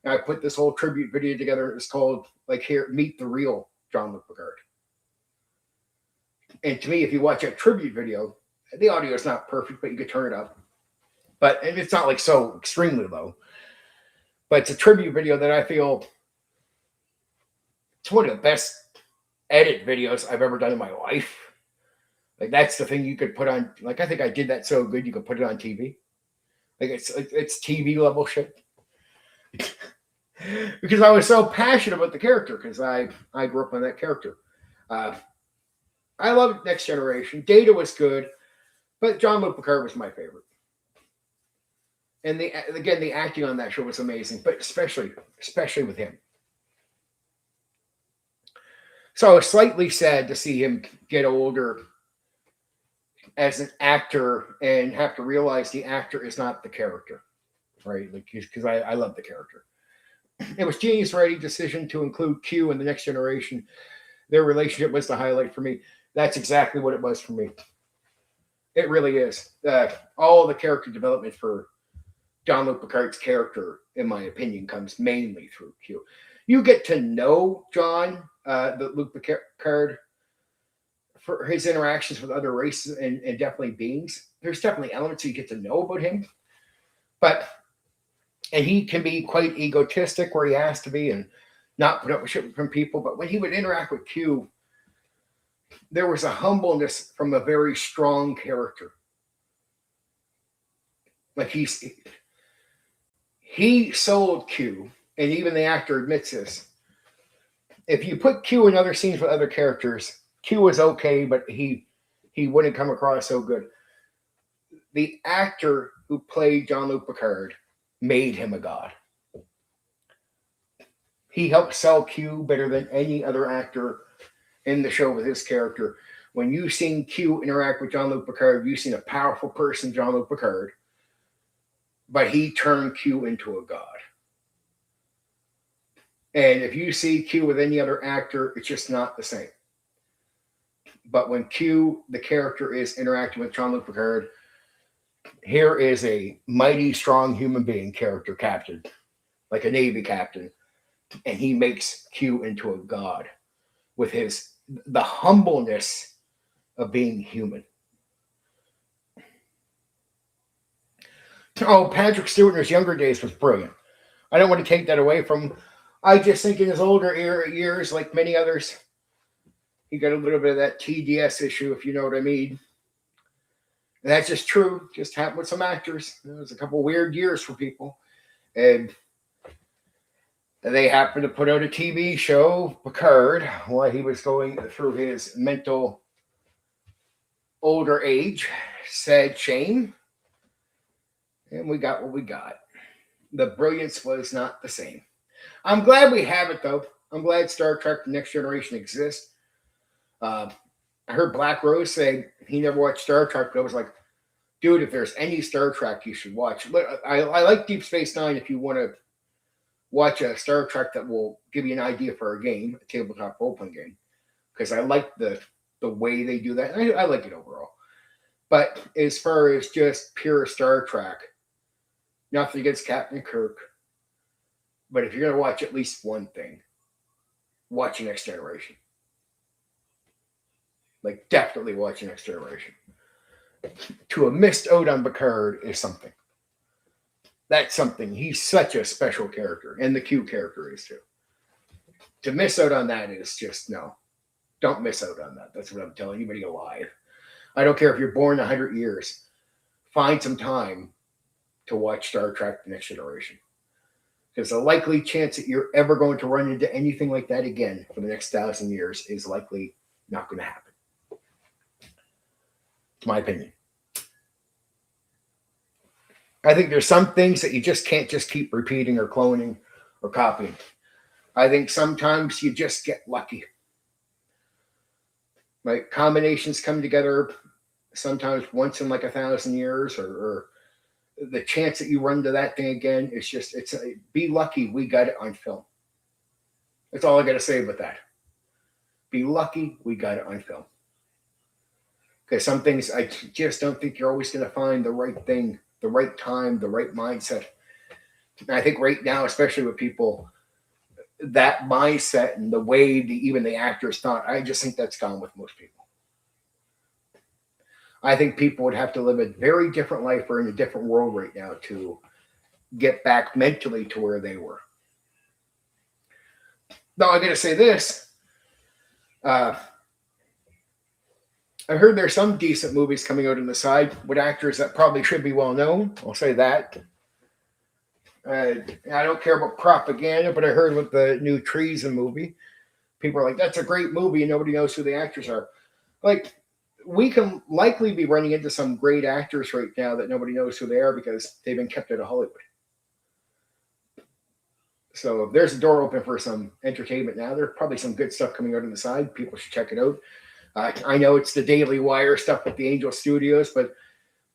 [SPEAKER 1] And I put this whole tribute video together. It was called like here, Meet the Real Jean-Luc Picard. And to me, if you watch that tribute video, the audio is not perfect, but you could turn it up. But it's not like so extremely low. But it's a tribute video that I feel It's one of the best edit videos I've ever done in my life. Like that's the thing you could put on. Like I think I did that so good you could put it on TV. Like it's TV level shit. Because I was so passionate about the character because I grew up on that character. Uh, I loved Next Generation. Data was good, but Jean-Luc Picard was my favorite. And the acting on that show was amazing, but especially with him. So I was slightly sad to see him get older as an actor and have to realize the actor is not the character, right? Like because I love the character. It was genius writing decision to include Q in the Next Generation. Their relationship was the highlight for me. That's exactly what it was for me. It really is. All the character development for Jean-Luc Picard's character, in my opinion, comes mainly through Q. You get to know Luc Picard, for his interactions with other races and definitely beings. There's definitely elements you get to know about him, and he can be quite egotistic where he has to be and not put up with shit from people. But when he would interact with Q, there was a humbleness from a very strong character. Like he sold Q, and even the actor admits this. If you put Q in other scenes with other characters, Q was okay, but he wouldn't come across so good. The actor who played Jean-Luc Picard made him a god. He helped sell Q better than any other actor in the show with his character. When you've seen Q interact with Jean-Luc Picard, you've seen a powerful person, Jean-Luc Picard, but he turned Q into a god. And if you see Q with any other actor, it's just not the same. But when Q, the character, is interacting with Jean-Luc Picard, here is a mighty, strong human being character captain, like a Navy captain, and he makes Q into a god with the humbleness of being human. Oh, Patrick Stewart in his younger days was brilliant. I don't want to take that away from him. I just think in his older years, like many others, he got a little bit of that TDS issue, if you know what I mean. And that's just true. Just happened with some actors. There was a couple weird years for people. And they happened to put out a TV show, Picard, while he was going through his mental older age. Sad shame. And we got what we got. The brilliance was not the same. I'm glad we have it, though. I'm glad Star Trek The Next Generation exists. I heard Black Rose say he never watched Star Trek, but I was like, dude, if there's any Star Trek you should watch. I like Deep Space Nine if you want to watch a Star Trek that will give you an idea for a game, a tabletop role-playing game, because I like the way they do that. I like it overall. But as far as just pure Star Trek, nothing against Captain Kirk, but if you're going to watch at least one thing, watch The Next Generation. Like, definitely watch The Next Generation. To have missed out on Picard is something. That's something. He's such a special character, and the Q character is too. To miss out on that is just, no. Don't miss out on that. That's what I'm telling anybody alive. I don't care if you're born 100 years. Find some time to watch Star Trek The Next Generation. Because the likely chance that you're ever going to run into anything like that again for the next 1,000 years is likely not going to happen. It's my opinion. I think there's some things that you just can't just keep repeating or cloning or copying. I think sometimes you just get lucky. Like combinations come together sometimes once in like 1,000 years, or the chance that you run into that thing again is just, be lucky we got it on film. That's all I got to say about that. Be lucky we got it on film. Because some things I just don't think you're always going to find the right thing, the right time, the right mindset. And I think right now, especially with people, that mindset and the way even the actors thought, I just think that's gone with most people. I think people would have to live a very different life or in a different world right now to get back mentally to where they were. Now I gotta say this. I heard there's some decent movies coming out on the side with actors that probably should be well known. I'll say that. I don't care about propaganda, but I heard with the new Treason movie, people are like, "That's a great movie," and nobody knows who the actors are. Like, we can likely be running into some great actors right now that nobody knows who they are because they've been kept out of Hollywood. So there's a door open for some entertainment now. There's probably some good stuff coming out on the side. People should check it out. I know it's the Daily Wire stuff with the Angel Studios, but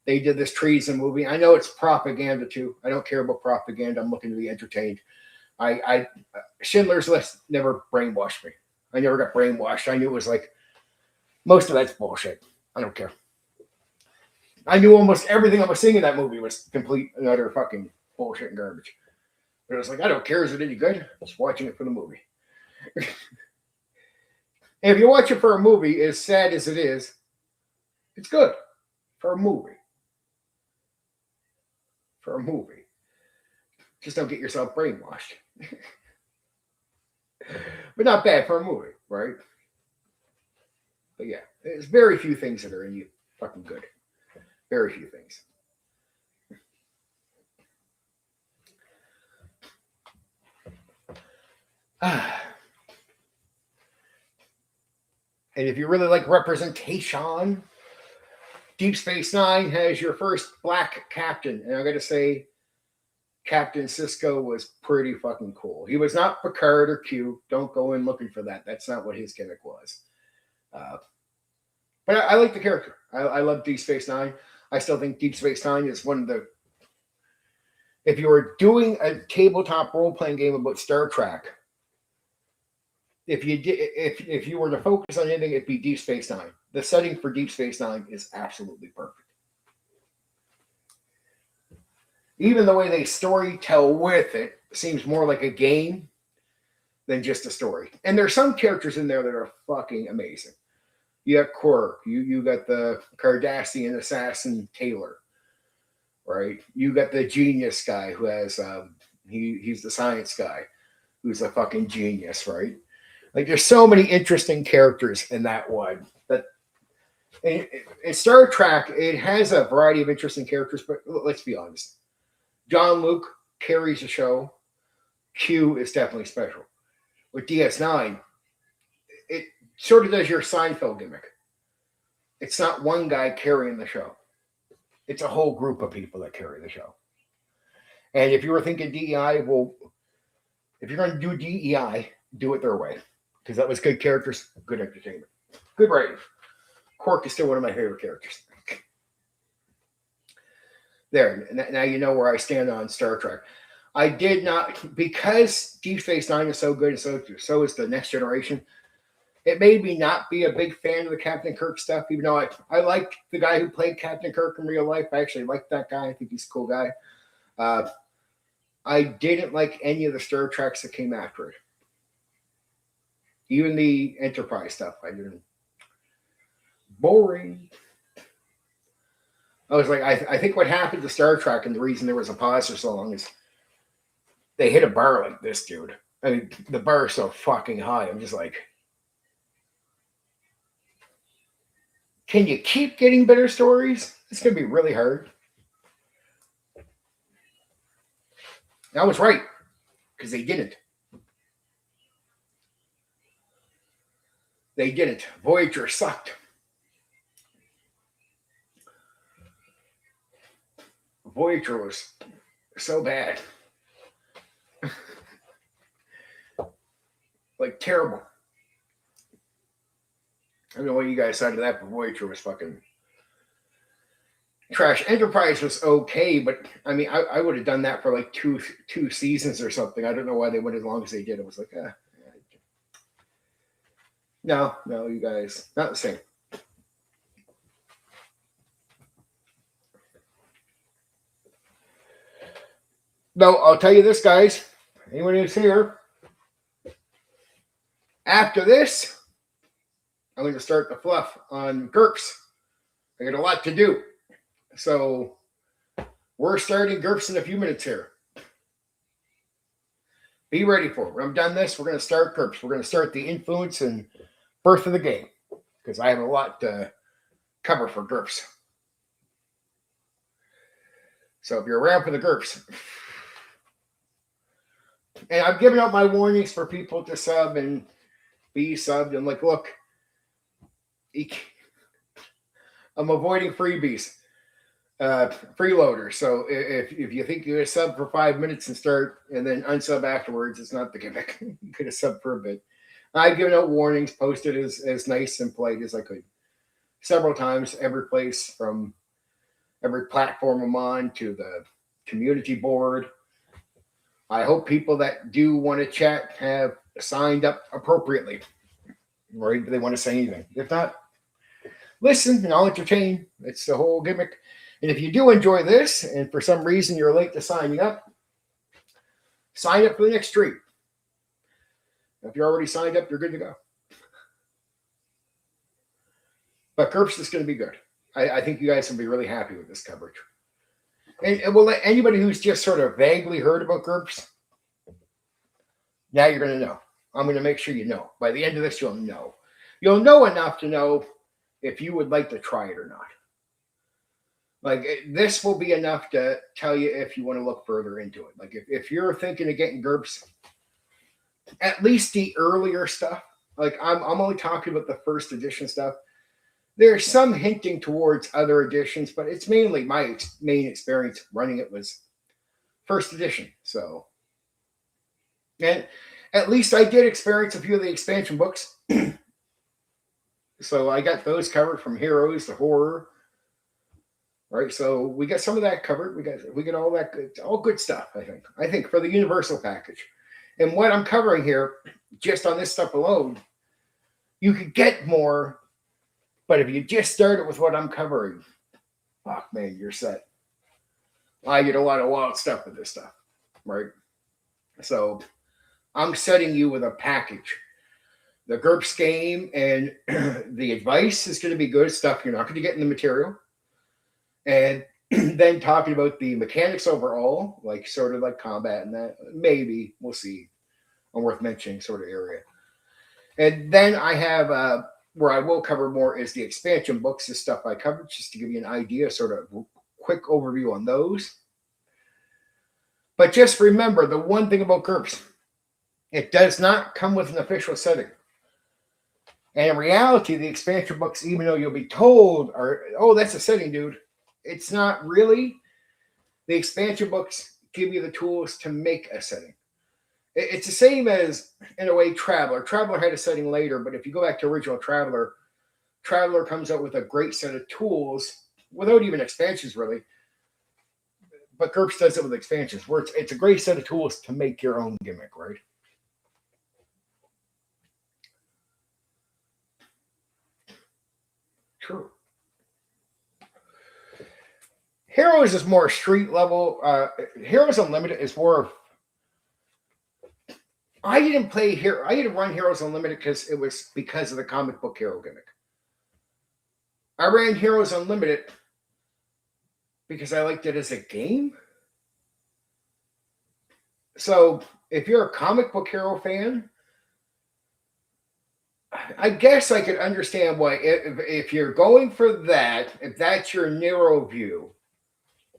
[SPEAKER 1] they did this Treason movie. I know it's propaganda too. I don't care about propaganda. I'm looking to be entertained. I Schindler's List never brainwashed me. I never got brainwashed. I knew it was like most of that's bullshit. I don't care. I knew almost everything I was seeing in that movie was complete and utter fucking bullshit and garbage. But I was like, I don't care. Is it any good? I'm just watching it for the movie. And if you watch it for a movie, as sad as it is, it's good for a movie. For a movie. Just don't get yourself brainwashed. But not bad for a movie, right? But yeah, there's very few things that are in you fucking good. Very few things. And if you really like representation, Deep Space Nine has your first black captain. And I got to say, Captain Sisko was pretty fucking cool. He was not Picard or Q. Don't go in looking for that. That's not what his gimmick was. But I like the character. I love Deep Space Nine. I still think Deep Space Nine is one of the... If you were doing a tabletop role-playing game about Star Trek, if you were to focus on anything, it'd be Deep Space Nine. The setting for Deep Space Nine is absolutely perfect. Even the way they story tell with it seems more like a game than just a story. And there's some characters in there that are fucking amazing. You got Quark. You got the Cardassian assassin Taylor, right? You got the genius guy who has he's the science guy who's a fucking genius, right? Like, there's so many interesting characters in that one. That in Star Trek, it has a variety of interesting characters, but let's be honest. John Luke carries the show. Q is definitely special. With DS9, it sort of does your Seinfeld gimmick. It's not one guy carrying the show. It's a whole group of people that carry the show. And if you were thinking DEI, well, if you're going to do DEI, do it their way. Because that was good characters, good entertainment. Good writing. Quark is still one of my favorite characters. There, now you know where I stand on Star Trek. I did not, because Deep Space Nine is so good, and so is the Next Generation, it made me not be a big fan of the Captain Kirk stuff, even though I liked the guy who played Captain Kirk in real life. I actually liked that guy. I think he's a cool guy. I didn't like any of the Star Treks that came after it. Even the Enterprise stuff, I didn't. Boring. I was like, I think what happened to Star Trek and the reason there was a pause for so long is they hit a bar like this, dude. I mean, the bar is so fucking high. I'm just like, can you keep getting better stories? It's going to be really hard. I was right, because they didn't. They didn't. Voyager sucked. Voyager was so bad. Like, terrible. I don't know what you guys thought of that, but Voyager was fucking trash. Enterprise was okay, but I mean, I would have done that for like two seasons or something. I don't know why they went as long as they did. It was like, no, you guys, not the same. No, I'll tell you this, guys. Anyone who's here, after this, I'm going to start the fluff on Gurps. I got a lot to do. So we're starting Gurps in a few minutes here. Be ready for it. When I'm done this, we're going to start Gurps. We're going to start the influence and birth of the game because I have a lot to cover for Gurps. So if you're around for the Gurps, and I've given out my warnings for people to sub and be subbed, and like, look, I'm avoiding freebies, freeloaders. So if you think you're gonna sub for 5 minutes and start and then unsub afterwards, it's not the gimmick. You could have subbed for a bit. I've given out warnings, posted as nice and polite as I could, several times, every place from every platform I'm on to the community board. I hope people that do want to chat have signed up appropriately, or if they want to say anything. If not, listen and I'll entertain. It's the whole gimmick. And if you do enjoy this, and for some reason you're late to signing up, sign up for the next stream. If you're already signed up, you're good to go. But Gurps is going to be good. I think you guys will be really happy with this coverage. And we'll let anybody who's just sort of vaguely heard about Gurps, now you're going to know. I'm going to make sure you know. By the end of this, you'll know. You'll know enough to know if you would like to try it or not. Like, this will be enough to tell you if you want to look further into it. Like, if you're thinking of getting Gurps, at least the earlier stuff, like I'm only talking about the first edition stuff. There's some hinting towards other editions, but it's mainly my main experience running it was first edition. So, and at least I did experience a few of the expansion books. So I got those covered from Heroes to Horror. Right, so we got some of that covered. We got all that good, all good stuff. I think for the universal package, and what I'm covering here, just on this stuff alone, you could get more. But if you just start it with what I'm covering, fuck man, you're set. I get a lot of wild stuff with this stuff, right? So I'm setting you with a package. The Gurps game and the advice is going to be good stuff. You're not going to get in the material. And then talking about the mechanics overall, like sort of like combat and that, maybe we'll see. A worth mentioning sort of area. And then I have where I will cover more is the expansion books, the stuff I covered, just to give you an idea, sort of quick overview on those. But just remember the one thing about Gurps, it does not come with an official setting. And in reality, the expansion books, even though you'll be told, are, oh, that's a setting, dude. It's not really. The expansion books give you the tools to make a setting. It's the same as, in a way, Traveler. Traveler had a setting later, but if you go back to original Traveler, Traveler comes out with a great set of tools without even expansions, really. But Gurps does it with expansions, where it's a great set of tools to make your own gimmick, right? True. Heroes is more street level. Heroes Unlimited is more. I didn't play Hero. I didn't run Heroes Unlimited because it was because of the comic book hero gimmick. I ran Heroes Unlimited because I liked it as a game. So if you're a comic book hero fan, I guess I could understand why. If you're going for that, if that's your narrow view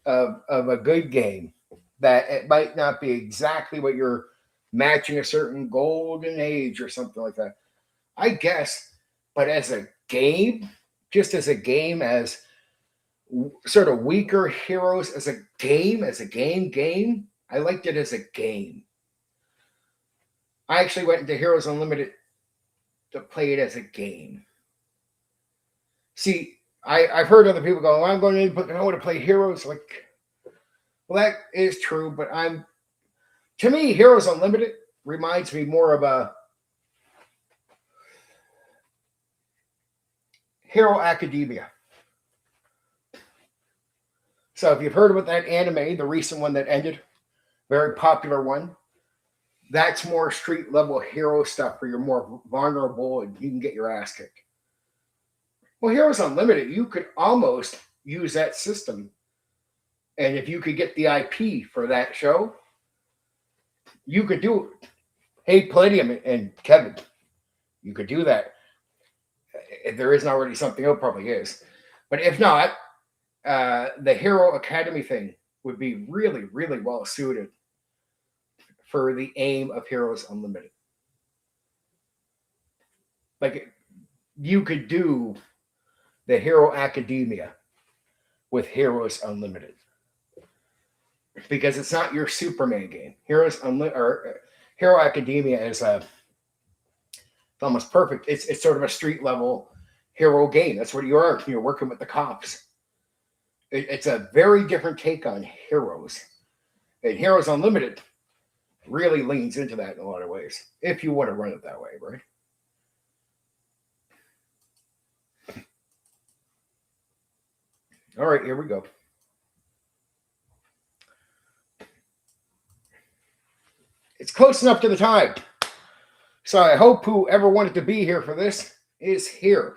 [SPEAKER 1] of a good game, that it might not be exactly what you're matching a certain golden age or something like that. I guess, but as a game, just as a game, as sort of weaker heroes, as a game, I liked it as a game. I actually went into Heroes Unlimited to play it as a game. See, I've heard other people go, I'm going to I want to play Heroes. Like, well, that is true, but to me, Heroes Unlimited reminds me more of a Hero Academia. So if you've heard about that anime, the recent one that ended, very popular one, that's more street level hero stuff where you're more vulnerable and you can get your ass kicked. Well, Heroes Unlimited, you could almost use that system. And if you could get the IP for that show, you could do, hey, Palladium and Kevin, you could do that. If there isn't already something, it probably is. But if not, the Hero Academy thing would be really, really well suited for the aim of Heroes Unlimited. Like, you could do the Hero Academia with Heroes Unlimited, because it's not your Superman game. Heroes Unlimited or Hero Academia is it's almost perfect. It's sort of a street level hero game. That's what you are. You're working with the cops. It's a very different take on Heroes, and Heroes Unlimited really leans into that in a lot of ways, if you want to run it that way, right? All right, here we go. It's close enough to the time. So I hope whoever wanted to be here for this is here.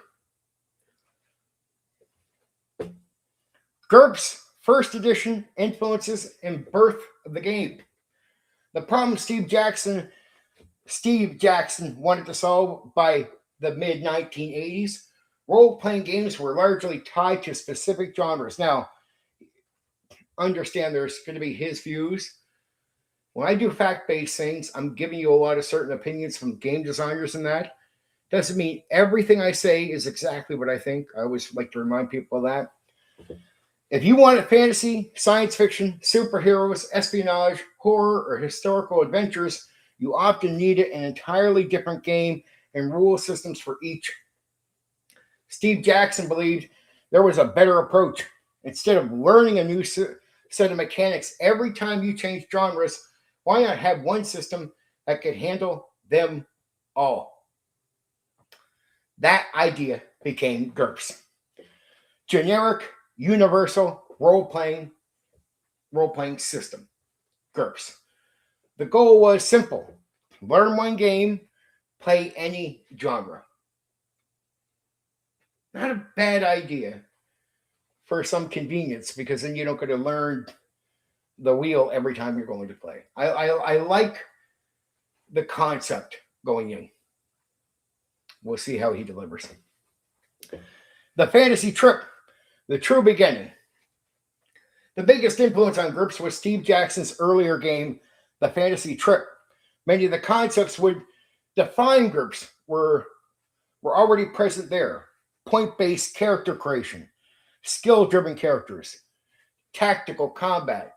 [SPEAKER 1] Gurps, first edition, influences and birth of the game. The problem Steve Jackson wanted to solve by the mid-1980s, role-playing games were largely tied to specific genres. Now, understand there's going to be his views. When I do fact-based things, I'm giving you a lot of certain opinions from game designers and that. Doesn't mean everything I say is exactly what I think. I always like to remind people of that. If you want fantasy, science fiction, superheroes, espionage, horror, or historical adventures, you often need an entirely different game and rule systems for each. Steve Jackson believed there was a better approach. Instead of learning a new set of mechanics every time you change genres, why not have one system that could handle them all? That idea became Gurps. Generic, universal role-playing system. Gurps. The goal was simple. Learn one game, play any genre. Not a bad idea for some convenience, because then you don't get to learn the wheel every time you're going to play. I like the concept going in. We'll see how he delivers. The fantasy trip, the true beginning. The biggest influence on Gurps was Steve Jackson's earlier game, The Fantasy Trip. Many of the concepts would define Gurps were already present there. Point-based character creation, skill-driven characters, tactical combat,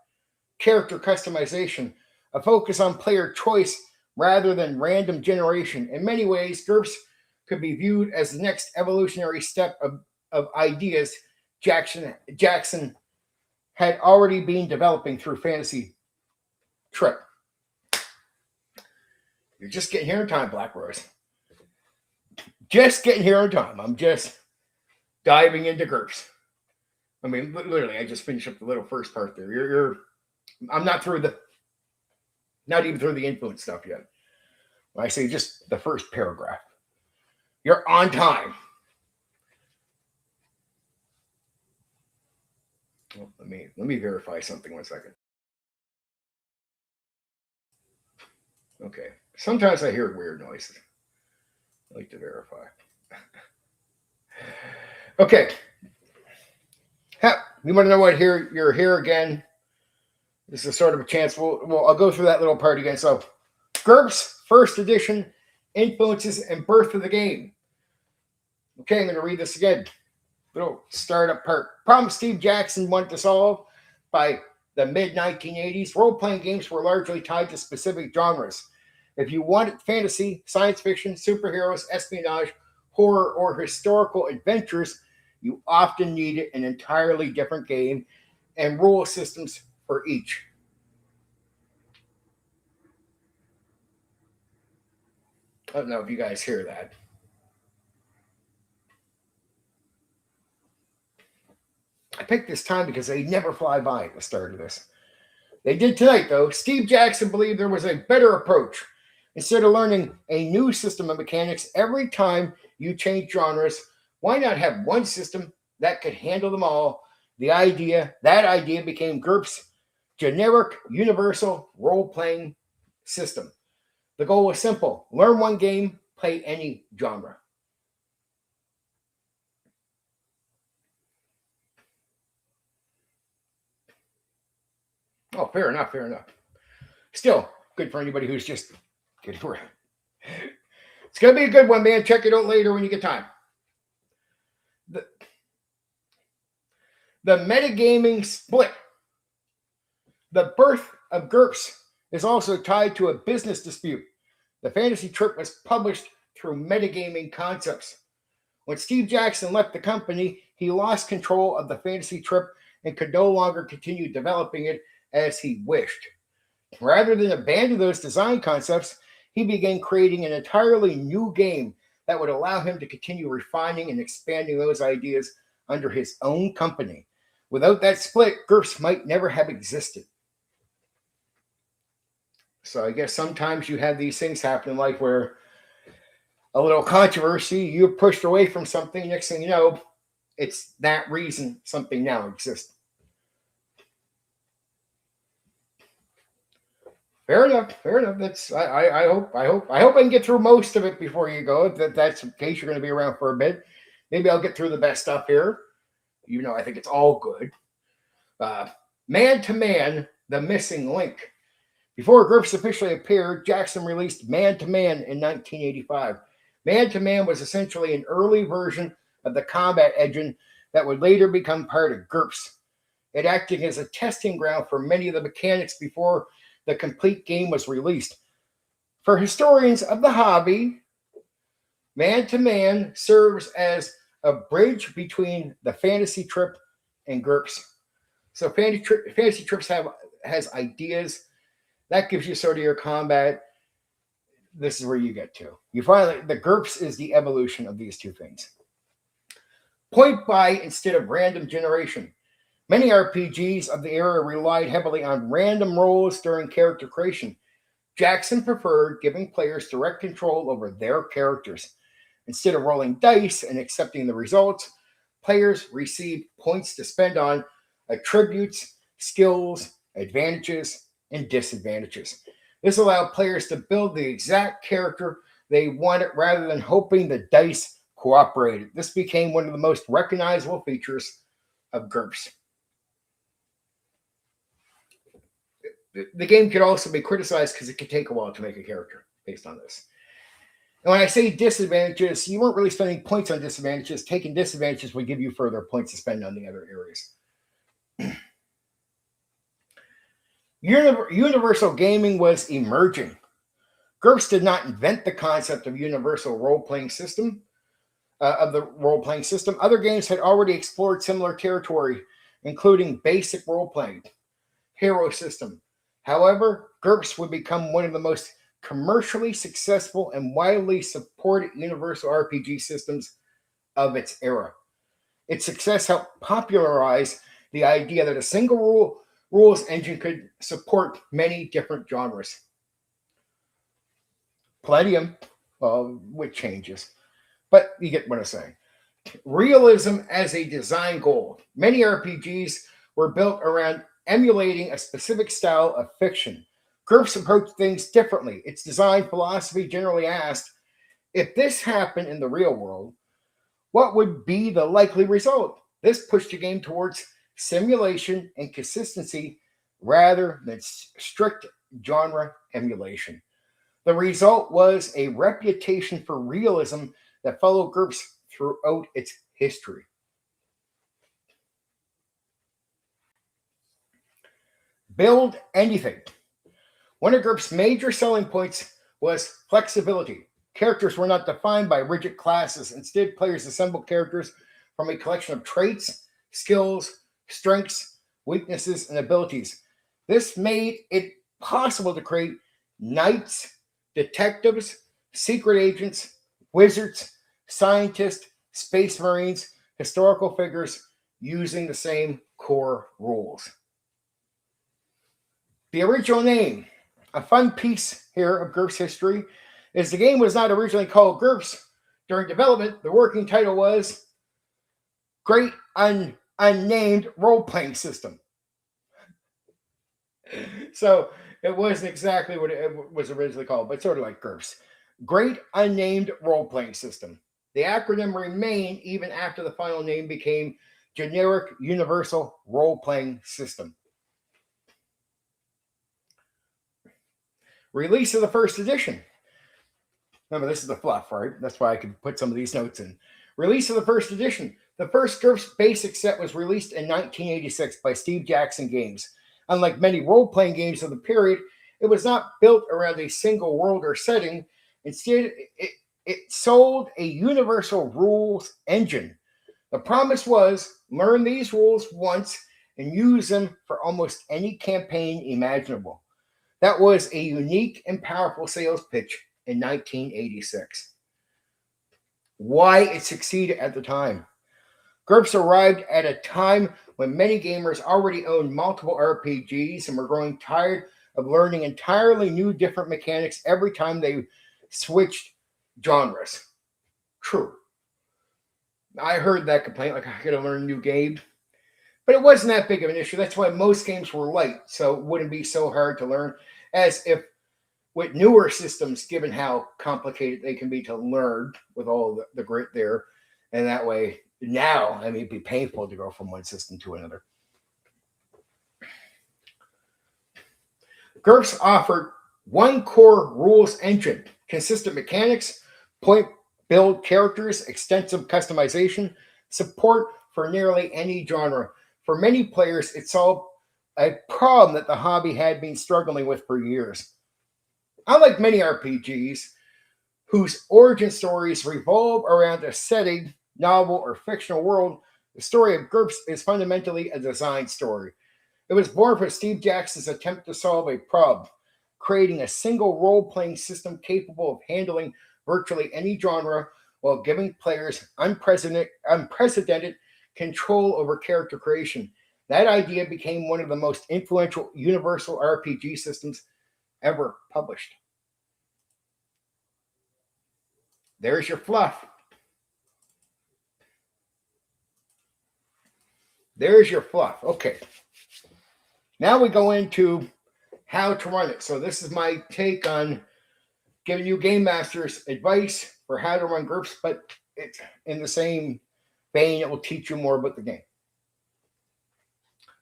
[SPEAKER 1] character customization, a focus on player choice rather than random generation. In many ways, Gurps could be viewed as the next evolutionary step of ideas Jackson had already been developing through Fantasy Trip. You're just getting here in time, Black Rose. Just getting here in time. I'm just diving into Gurps. I mean, literally, I just finished up the little first part there. I'm not even through the influence stuff yet. When I say just the first paragraph, you're on time. Well, let me verify something 1 second. Okay. Sometimes I hear weird noises. I like to verify. Okay. You want to know what? You're here again. This is sort of a chance. I'll go through that little part again. So, Gurps, first edition, influences and birth of the game. Okay, I'm going to read this again. Little startup part. Problem Steve Jackson wanted to solve by the mid-1980s. Role-playing games were largely tied to specific genres. If you wanted fantasy, science fiction, superheroes, espionage, horror, or historical adventures, you often needed an entirely different game and rule systems for each. I don't know if you guys hear that. I picked this time because they never fly by at the start of this. They did tonight, though. Steve Jackson believed there was a better approach. Instead of learning a new system of mechanics every time you change genres, why not have one system that could handle them all? That idea became Gurps' generic, universal role-playing system. The goal was simple: learn one game, play any genre. Oh, fair enough, fair enough. Still, good for anybody who's just getting around. It's going to be a good one, man. Check it out later when you get time. The metagaming split. The birth of Gurps is also tied to a business dispute. The fantasy trip was published through metagaming concepts. When Steve Jackson left the company, he lost control of the fantasy trip and could no longer continue developing it as he wished. Rather than abandon those design concepts, he began creating an entirely new game that would allow him to continue refining and expanding those ideas under his own company. Without that split, Gurps might never have existed. So I guess sometimes you have these things happen in life where a little controversy, you're pushed away from something, next thing you know, it's that reason something now exists. Fair enough. Fair enough. That's I hope I can get through most of it before you go. If that's the case, you're going to be around for a bit. Maybe I'll get through the best stuff here. Even though I think it's all good. Man to Man, The Missing Link. Before Gurps officially appeared, Jackson released Man to Man in 1985. Man to Man was essentially an early version of the combat engine that would later become part of Gurps. It acted as a testing ground for many of the mechanics before the complete game was released. For historians of the hobby, Man to Man serves as a bridge between the fantasy trip and Gurps. So fantasy trips has ideas. That gives you sort of your combat. This is where you get to. You find the Gurps is the evolution of these two things. Point buy instead of random generation. Many RPGs of the era relied heavily on random rolls during character creation. Jackson preferred giving players direct control over their characters. Instead of rolling dice and accepting the results, players received points to spend on attributes, skills, advantages, and disadvantages. This allowed players to build the exact character they wanted rather than hoping the dice cooperated. This became one of the most recognizable features of Gurps. The game could also be criticized because it could take a while to make a character based on this. And when I say disadvantages, you weren't really spending points on disadvantages. Taking disadvantages would give you further points to spend on the other areas. Universal gaming was emerging. Gurps did not invent the concept of universal role-playing system. Other games had already explored similar territory, including basic role-playing, hero system. However, Gurps would become one of the most commercially successful and widely supported universal RPG systems of its era. Its success helped popularize the idea that a single rules engine could support many different genres. Palladium, with changes, but you get what I'm saying. Realism as a design goal. Many RPGs were built around emulating a specific style of fiction. Gurps approached things differently. Its design philosophy generally asked, if this happened in the real world, what would be the likely result? This pushed the game towards simulation and consistency rather than strict genre emulation. The result was a reputation for realism that followed Gurps throughout its history. Build anything. One of Gurps' major selling points was flexibility. Characters were not defined by rigid classes. Instead, players assembled characters from a collection of traits, skills, strengths, weaknesses, and abilities. This made it possible to create knights, detectives, secret agents, wizards, scientists, space marines, historical figures using the same core rules. The original name. A fun piece here of Gurps history is the game was not originally called Gurps. During development, the working title was Great Unnamed Role-Playing System. So It wasn't exactly what it was originally called, but sort of like Gurps. Great Unnamed Role Playing System. The acronym remained even after the final name became Generic Universal Role Playing System. Release of the first edition. Remember, this is the fluff, right? That's why I could put some of these notes in. Release of the first edition. The first Gurps basic set was released in 1986 by Steve Jackson Games. Unlike many role-playing games of the period, it was not built around a single world or setting. Instead, it sold a universal rules engine. The promise was learn these rules once and use them for almost any campaign imaginable. That was a unique and powerful sales pitch in 1986. Why it succeeded at the time. Gurps arrived at a time when many gamers already owned multiple RPGs and were growing tired of learning entirely new different mechanics every time they switched genres. True. I heard that complaint, like I gotta learn a new game. But it wasn't that big of an issue. That's why most games were light, so it wouldn't be so hard to learn as if with newer systems, given how complicated they can be to learn with all the grit there. And that way, now, I mean, it'd be painful to go from one system to another. Gurps offered one core rules engine, consistent mechanics, point build characters, extensive customization, support for nearly any genre. For many players, it solved a problem that the hobby had been struggling with for years. Unlike many RPGs, whose origin stories revolve around a setting, novel, or fictional world, the story of Gurps is fundamentally a design story. It was born from Steve Jackson's attempt to solve a problem, creating a single role-playing system capable of handling virtually any genre while giving players unprecedented control over character creation. That idea became one of the most influential universal RPG systems ever published. There's your fluff. There's your fluff. Okay. Now we go into how to run it. So this is my take on giving you game masters advice for how to run Gurps, but it's in the same vein, it will teach you more about the game.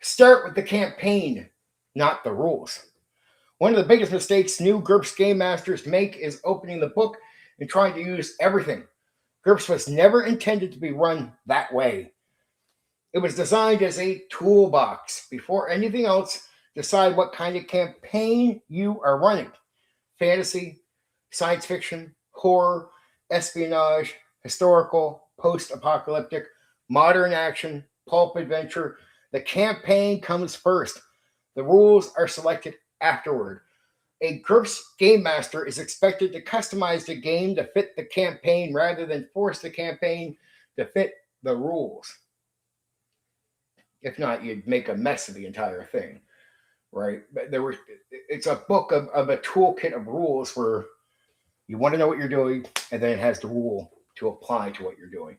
[SPEAKER 1] Start with the campaign, not the rules. One of the biggest mistakes new Gurps game masters make is opening the book and trying to use everything. Gurps was never intended to be run that way. It was designed as a toolbox. Before anything else, decide what kind of campaign you are running. Fantasy, science fiction, horror, espionage, historical, post-apocalyptic, modern action, pulp adventure. The campaign comes first. The rules are selected afterward. A Gurps game master is expected to customize the game to fit the campaign rather than force the campaign to fit the rules. If not, you'd make a mess of the entire thing, right? But it's a book of a toolkit of rules where you want to know what you're doing, and then it has the rule to apply to what you're doing.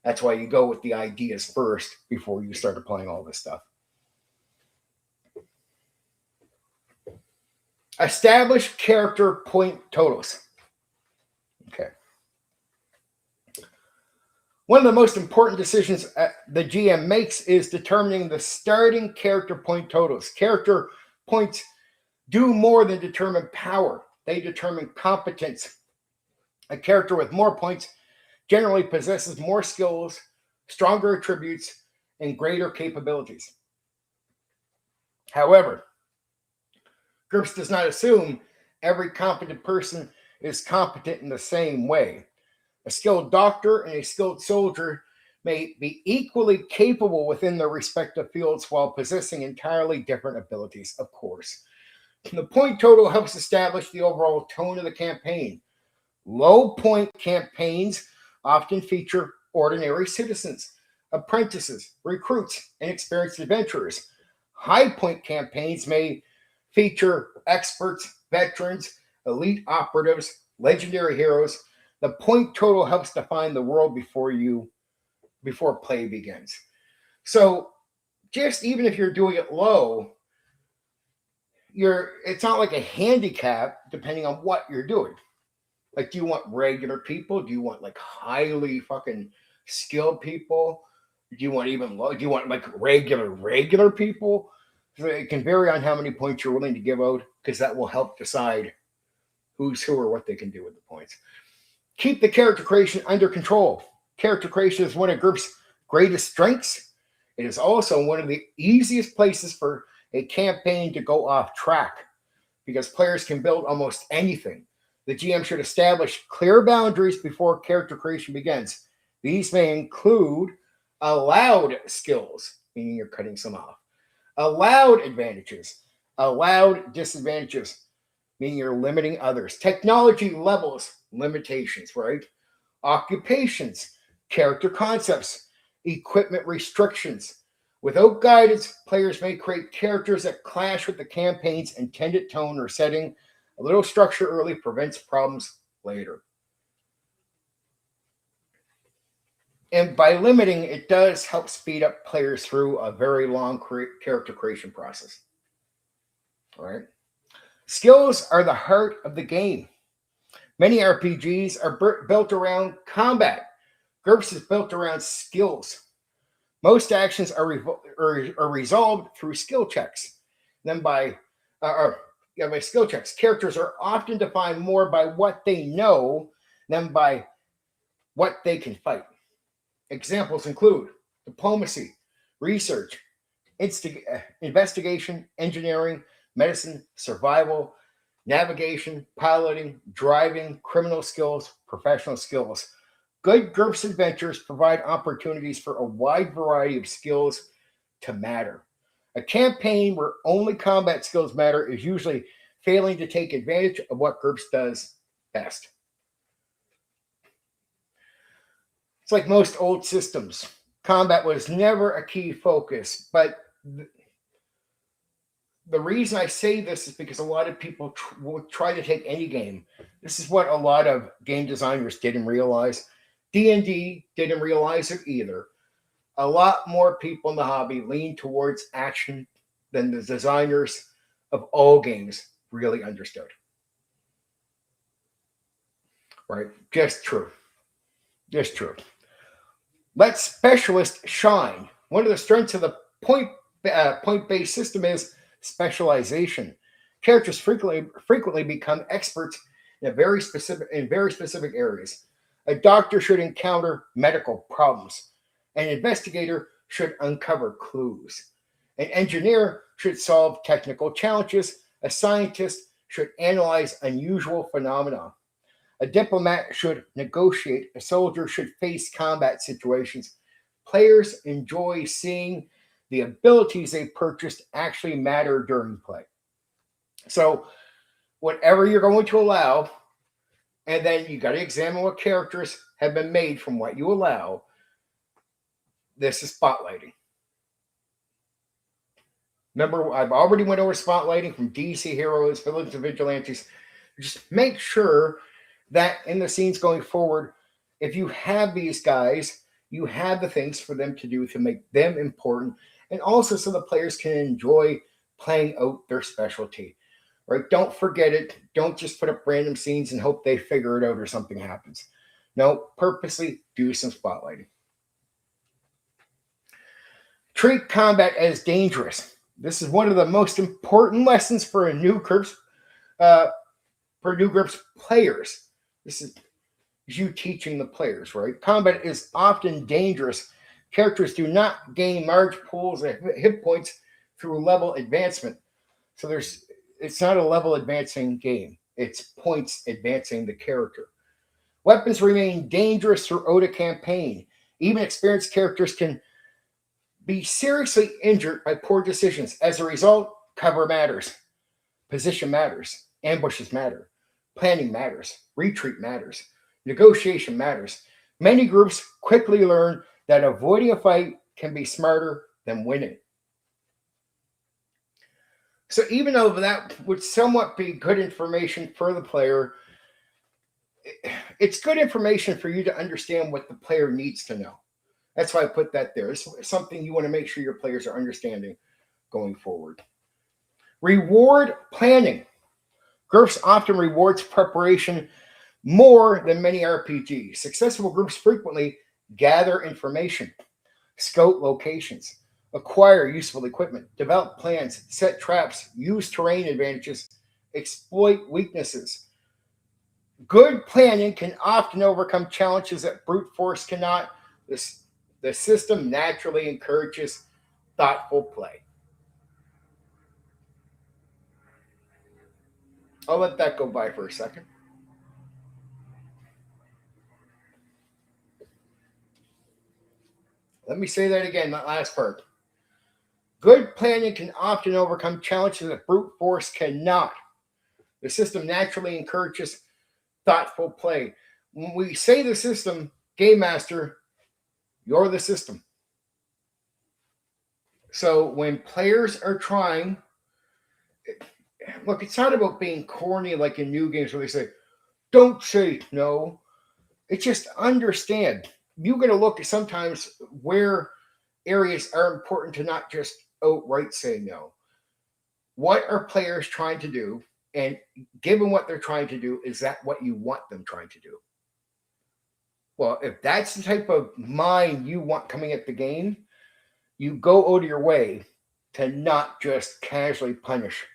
[SPEAKER 1] That's why you go with the ideas first before you start applying all this stuff. Establish character point totals. Okay. One of the most important decisions the GM makes is determining the starting character point totals. Character points do more than determine power. They determine competence. A character with more points generally possesses more skills, stronger attributes, and greater capabilities. However, Gurps does not assume every competent person is competent in the same way. A skilled doctor and a skilled soldier may be equally capable within their respective fields while possessing entirely different abilities, of course. The point total helps establish the overall tone of the campaign. Low point campaigns often feature ordinary citizens, apprentices, recruits, and experienced adventurers. High point campaigns may feature experts, veterans, elite operatives, legendary heroes. The point total helps define the world before play begins. So just even if you're doing it low, it's not like a handicap depending on what you're doing. Like, do you want regular people? Do you want like highly fucking skilled people? Do you want even low? Do you want like regular people? So it can vary on how many points you're willing to give out, because that will help decide who's who or what they can do with the points. Keep the character creation under control. Character creation is one of Gurps' greatest strengths. It is also one of the easiest places for a campaign to go off track, because players can build almost anything. The GM should establish clear boundaries before character creation begins. These may include allowed skills, meaning you're cutting some off, allowed advantages, allowed disadvantages, meaning you're limiting others, technology levels, limitations, right? Occupations, character concepts, equipment restrictions. Without guidance, players may create characters that clash with the campaign's intended tone or setting. A little structure early prevents problems later. And by limiting, it does help speed up players through a very long character creation process. All right. Skills are the heart of the game. Many RPGs are built around combat. GURPS is built around skills. Most actions are resolved through skill checks. Then by skill checks, characters are often defined more by what they know than by what they can fight. Examples include diplomacy, research, investigation, engineering, medicine, survival, navigation, piloting, driving, criminal skills, professional skills. Good GURPS adventures provide opportunities for a wide variety of skills to matter. A campaign where only combat skills matter is usually failing to take advantage of what GURPS does best. It's like most old systems. Combat was never a key focus, but the reason I say this is because a lot of people will try to take any game. This is what a lot of game designers didn't realize. D&D didn't realize it either. A lot more people in the hobby lean towards action than the designers of all games really understood. Right? Just true. Just true. Let specialists shine. One of the strengths of the point-based system is specialization. Characters frequently become experts in very specific areas. A doctor should encounter medical problems. An investigator should uncover clues. An engineer should solve technical challenges. A scientist should analyze unusual phenomena. A diplomat should negotiate. A soldier should face combat situations. Players enjoy seeing the abilities they purchased actually matter during play. So, whatever you're going to allow, and then you got to examine what characters have been made from what you allow. This is spotlighting. Remember, I've already went over spotlighting from DC heroes, villains, and vigilantes. Just make sure that in the scenes going forward, if you have these guys, you have the things for them to do to make them important, and also so the players can enjoy playing out their specialty. Right? Don't forget it. Don't just put up random scenes and hope they figure it out or something happens. No, purposely do some spotlighting. Treat combat as dangerous. This is one of the most important lessons for new GURPS players. This is you teaching the players, right? Combat is often dangerous. Characters do not gain large pools of hit points through level advancement. So it's not a level advancing game. It's points advancing the character. Weapons remain dangerous throughout a campaign. Even experienced characters can be seriously injured by poor decisions. As a result, cover matters. Position matters. Ambushes matter. Planning matters. Retreat matters. Negotiation matters. Many groups quickly learn that avoiding a fight can be smarter than winning. So even though that would somewhat be good information for the player, it's good information for you to understand what the player needs to know. That's why I put that there. It's something you want to make sure your players are understanding going forward. Reward planning. Gurps often rewards preparation more than many RPGs. Successful groups frequently gather information, scout locations, acquire useful equipment, develop plans, set traps, use terrain advantages, exploit weaknesses. Good planning can often overcome challenges that brute force cannot. This, the system naturally encourages thoughtful play. I'll let that go by for a second. Let me say that again, that last part. Good planning can often overcome challenges that brute force cannot. The system naturally encourages thoughtful play. When we say the system, Game Master, you're the system. So when players are trying, look, it's not about being corny like in new games where they say, don't say no. It's just understand. You got to look at sometimes where areas are important to not just outright say no. What are players trying to do? And given what they're trying to do, is that what you want them trying to do? Well, if that's the type of mind you want coming at the game, you go out of your way to not just casually punish.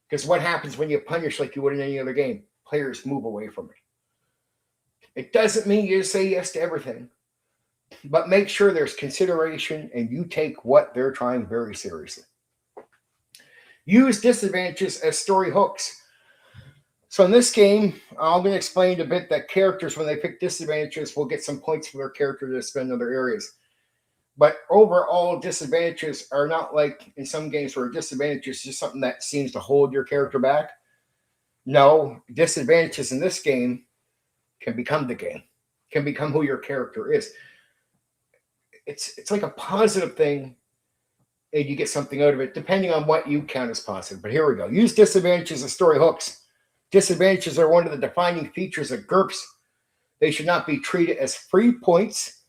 [SPEAKER 1] Because what happens when you punish like you would in any other game? Players move away from it. It doesn't mean you say yes to everything, but make sure there's consideration and you take what they're trying very seriously. Use disadvantages as story hooks. So in this game, I'm going to explain a bit that characters, when they pick disadvantages, will get some points for their character to spend in other areas. But overall, disadvantages are not like in some games where disadvantage is just something that seems to hold your character back. No, disadvantages in this game can become the game, can become who your character is. It's like a positive thing, and you get something out of it, depending on what you count as positive. But here we go. Use disadvantages as story hooks. Disadvantages are one of the defining features of Gurps. They should not be treated as free points.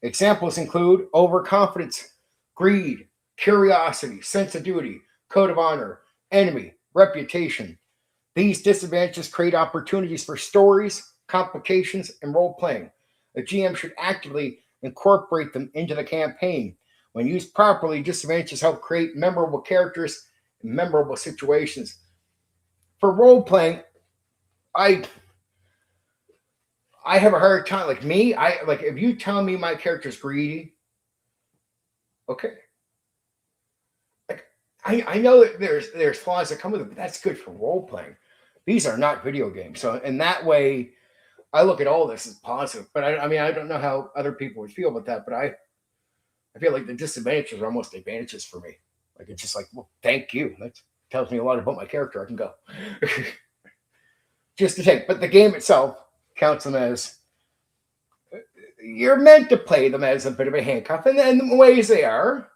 [SPEAKER 1] Examples include overconfidence, greed, curiosity, sense of duty, code of honor, enemy, reputation. These disadvantages create opportunities for stories, complications, and role playing. A GM should actively incorporate them into the campaign. When used properly, disadvantages help create memorable characters and memorable situations. For role playing, I have a hard time. Like me, if you tell me my character's greedy, okay. Like I know that there's flaws that come with it, but that's good for role playing. These are not video games. So in that way, I look at all this as positive. But I mean, I don't know how other people would feel about that, but I feel like the disadvantages are almost advantages for me. Like it's just like, well, thank you. That tells me a lot about my character. I can go. Just to take. But the game itself counts them as, you're meant to play them as a bit of a handcuff, and in ways they are,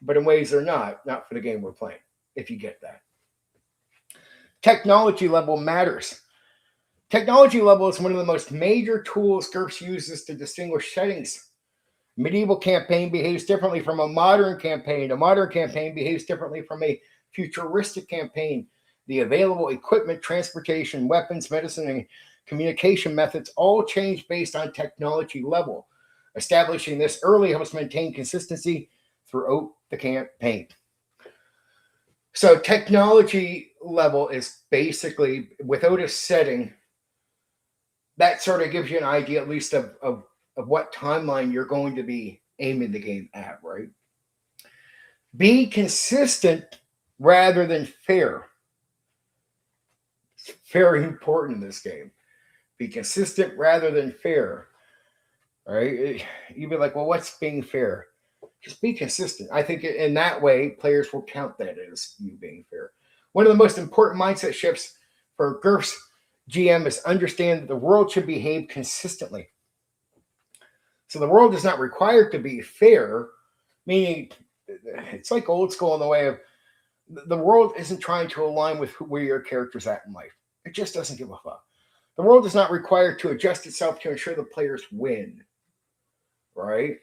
[SPEAKER 1] but in ways they're not for the game we're playing, if you get that. Technology level matters. Technology level is one of the most major tools Gurps uses to distinguish settings. Medieval campaign behaves differently from a modern campaign. A modern campaign behaves differently from a futuristic campaign. The available equipment, transportation, weapons, medicine, and communication methods all change based on technology level. Establishing this early helps maintain consistency throughout the campaign. So technology level is basically, without a setting, that sort of gives you an idea at least of what timeline you're going to be aiming the game at, right? Be consistent rather than fair. It's very important in this game. Be consistent rather than fair. Right? You'd be like, well, what's being fair? Just be consistent. I think in that way, players will count that as you being fair. One of the most important mindset shifts for Gurps GM is understand that the world should behave consistently. So the world is not required to be fair, meaning it's like old school in the way of the world isn't trying to align with where your character's at in life. It just doesn't give a fuck. The world is not required to adjust itself to ensure the players win, right?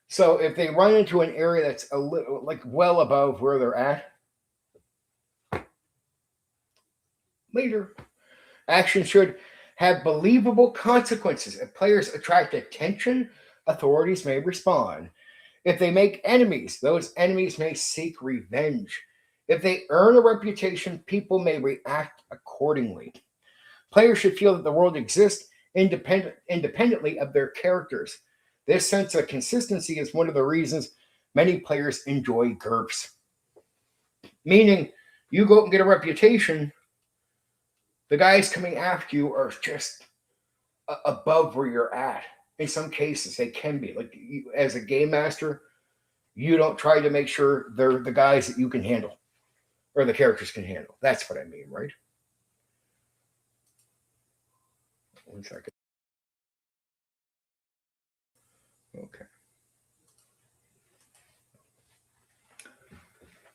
[SPEAKER 1] So if they run into an area that's a little like well above where they're at, later. Action should have believable consequences. If players attract attention, authorities may respond. If they make enemies, those enemies may seek revenge. If they earn a reputation, people may react accordingly. Players should feel that the world exists independently of their characters. This sense of consistency is one of the reasons many players enjoy Gurps. Meaning, you go and get a reputation, the guys coming after you are just above where you're at. In some cases, they can be. Like, you, as a game master, you don't try to make sure they're the guys that you can handle or the characters can handle. That's what I mean, right? 1 second. Okay.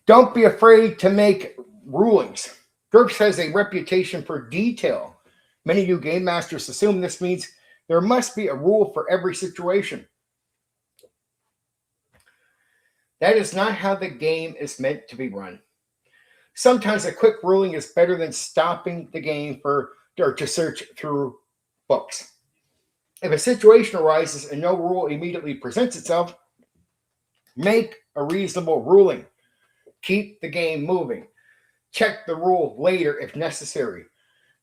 [SPEAKER 1] Don't be afraid to make rulings. Gurps has a reputation for detail. Many new game masters assume this means there must be a rule for every situation. That is not how the game is meant to be run. Sometimes a quick ruling is better than stopping the game or to search through books. If a situation arises and no rule immediately presents itself, make a reasonable ruling. Keep the game moving. Check the rule later if necessary.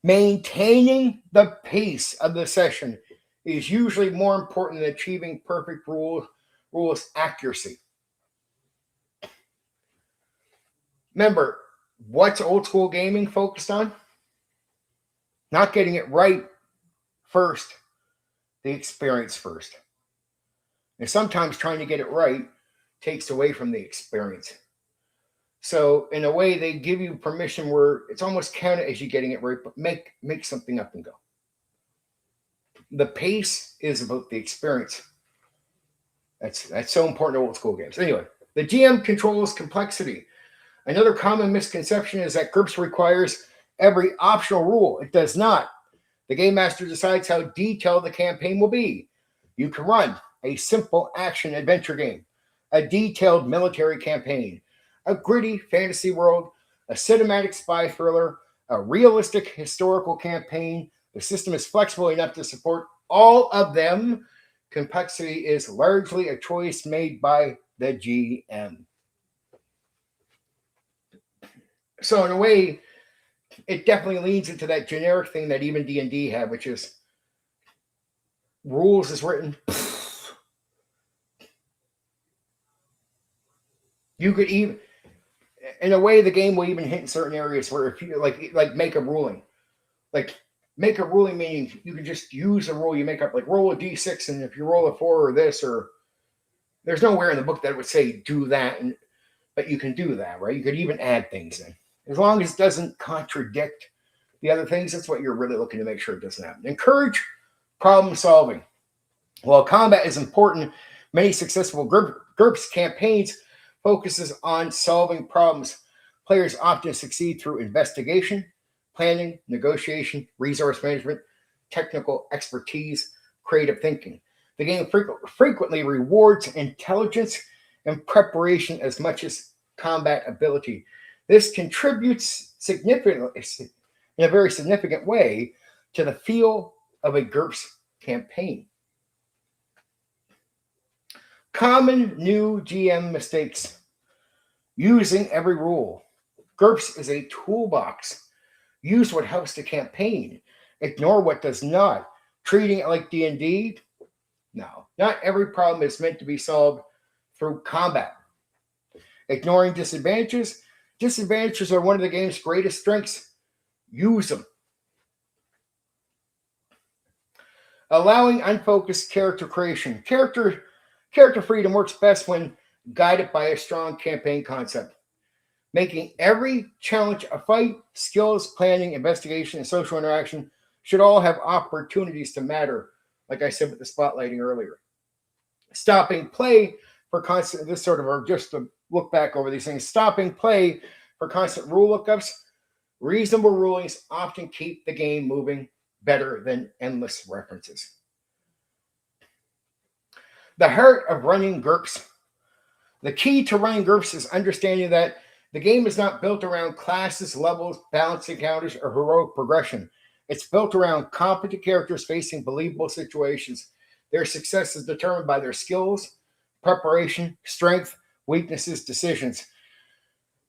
[SPEAKER 1] Maintaining the pace of the session is usually more important than achieving perfect rules accuracy. Remember, what's old school gaming focused on? Not getting it right first, the experience first. And sometimes trying to get it right takes away from the experience. So in a way, they give you permission where it's almost counted as you getting it right, but make something up and go. The pace is about the experience. That's so important to old school games. Anyway, the GM controls complexity. Another common misconception is that Gurps requires every optional rule. It does not. The game master decides how detailed the campaign will be. You can run a simple action adventure game, a detailed military campaign, a gritty fantasy world, a cinematic spy thriller, a realistic historical campaign. The system is flexible enough to support all of them. Complexity is largely a choice made by the GM. So in a way, it definitely leans into that generic thing that even D&D have, which is rules is written. You could even, in a way, the game will even hit in certain areas where if you like make a ruling, like make a ruling meaning you can just use a rule you make up, like roll a d6, and if you roll a 4 or this, or there's nowhere in the book that would say do that, but you can do that, right? You could even add things in. As long as it doesn't contradict the other things, that's what you're really looking to make sure it doesn't happen. Encourage problem solving. While combat is important, many successful Gurps campaigns focuses on solving problems. Players often succeed through investigation, planning, negotiation, resource management, technical expertise, creative thinking. The game frequently rewards intelligence and preparation as much as combat ability. This contributes significantly, in a very significant way, to the feel of a Gurps campaign. Common new GM mistakes. Using every rule. Gurps is a toolbox. Use what helps the campaign. Ignore what does not. Treating it like D&D? No. Not every problem is meant to be solved through combat. Ignoring disadvantages? Disadvantages are one of the game's greatest strengths. Use them. Allowing unfocused character creation. Character freedom works best when guided by a strong campaign concept. Making every challenge a fight, skills, planning, investigation, and social interaction should all have opportunities to matter, like I said with the spotlighting earlier. Stopping play for constant, this sort of, or just to look back over these things, stopping play for constant rule lookups. Reasonable rulings often keep the game moving better than endless references. The heart of running Gurps. The key to running Gurps is understanding that The game is not built around classes, levels, balanced encounters, or heroic progression. It's built around competent characters facing believable situations. Their success is determined by their skills, preparation, strength, weaknesses, decisions.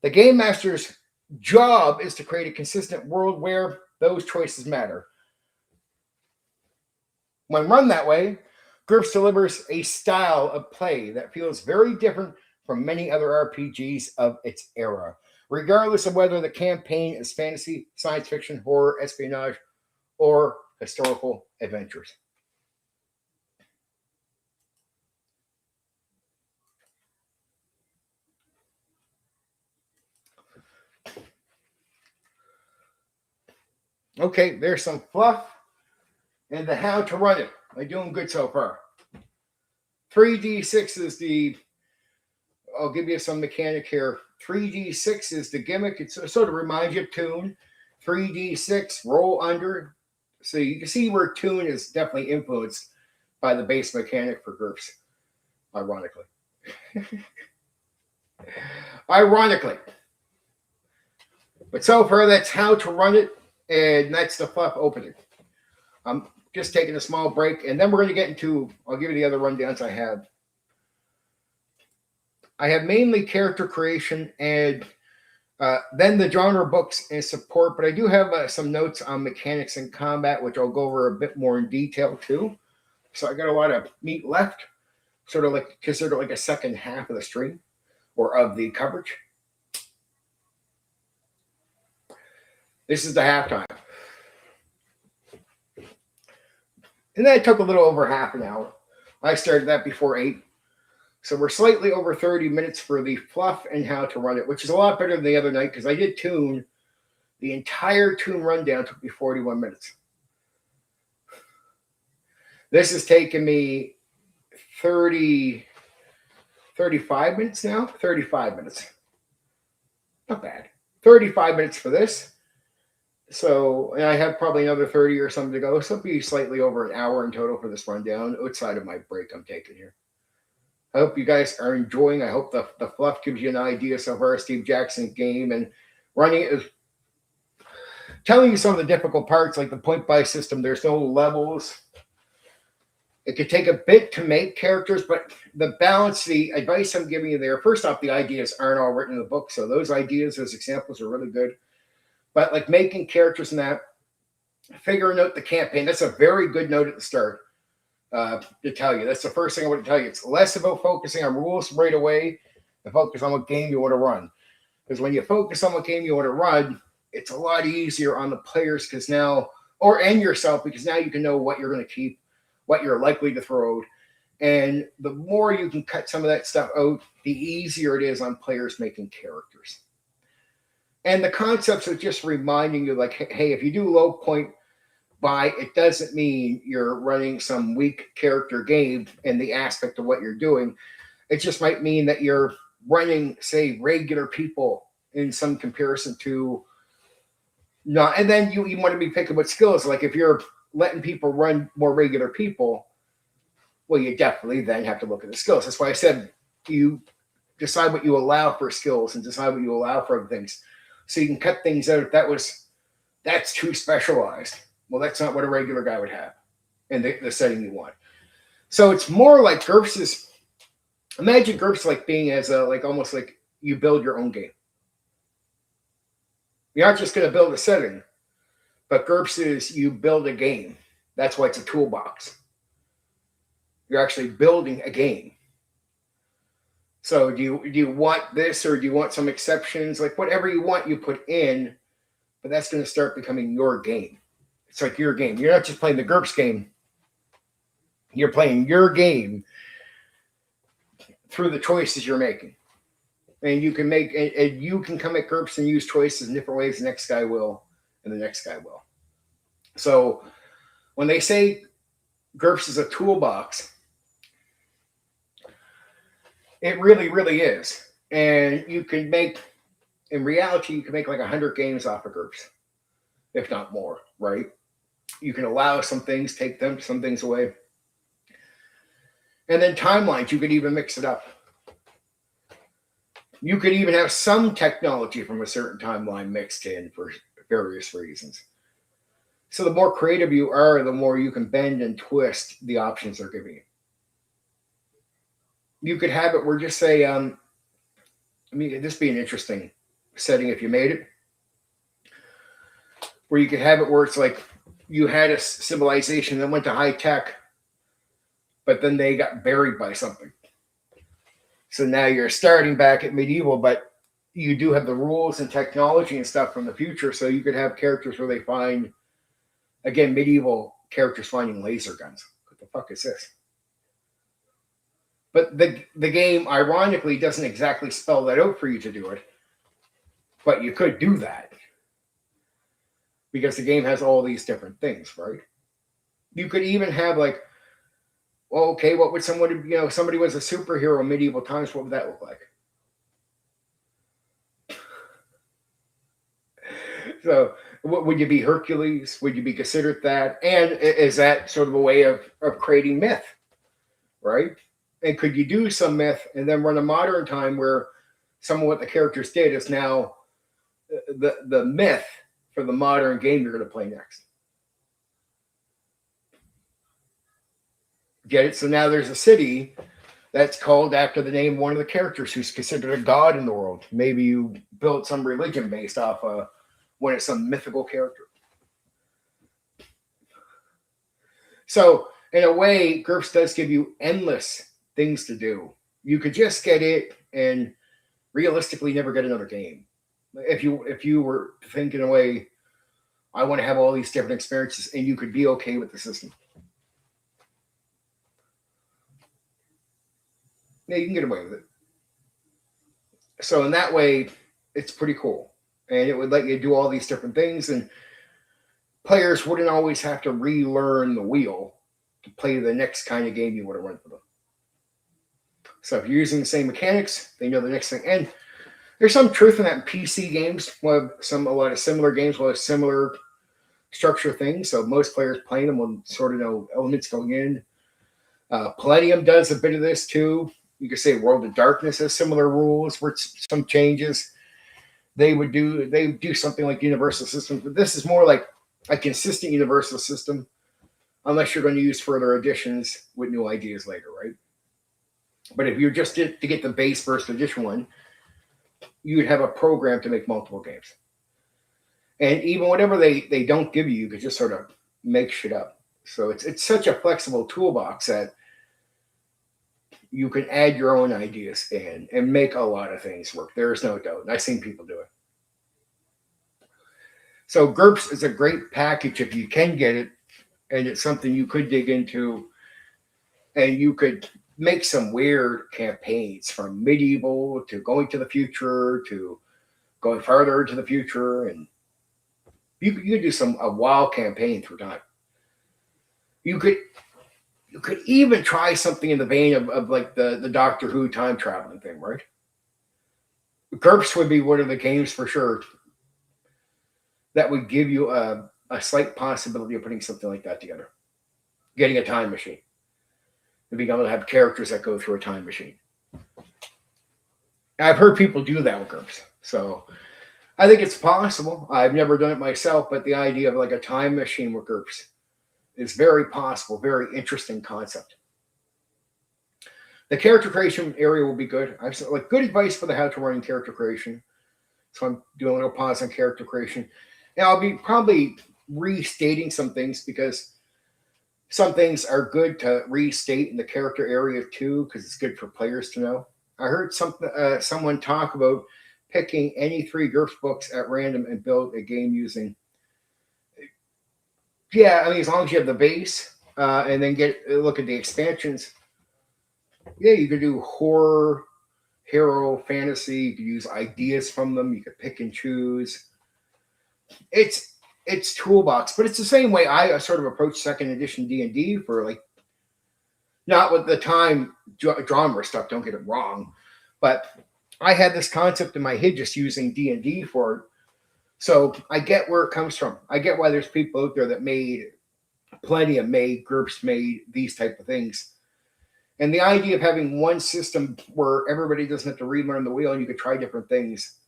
[SPEAKER 1] The game master's job is to create a consistent world where those choices matter. When run that way, Gurps delivers a style of play that feels very different from many other RPGs of its era, regardless of whether the campaign is fantasy, science fiction, horror, espionage, or historical adventures. Okay, there's some fluff and the how to run it. I'm doing good so far. 3d6 is the, I'll give you some mechanic here. 3d6 is the gimmick. It sort of reminds you of Toon. 3d6, roll under. So you can see where Toon is definitely influenced by the base mechanic for Gurps, ironically. Ironically. But so far, that's how to run it, and that's the fluff opening. I'm just taking a small break, and then we're going to get into, I'll give you the other rundowns I have. I have mainly character creation and then the genre books and support, but I do have some notes on mechanics and combat, which I'll go over a bit more in detail too. So I got a lot of meat left, sort of like considered like a second half of the stream or of the coverage. This is the halftime. And that took a little over half an hour. I started that before 8. So we're slightly over 30 minutes for the fluff and how to run it, which is a lot better than the other night because I did Toon. The entire Toon rundown took me 41 minutes. This has taken me 35 minutes now. 35 minutes. Not bad. 35 minutes for this. So, and I have probably another 30 or something to go. So it'll be slightly over an hour in total for this rundown outside of my break I'm taking here. I hope you guys are enjoying. I hope the fluff gives you an idea so far of Steve Jackson's game, and running it is telling you some of the difficult parts, like the point-buy system. There's no levels. It could take a bit to make characters, but the balance, the advice I'm giving you there, first off, the ideas aren't all written in the book, so those ideas, those examples are really good. But like making characters and that, figuring out the campaign, that's a very good note at the start to tell you. That's the first thing I want to tell you. It's less about focusing on rules right away and focus on what game you want to run. Because when you focus on what game you want to run, it's a lot easier on the players because now, and yourself, because now you can know what you're going to keep, what you're likely to throw out. And the more you can cut some of that stuff out, the easier it is on players making characters. And the concepts of just reminding you, like, hey, if you do low point buy, it doesn't mean you're running some weak character game in the aspect of what you're doing. It just might mean that you're running, say, regular people in some comparison to not. And then you want to be picking what skills. Like if you're letting people run more regular people, well, you definitely then have to look at the skills. That's why I said you decide what you allow for skills and decide what you allow for other things. So you can cut things out. That's too specialized. Well, that's not what a regular guy would have in the setting you want. So it's more like Gurps is, imagine Gurps like being as a, like almost like you build your own game. You're not just going to build a setting, but Gurps is you build a game. That's why it's a toolbox. You're actually building a game. So do you want this or do you want some exceptions? Like whatever you want, you put in, but that's going to start becoming your game. It's like your game. You're not just playing the Gurps game. You're playing your game through the choices you're making. And you can you can come at Gurps and use choices in different ways. The next guy will, and the next guy will. So when they say Gurps is a toolbox, it really, really is. And you can make, in reality, you can make like 100 games off of Gurps, if not more, right? You can allow some things, take them, some things away. And then timelines, you could even mix it up. You could even have some technology from a certain timeline mixed in for various reasons. So the more creative you are, the more you can bend and twist the options they're giving you. You could have it where just say, I mean, this be an interesting setting if you made it, where you could have it where it's like you had a civilization that went to high tech, but then they got buried by something. So now you're starting back at medieval, but you do have the rules and technology and stuff from the future. So you could have characters where they find, again, medieval characters finding laser guns. What the fuck is this? But the game, ironically, doesn't exactly spell that out for you to do it. But you could do that. Because the game has all these different things, right? You could even have like, well, okay, what would somebody, if somebody was a superhero in medieval times, what would that look like? So would you be Hercules? Would you be considered that? And is that sort of a way of creating myth, right? And could you do some myth and then run a modern time where some of what the characters did is now the myth for the modern game you're going to play next? Get it? So now there's a city that's called after the name of one of the characters who's considered a god in the world. Maybe you built some religion based off when it's some mythical character. So in a way, Gurps does give you endless things to do. You could just get it and realistically never get another game. If you were thinking away, I want to have all these different experiences, and you could be okay with the system. Yeah, you can get away with it. So in that way, it's pretty cool. And it would let you do all these different things, and players wouldn't always have to relearn the wheel to play the next kind of game you would have run for them. So if you're using the same mechanics, they know the next thing. And there's some truth in that in PC games. We'll have a lot of similar games will have similar structure things. So most players playing them will sort of know elements going in. Palladium does a bit of this too. You could say World of Darkness has similar rules where it's some changes. They do something like Universal Systems, but this is more like a consistent Universal System, unless you're going to use further additions with new ideas later, right? But if you're just to get the base first edition one, you would have a program to make multiple games. And even whatever they don't give you, you could just sort of make shit up. So it's such a flexible toolbox that you can add your own ideas in and make a lot of things work. There is no doubt. And I've seen people do it. So Gurps is a great package if you can get it, and it's something you could dig into, and you could make some weird campaigns from medieval to going to the future to going farther into the future, and you could do a wild campaign through time. You could even try something in the vein of like the Doctor Who time traveling thing, right? Gurps would be one of the games for sure that would give you a slight possibility of putting something like that together. Getting a time machine. And being able to have characters that go through a time machine. I've heard people do that with Gurps. So I think it's possible. I've never done it myself, but the idea of like a time machine with Gurps is very possible, very interesting concept. The character creation area will be good. I've like good advice for the how to run character creation. So I'm doing a little pause on character creation. And I'll be probably restating some things because some things are good to restate in the character area too, because it's good for players to know. I heard someone talk about picking any 3 Gurps books at random and build a game using. Yeah, I mean, as long as you have the base and then look at the expansions. Yeah, you could do horror, hero, fantasy. You could use ideas from them. You could pick and choose. It's toolbox, but it's the same way I sort of approach second edition D&D for like, not with the time drama stuff, don't get it wrong, but I had this concept in my head just using D&D for it. So I get where it comes from. I get why there's people out there that made Gurps made these type of things. And the idea of having one system where everybody doesn't have to relearn the wheel and you could try different things.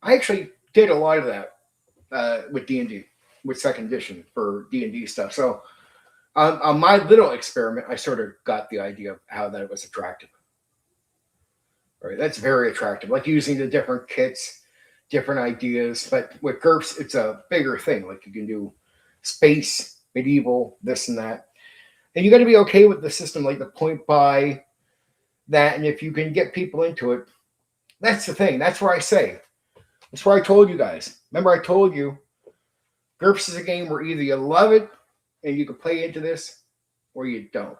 [SPEAKER 1] I actually did a lot of that with D&D, with second edition for D&D stuff. So on my little experiment, I sort of got the idea of how that was attractive. Right, that's very attractive. Like using the different kits, different ideas. But with GURPS, it's a bigger thing. Like you can do space, medieval, this and that. And you got to be okay with the system, like the point by that. And if you can get people into it, that's the thing. That's where I say. That's where I told you guys. Remember, I told you, GURPS is a game where either you love it and you can play into this, or you don't.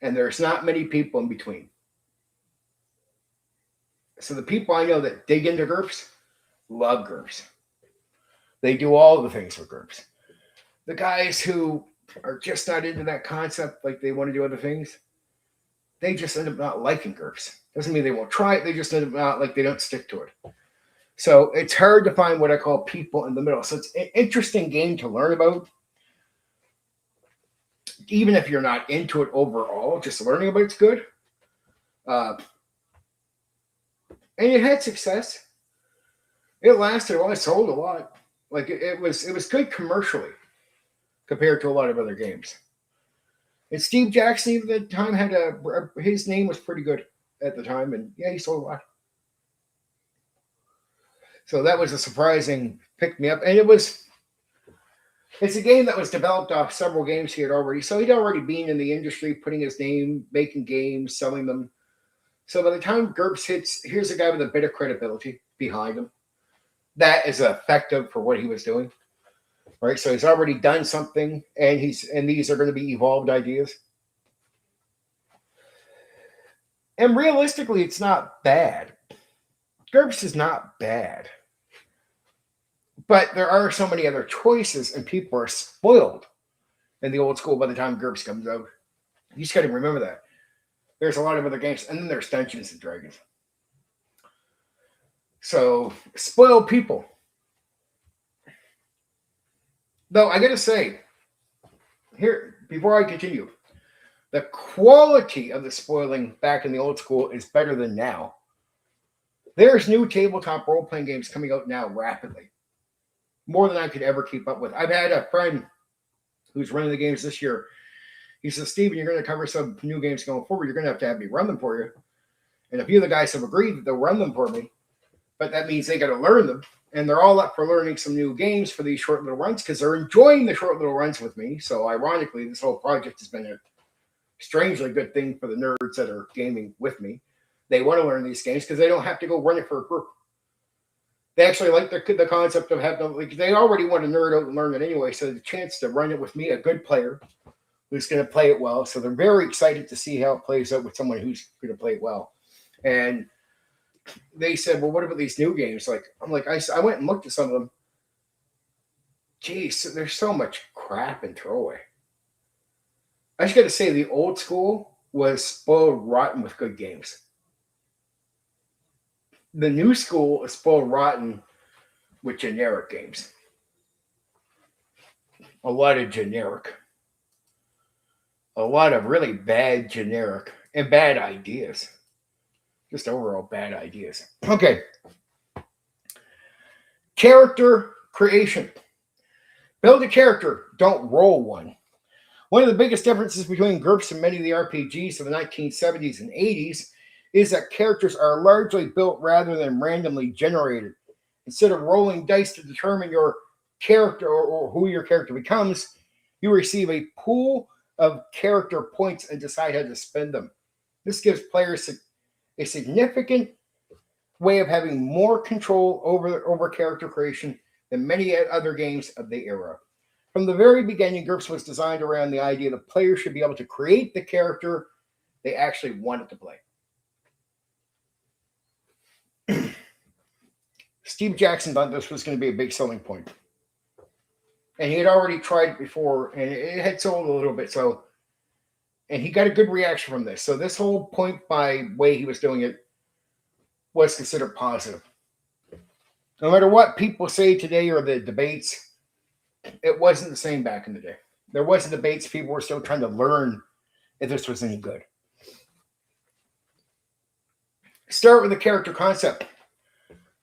[SPEAKER 1] And there's not many people in between. So the people I know that dig into GURPS love GURPS. They do all the things for GURPS. The guys who are just not into that concept, like they want to do other things, they just end up not liking GURPS. Doesn't mean they won't try it. They just end up not, like, they don't stick to it. So it's hard to find what I call people in the middle. So it's an interesting game to learn about. Even if you're not into it overall, just learning about it's good. And it had success. It lasted a while. It sold a lot. Like it was good commercially compared to a lot of other games. And Steve Jackson even at the time had his name was pretty good at the time, and yeah, he sold a lot. So that was a surprising pick me up, and it's a game that was developed off several games he had already. So he'd already been in the industry, putting his name, making games, selling them. So by the time GURPS hits, here's a guy with a bit of credibility behind him. That is effective for what he was doing. Right? So he's already done something, and these are going to be evolved ideas. And realistically, it's not bad. GURPS is not bad. But there are so many other choices, and people are spoiled in the old school by the time GURPS comes out. You just got to remember that. There's a lot of other games, and then there's Dungeons and Dragons. So, spoiled people. Though, I got to say, here, before I continue, the quality of the spoiling back in the old school is better than now. There's new tabletop role-playing games coming out now rapidly. More than I could ever keep up with. I've had a friend who's running the games this year. He says, Steven, you're going to cover some new games going forward. You're going to have me run them for you. And a few of the guys have agreed that they'll run them for me. But that means they got to learn them. And they're all up for learning some new games for these short little runs because they're enjoying the short little runs with me. So ironically, this whole project has been a strangely good thing for the nerds that are gaming with me. They want to learn these games because they don't have to go run it for a group. They actually like the concept of having, like, they already want to nerd out and learn it anyway. So the chance to run it with me, a good player who's going to play it well. So they're very excited to see how it plays out with someone who's going to play it well. And they said, well, what about these new games? Like, I'm like, I went and looked at some of them. Geez, there's so much crap and throwaway. I just got to say, the old school was spoiled rotten with good games. The new school is spoiled rotten with generic games. A lot of generic. A lot of really bad generic and bad ideas. Just overall bad ideas. Okay. Character creation. Build a character, don't roll one. One of the biggest differences between GURPS and many of the RPGs of the 1970s and 80s is that characters are largely built rather than randomly generated. Instead of rolling dice to determine your character or who your character becomes, you receive a pool of character points and decide how to spend them. This gives players a significant way of having more control over character creation than many other games of the era. From the very beginning, GURPS was designed around the idea that players should be able to create the character they actually wanted to play. Steve Jackson thought this was going to be a big selling point. And he had already tried it before, and it had sold a little bit. So, and he got a good reaction from this. So this whole point by way he was doing it was considered positive. No matter what people say today or the debates, it wasn't the same back in the day. There wasn't debates. People were still trying to learn if this was any good. Start with a character concept.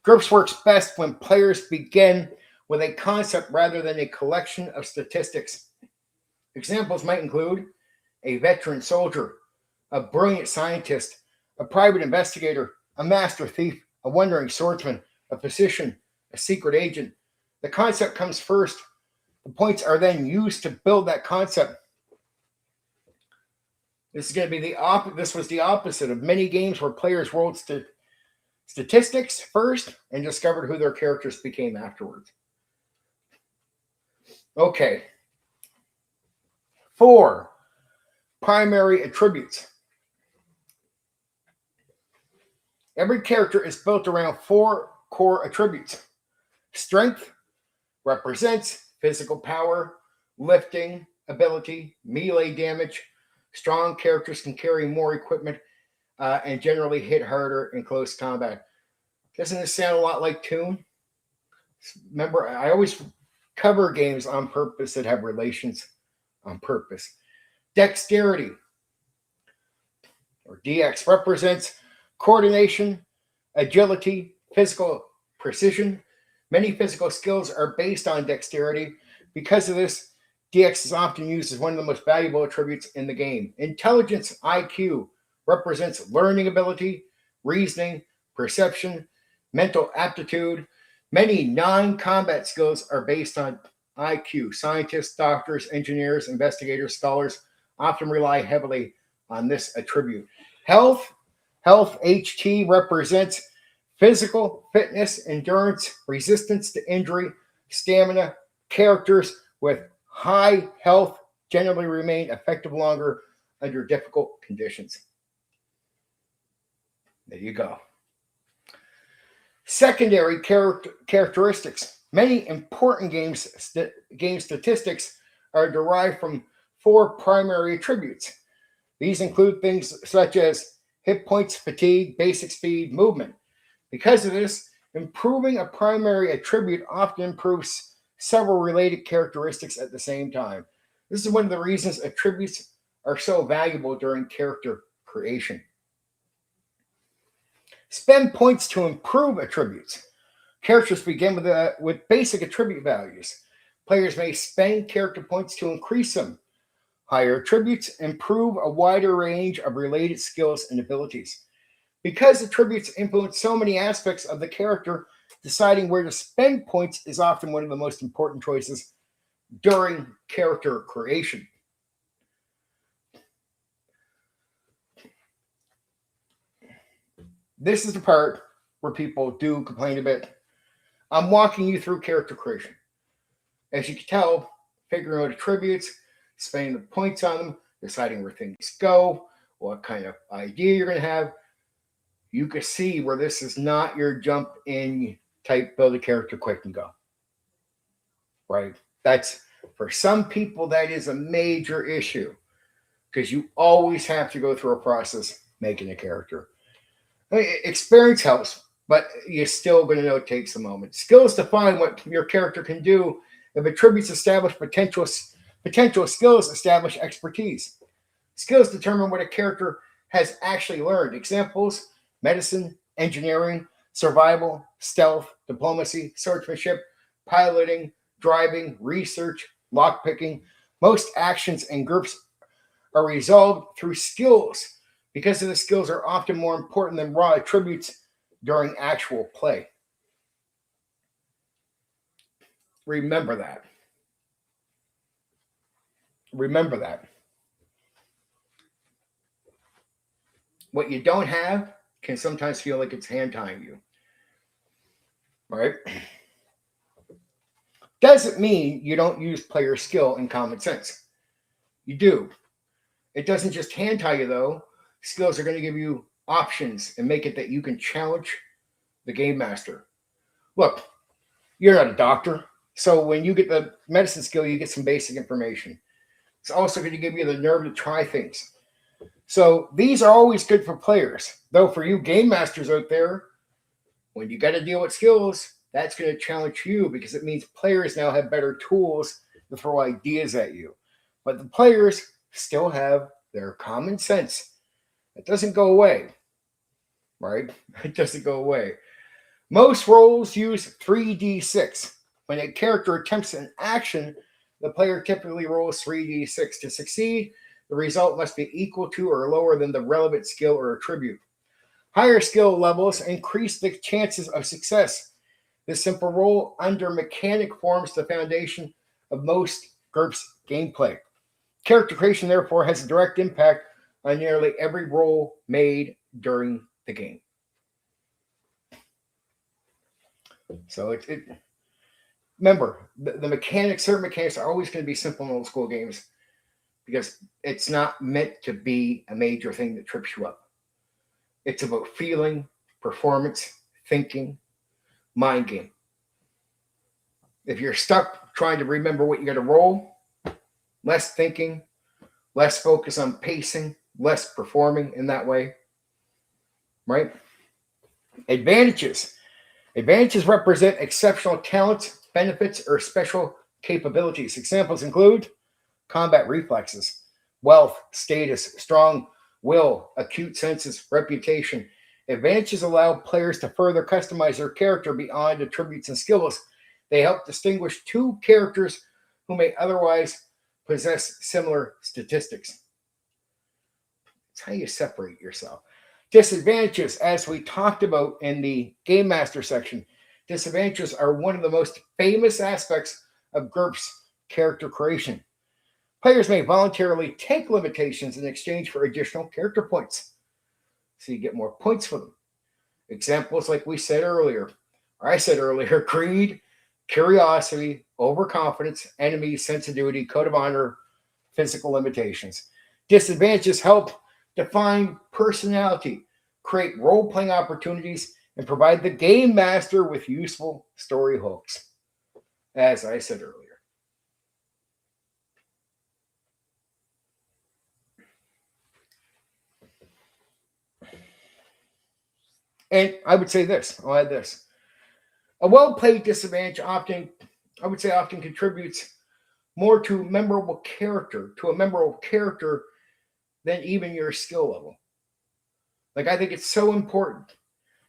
[SPEAKER 1] Gurps works best when players begin with a concept rather than a collection of statistics. Examples might include a veteran soldier, a brilliant scientist, a private investigator, a master thief, a wandering swordsman, a physician, a secret agent. The concept comes first. The points are then used to build that concept. This is going to be this was the opposite of many games where players rolled statistics first and discovered who their characters became afterwards. Okay. 4. Primary attributes. Every character is built around 4 core attributes. Strength represents physical power, lifting ability, melee damage. Strong characters can carry more equipment and generally hit harder in close combat. Doesn't this sound a lot like Toon? Remember, I always cover games on purpose that have relations on purpose. Dexterity, or DX, represents coordination, agility, physical precision. Many physical skills are based on dexterity. Because of this, DX is often used as one of the most valuable attributes in the game. Intelligence, IQ, represents learning ability, reasoning, perception, mental aptitude. Many non-combat skills are based on IQ. Scientists, doctors, engineers, investigators, scholars often rely heavily on this attribute. Health, HT, represents physical fitness, endurance, resistance to injury, stamina. Characters with high health generally remain effective longer under difficult conditions. There you go. Secondary characteristics. Many important game statistics are derived from 4 primary attributes. These include things such as hit points, fatigue, basic speed, movement. Because of this, improving a primary attribute often improves several related characteristics at the same time. This is one of the reasons attributes are so valuable during character creation. Spend points to improve attributes. Characters begin with basic attribute values. Players may spend character points to increase them. Higher attributes improve a wider range of related skills and abilities. Because attributes influence so many aspects of the character, deciding where to spend points is often one of the most important choices during character creation. This is the part where people do complain a bit. I'm walking you through character creation. As you can tell, figuring out attributes, spending the points on them, deciding where things go, what kind of idea you're going to have. You can see where this is not your jump in type, build a character quick and go. Right? That's, for some people, that is a major issue because you always have to go through a process making a character. I mean, experience helps, but you're still going to know it takes a moment. Skills define what your character can do. If attributes establish potential skills establish expertise. Skills determine what a character has actually learned. Examples: medicine, engineering, survival, stealth, diplomacy, swordsmanship, piloting, driving, research, lockpicking. Most actions and Gurps are resolved through skills because the skills are often more important than raw attributes during actual play. Remember that. Remember that. What you don't have can sometimes feel like it's hand tying you. Right? Doesn't mean you don't use player skill and common sense. You do. It doesn't just hand tie you, though. Skills are going to give you options and make it that you can challenge the game master. Look, you're not a doctor, so when you get the medicine skill, you get some basic information. It's also going to give you the nerve to try things. So these are always good for players. Though for you game masters out there, when you got to deal with skills, that's going to challenge you because it means players now have better tools to throw ideas at you. But the players still have They're common sense. It doesn't go away, right? It doesn't go away. Most roles use 3d6. When a character attempts an action, the player typically rolls 3d6 to succeed. The result must be equal to or lower than the relevant skill or attribute. Higher skill levels increase the chances of success. This simple rule under mechanic forms the foundation of most GURPS gameplay. Character creation, therefore, has a direct impact on nearly every roll made during the game. So remember, the mechanics, certain mechanics are always going to be simple in old school games because it's not meant to be a major thing that trips you up. It's about feeling, performance, thinking, mind game. If you're stuck trying to remember what you got to roll, less thinking, less focus on pacing, less performing in that way, right? Advantages. Advantages represent exceptional talents, benefits, or special capabilities. Examples include combat reflexes, wealth, status, strong will, acute senses, reputation. Advantages allow players to further customize their character beyond attributes and skills. They help distinguish two characters who may otherwise possess similar statistics. It's how you separate yourself. Disadvantages, as we talked about in the Game Master section, disadvantages are one of the most famous aspects of GURPS character creation. Players may voluntarily take limitations in exchange for additional character points, so you get more points for them. Examples like we said earlier, or I said earlier, greed, curiosity, overconfidence, enemies, sensitivity, code of honor, physical limitations. Disadvantages help define personality, create role-playing opportunities, and provide the game master with useful story hooks, as I said earlier. And I would say this, I'll add this. A well-played disadvantage often contributes more to a memorable character than even your skill level. Like, I think it's so important.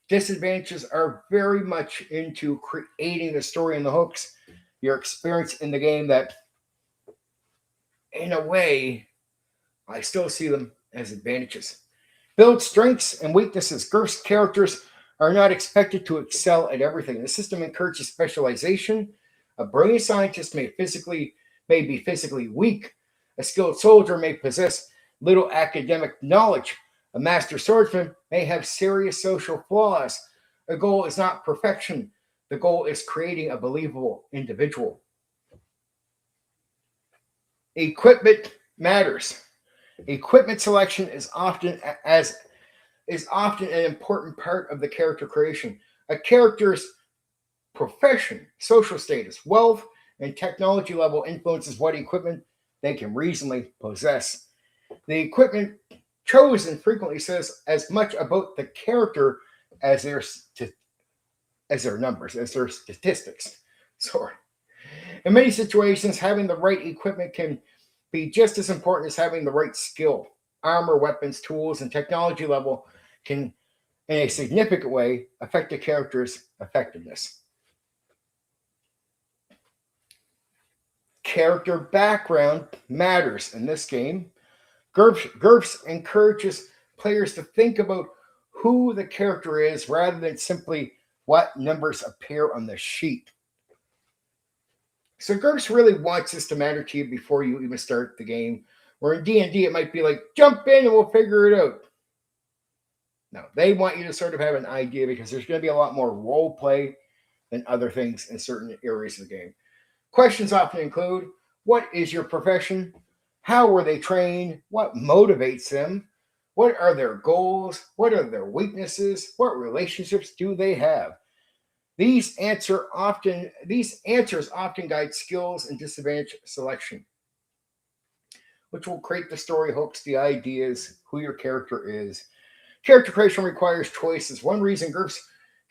[SPEAKER 1] Disadvantages are very much into creating the story and the hooks, your experience in the game, that in a way, I still see them as advantages. Build strengths and weaknesses. GURPS characters are not expected to excel at everything. The system encourages specialization. A brilliant scientist may be physically weak. A skilled soldier may possess little academic knowledge. A master swordsman may have serious social flaws. The goal is not perfection. The goal is creating a believable individual. Equipment matters. Equipment selection is often an important part of the character creation. A character's profession, social status, wealth, and technology level influences what equipment they can reasonably possess. The equipment chosen frequently says as much about the character as their numbers, as their statistics. Sorry. In many situations, having the right equipment can be just as important as having the right skill. Armor, weapons, tools, and technology level can, in a significant way, affect a character's effectiveness. Character background matters in this game. GURPS encourages players to think about who the character is rather than simply what numbers appear on the sheet. So GURPS really wants this to matter to you before you even start the game. Where in D&D, it might be like, jump in and we'll figure it out. No, they want you to sort of have an idea because there's going to be a lot more role play than other things in certain areas of the game. Questions often include, what is your profession? How were they trained? What motivates them? What are their goals? What are their weaknesses? What relationships do they have? These answers often guide skills and disadvantage selection, which will create the story hooks, the ideas, who your character is. Character creation requires choices. One reason GURPS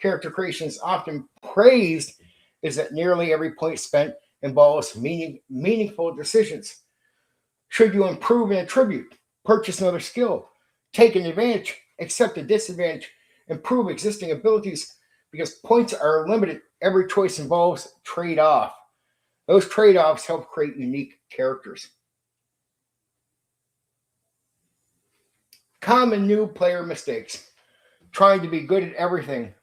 [SPEAKER 1] character creation is often praised is that nearly every point spent involves meaningful decisions. Should you improve an attribute, purchase another skill, take an advantage, accept a disadvantage, improve existing abilities, because points are limited. Every choice involves trade-off. Those trade-offs help create unique characters. Common new player mistakes. Trying to be good at everything.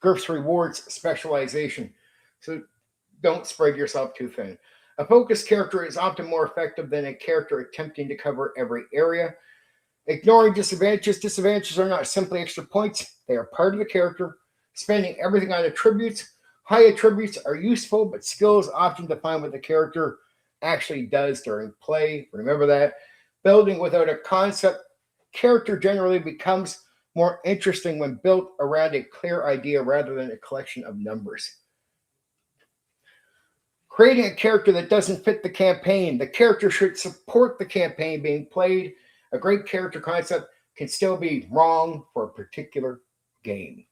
[SPEAKER 1] Gurps rewards specialization. So don't spread yourself too thin. A focused character is often more effective than a character attempting to cover every area. Ignoring disadvantages. Disadvantages are not simply extra points, they are part of the character. Spending everything on attributes. High attributes are useful, but skills often define what the character actually does during play. Remember that. Building without a concept. Character generally becomes more interesting when built around a clear idea rather than a collection of numbers. Creating a character that doesn't fit the campaign. The character should support the campaign being played. A great character concept can still be wrong for a particular game.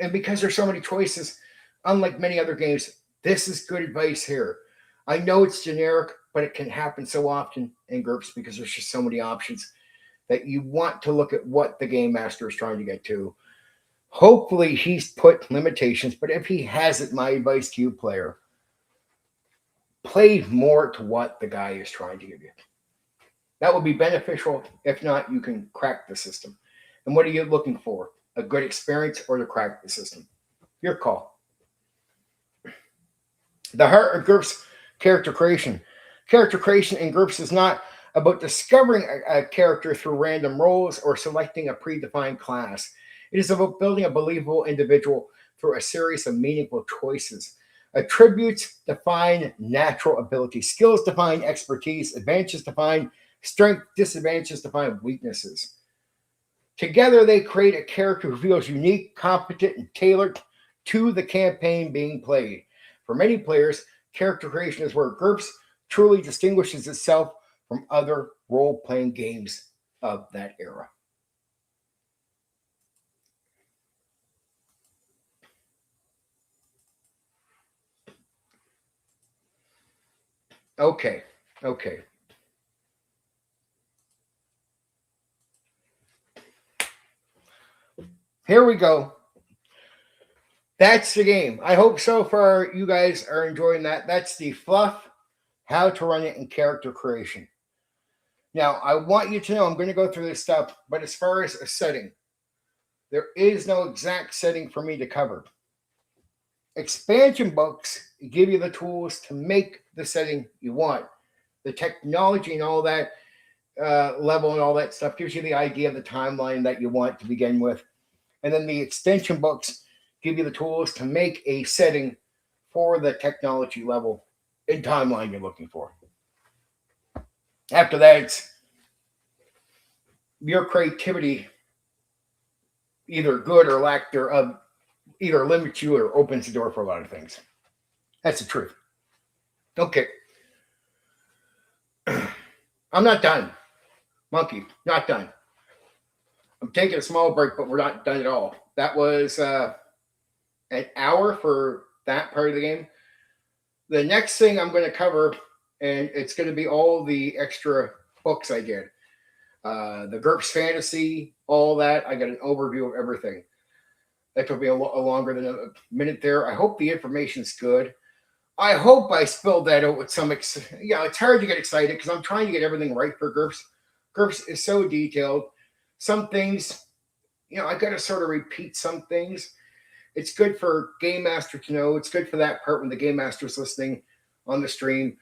[SPEAKER 1] And because there's so many choices, unlike many other games, this is good advice here. I know it's generic, but it can happen so often in Gurps because there's just so many options that you want to look at what the game master is trying to get to. Hopefully he's put limitations, but if he hasn't, my advice to you, player, play more to what the guy is trying to give you. That will be beneficial. If not, you can crack the system. And what are you looking for? A good experience or to crack the system? Your call. The heart of Gurps character creation. Character creation in Gurps is not about discovering a character through random rolls or selecting a predefined class. It is about building a believable individual through a series of meaningful choices. Attributes define natural ability. Skills define expertise. Advantages define strength. Disadvantages define weaknesses. Together, they create a character who feels unique, competent, and tailored to the campaign being played. For many players, character creation is where Gurps truly distinguishes itself from other role-playing games of that era. Okay. Here we go. That's the game. I hope so far you guys are enjoying that. That's the fluff, how to run it, and character creation. Now, I want you to know I'm going to go through this stuff, but as far as a setting, there is no exact setting for me to cover. Expansion books give you the tools to make the setting you want. The technology and all that level and all that stuff gives you the idea of the timeline that you want to begin with. And then the extension books give you the tools to make a setting for the technology level and timeline you're looking for. After that, it's your creativity, either good or lack thereof, either limits you or opens the door for a lot of things. That's the truth. Okay. I'm not done. Monkey, not done. I'm taking a small break, but we're not done at all. That was an hour for that part of the game. The next thing I'm going to cover, and it's going to be all the extra books I did. The Gurps Fantasy, all that. I got an overview of everything. That took me a longer than a minute there. I hope the information's good. I hope I spilled that out with some... it's hard to get excited because I'm trying to get everything right for Gurps. Gurps is so detailed. Some things, I got to sort of repeat some things. It's good for Game Master to know. It's good for that part when the Game Master's listening on the stream.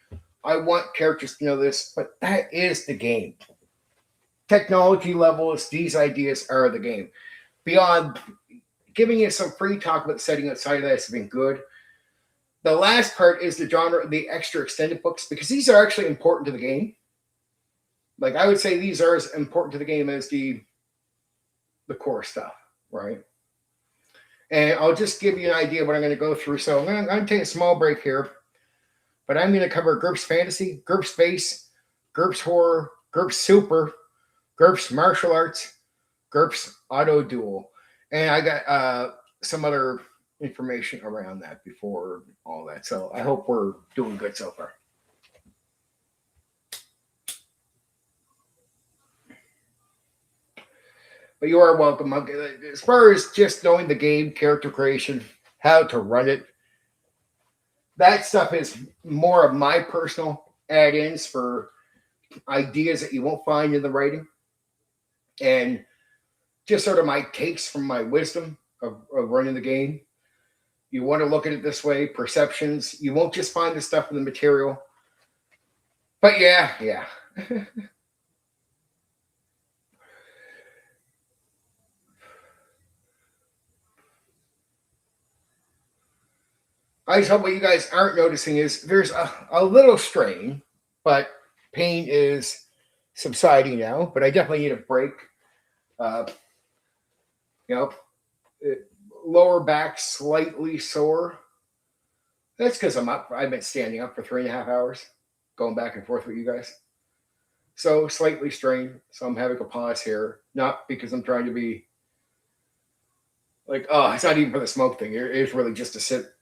[SPEAKER 1] I want characters to know this, but that is the game. Technology levels, these ideas are the game. Beyond giving you some free talk about the setting outside of that has been good. The last part is the genre, the extra extended books, because these are actually important to the game. Like I would say these are as important to the game as the core stuff, right? And I'll just give you an idea of what I'm going to go through. So I'm going to take a small break here, but I'm going to cover Gurps Fantasy, Gurps Space, Gurps Horror, Gurps Super, Gurps Martial Arts, Gurps Auto Duel. And I got some other information around that before all that. So I hope we're doing good so far. But you are welcome. As far as just knowing the game, character creation, how to run it, that stuff is more of my personal add-ins for ideas that you won't find in the writing, and just sort of my takes from my wisdom of running the game. You want to look at it this way, perceptions. You won't just find the stuff in the material. But yeah. I just hope what you guys aren't noticing is there's a little strain, but pain is subsiding now. But I definitely need a break. Uh, you know, lower back slightly sore. That's because I've been standing up for 3.5 hours, going back and forth with you guys. So slightly strained. So I'm having a pause here, not because I'm trying to be like, oh, it's not even for the smoke thing. It's really just to sit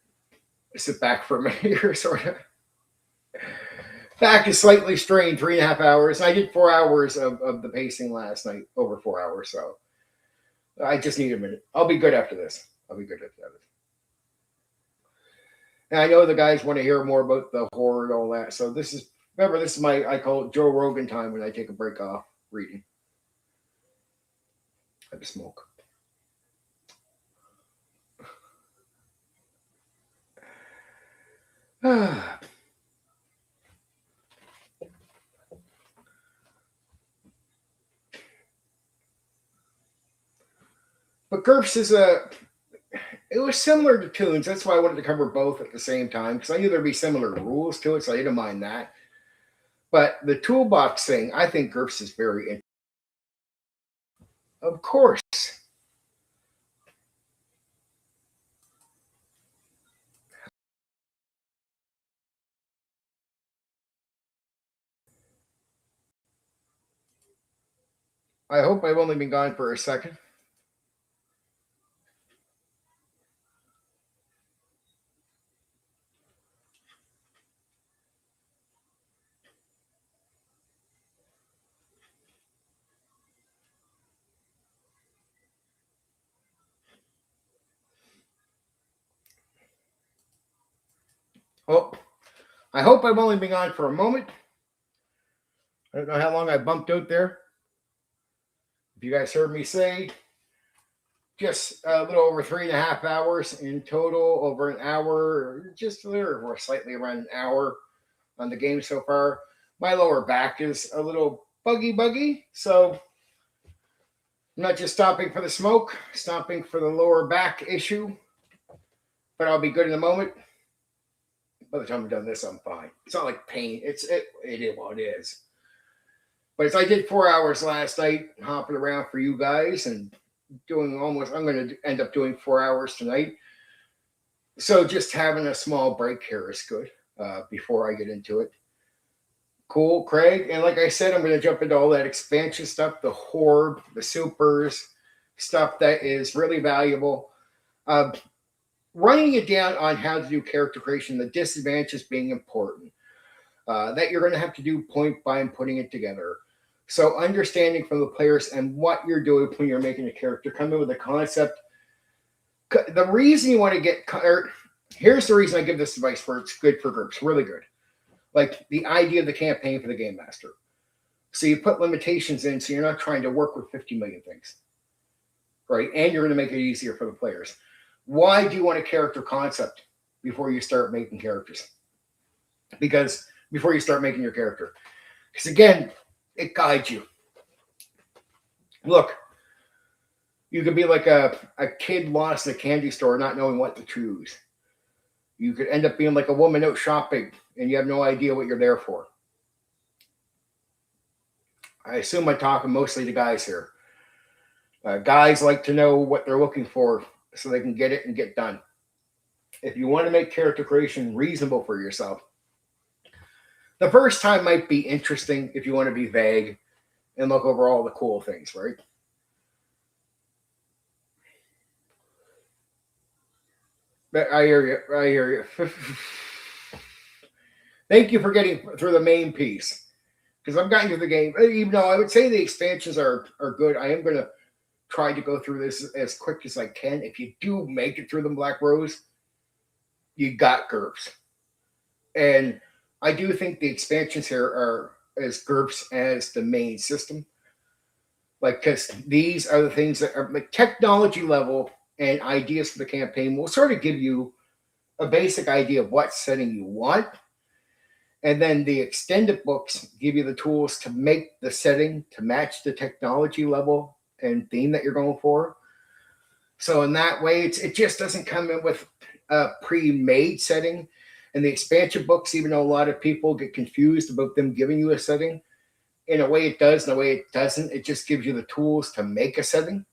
[SPEAKER 1] back for a minute here, sort of. Back is slightly strained, 3.5 hours. I did 4 hours of the pacing last night, over 4 hours. So I just need a minute. I'll be good after this. And I know the guys want to hear more about the horror and all that. So this is I call it Joe Rogan time when I take a break off reading. I have to smoke. But Gurps it was similar to Tunes. That's why I wanted to cover both at the same time, because I knew there'd be similar rules to it, so I didn't mind that. But the toolbox thing, I think Gurps is very interesting. Of course. I hope I've only been gone for a second. Oh, I hope I've only been gone for a moment. I don't know how long I bumped out there. If you guys heard me say, just a little over 3.5 hours in total, over an hour, just a little, or slightly around an hour on the game so far. My lower back is a little buggy, so I'm not just stopping for the smoke, stopping for the lower back issue, but I'll be good in a moment. By the time I'm done this, I'm fine. It's not like pain. It is what it is. But as I did 4 hours last night, hopping around for you guys and doing I'm going to end up doing 4 hours tonight. So just having a small break here is good before I get into it. Cool, Craig. And like I said, I'm going to jump into all that expansion stuff, the horde, the supers, stuff that is really valuable. Running it down on how to do character creation, the disadvantages being important, that you're going to have to do point by and putting it together. So understanding from the players and what you're doing when you're making a character, come in with a concept. The reason you want to get, here's the reason I give this advice for it's good for groups, really good. Like the idea of the campaign for the game master. So you put limitations in, so you're not trying to work with 50 million things, right? And you're going to make it easier for the players. Why do you want a character concept before you start making characters? Because before you start making your character, because again, it guides you. Look, you could be like a kid lost in a candy store not knowing what to choose. You could end up being like a woman out shopping and you have no idea what you're there for. I assume I'm talking mostly to guys here. Guys like to know what they're looking for so they can get it and get done. If you want to make character creation reasonable for yourself, the first time might be interesting if you want to be vague and look over all the cool things, right? I hear you. Thank you for getting through the main piece. Because I've gotten to the game, even though I would say the expansions are good, I am going to tried to go through this as quick as I can. If you do make it through the Black Rose, you got Gurps. And I do think the expansions here are as Gurps as the main system. Like, because these are the things that are like technology level and ideas for the campaign will sort of give you a basic idea of what setting you want. And then the extended books give you the tools to make the setting to match the technology level and theme that you're going for. So in that way, it just doesn't come in with a pre-made setting. And the expansion books, even though a lot of people get confused about them giving you a setting, in a way it does, in a way it doesn't. It just gives you the tools to make a setting.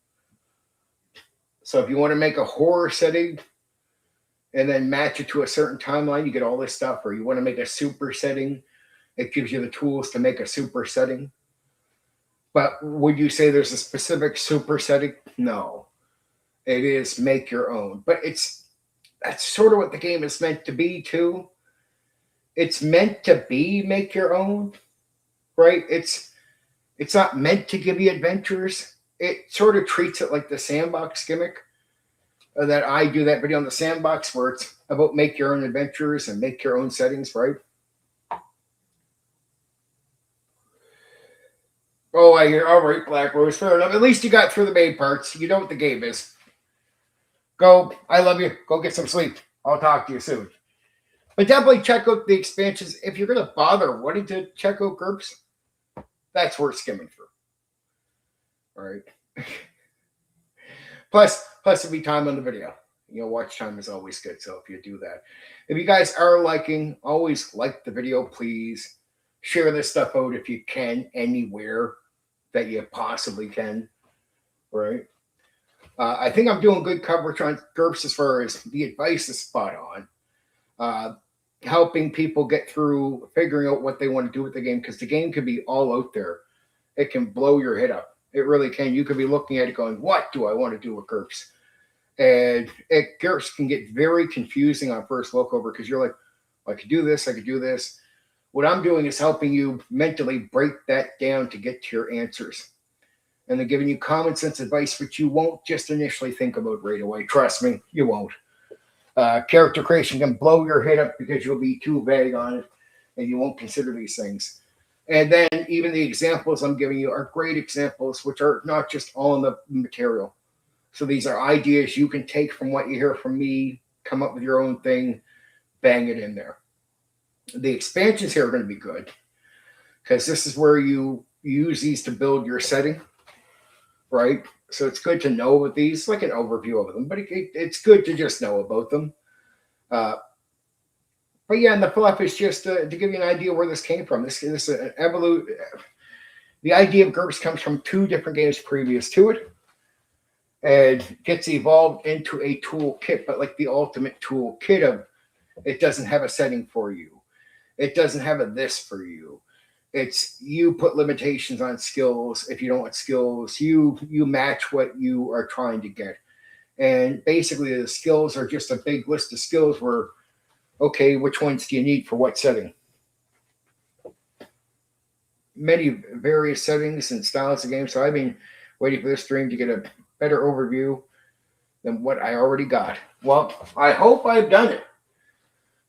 [SPEAKER 1] So if you want to make a horror setting and then match it to a certain timeline, you get all this stuff. Or you want to make a super setting, it gives you the tools to make a super setting. But would you say there's a specific super setting? No. It is make your own. But that's sort of what the game is meant to be too. It's meant to be make your own, right? It's not meant to give you adventures. It sort of treats it like the sandbox gimmick that I do that video on the sandbox where it's about make your own adventures and make your own settings, right? Oh, I hear, all right, Black Rose, fair enough. At least you got through the main parts. You know what the game is. Go. I love you. Go get some sleep. I'll talk to you soon. But definitely check out the expansions. If you're going to bother wanting to check out Gurps, that's worth skimming through. All right. Plus it'll be time on the video. Watch time is always good. So if you do that, if you guys are liking, always like the video, please. Share this stuff out if you can anywhere that you possibly can. Right. I think I'm doing good coverage on Gurps as far as the advice is spot on. Helping people get through figuring out what they want to do with the game, because the game could be all out there. It can blow your head up. It really can. You could be looking at it going, what do I want to do with Gurps? And Gurps can get very confusing on first look over because you're like, I could do this, I could do this. What I'm doing is helping you mentally break that down to get to your answers. And then giving you common sense advice, which you won't just initially think about right away. Trust me, you won't. Character creation can blow your head up because you'll be too vague on it and you won't consider these things. And then even the examples I'm giving you are great examples, which are not just all in the material. So these are ideas you can take from what you hear from me, come up with your own thing, bang it in there. The expansions here are going to be good because this is where you use these to build your setting, right? So it's good to know about these, like an overview of them, but it's good to just know about them. But yeah, and the fluff is just to give you an idea where this came from. This is an evolution. The idea of Gurps comes from 2 different games previous to it and gets evolved into a toolkit, but like the ultimate toolkit of it doesn't have a setting for you. It doesn't have a this for you. It's you put limitations on skills. If you don't want skills, you match what you are trying to get. And basically the skills are just a big list of skills where, okay, which ones do you need for what setting? Many various settings and styles of games. So I've been waiting for this stream to get a better overview than what I already got. Well, I hope I've done it.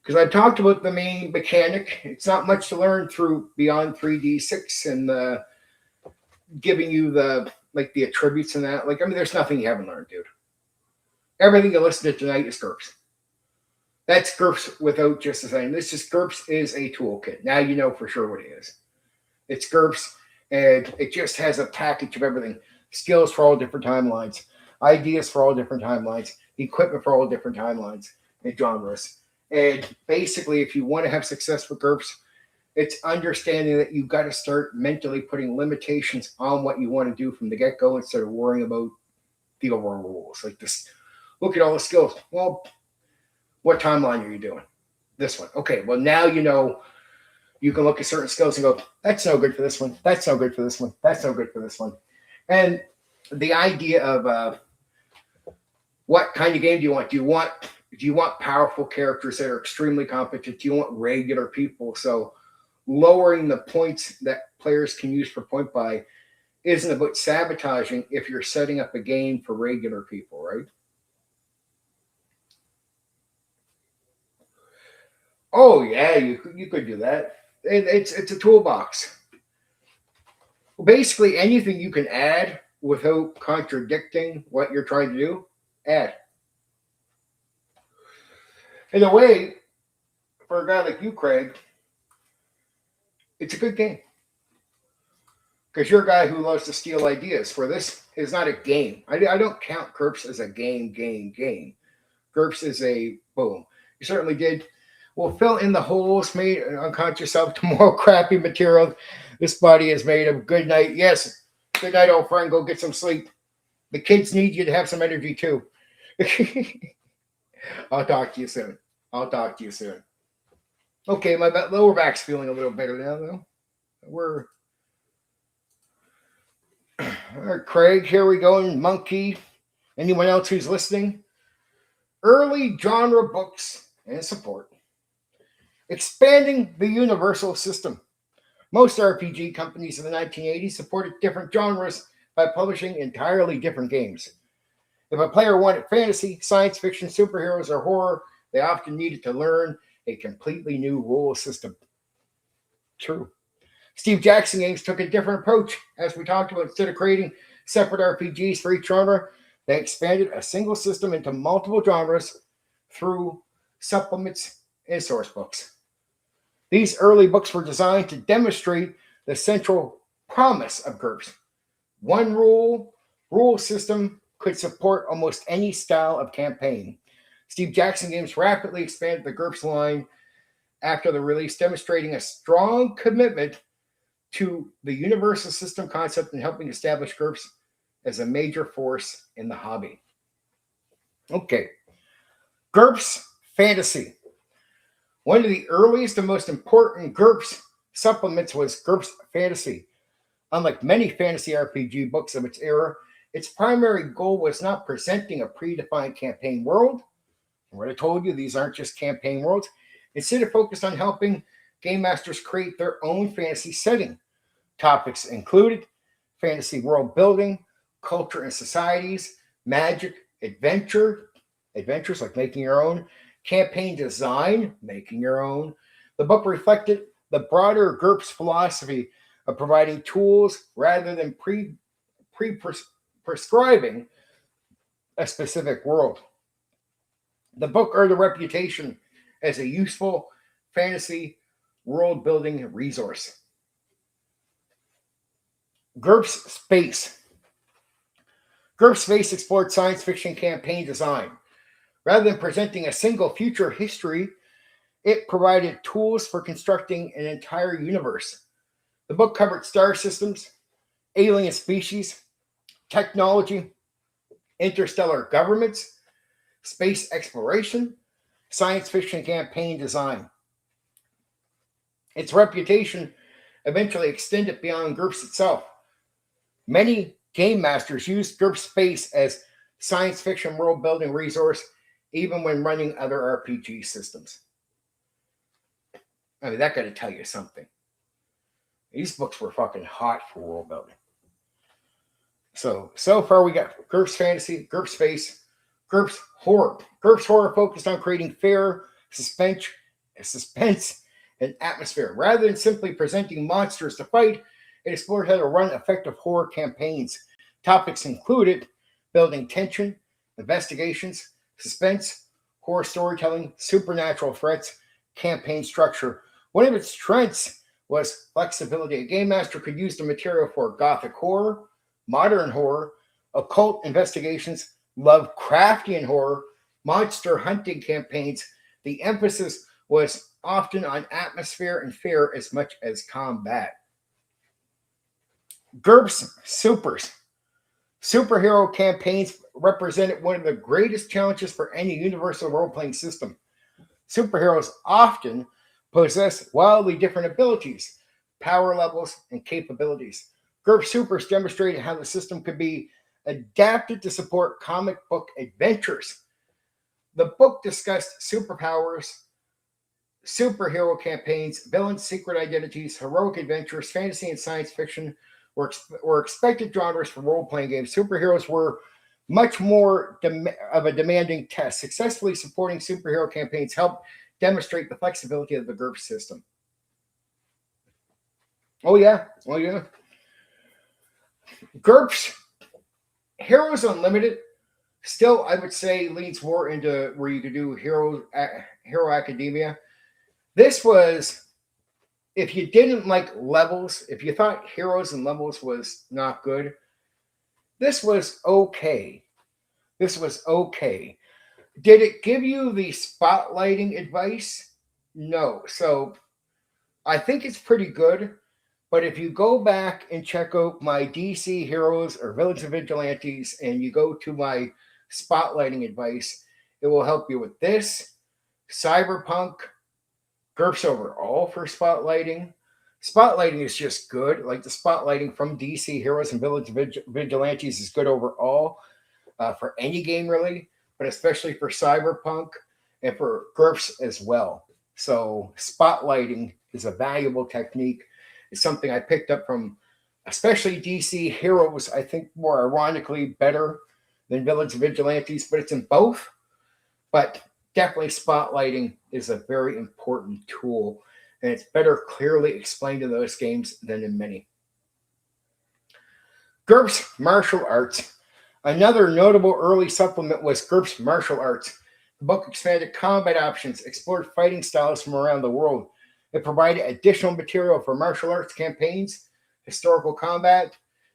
[SPEAKER 1] Because I've talked about the main mechanic. It's not much to learn through beyond 3D6 and giving you the attributes and that. There's nothing you haven't learned, dude. Everything you listened to tonight is Gurps. That's Gurps without just a saying. This is Gurps is a toolkit. Now you know for sure what it is. It's Gurps, and it just has a package of everything. Skills for all different timelines, ideas for all different timelines, equipment for all different timelines and genres. And basically, if you want to have success with Gurps, it's understanding that you've got to start mentally putting limitations on what you want to do from the get-go instead of worrying about the overall rules. Like this, look at all the skills. Well, what timeline are you doing? This one. Okay, well, now you know you can look at certain skills and go, that's no good for this one. That's no good for this one. That's no good for this one. And the idea of what kind of game do you want? Do you want powerful characters that are extremely competent? Do you want regular people? So lowering the points that players can use for point buy isn't about sabotaging if you're setting up a game for regular people, right? Oh yeah, you could do that. It's a toolbox. Well, basically, anything you can add without contradicting what you're trying to do, add. In a way, for a guy like you, Craig, it's a good game because you're a guy who loves to steal ideas. For this is not a game. I don't count Gurps as a game. Gurps is a boom. You certainly did. Well, fill in the holes made unconscious of tomorrow crappy material this body is made of. Good night. Yes. Good night, old friend. Go get some sleep. The kids need you to have some energy too. I'll talk to you soon. I'll talk to you soon. Okay, my lower back's feeling a little better now, though. We're all right, Craig. Here we go. And Monkey. Anyone else who's listening? Early genre books and support. Expanding the universal system. Most RPG companies in the 1980s supported different genres by publishing entirely different games. If a player wanted fantasy, science fiction, superheroes, or horror, they often needed to learn a completely new rule system. True. Steve Jackson Games took a different approach. As we talked about, instead of creating separate RPGs for each genre, they expanded a single system into multiple genres through supplements and source books. These early books were designed to demonstrate the central promise of Gurps. One rule system could support almost any style of campaign. Steve Jackson Games rapidly expanded the Gurps line after the release, demonstrating a strong commitment to the universal system concept and helping establish Gurps as a major force in the hobby. Okay. Gurps Fantasy. One of the earliest and most important Gurps supplements was Gurps Fantasy. Unlike many fantasy RPG books of its era, its primary goal was not presenting a predefined campaign world. What I told you, these aren't just campaign worlds. Instead, it focused on helping game masters create their own fantasy setting. Topics included fantasy world building, culture and societies, magic, adventures like making your own, campaign design, making your own. The book reflected the broader Gurps philosophy of providing tools rather than prescribing a specific world. The book earned a reputation as a useful fantasy world building resource. Gurps Space. Gurps Space explored science fiction campaign design. Rather than presenting a single future history, it provided tools for constructing an entire universe. The book covered star systems, alien species, technology, interstellar governments, space exploration, science fiction campaign design. Its reputation eventually extended beyond Gurps itself. Many game masters used Gurps Space as science fiction world building resource even when running other RPG systems. I mean, that got to tell you something. These books were fucking hot for world building. So far we got Gurps Fantasy, Gurps Space, Gurps Horror. Gurps Horror focused on creating fear, suspense, and atmosphere. Rather than simply presenting monsters to fight, it explored how to run effective horror campaigns. Topics included building tension, investigations, suspense, horror storytelling, supernatural threats, campaign structure. One of its strengths was flexibility. A game master could use the material for gothic horror, modern horror, occult investigations, Lovecraftian horror, monster hunting campaigns. The emphasis was often on atmosphere and fear as much as combat. Gurps Supers. Superhero campaigns represented one of the greatest challenges for any universal role-playing system. Superheroes often possess wildly different abilities, power levels, and capabilities. Gurps Supers demonstrated how the system could be adapted to support comic book adventures. The book discussed superpowers, superhero campaigns, villains, secret identities, heroic adventures, fantasy and science fiction, were expected genres for role-playing games, superheroes were much more of a demanding test. Successfully supporting superhero campaigns helped demonstrate the flexibility of the Gurps system. Oh yeah. Gurps Heroes Unlimited still, I would say, leans more into where you could do Hero Academia. This was, if you didn't like levels, if you thought Heroes and Levels was not good, this was okay. This was okay. Did it give you the spotlighting advice? No. So I think it's pretty good. But if you go back and check out my DC Heroes or Village of Vigilantes and you go to my spotlighting advice, it will help you with this, Cyberpunk, Gurps overall for spotlighting. Spotlighting is just good. Like the spotlighting from DC Heroes and Village Vigilantes is good overall for any game, really, but especially for Cyberpunk and for Gurps as well. So, spotlighting is a valuable technique. It's something I picked up from especially DC Heroes, I think more ironically better than Village Vigilantes, but it's in both. But definitely spotlighting is a very important tool, and it's better clearly explained in those games than in many. Gurps Martial Arts. Another notable early supplement was Gurps Martial Arts. The book expanded combat options, explored fighting styles from around the world. It provided additional material for martial arts campaigns, historical combat,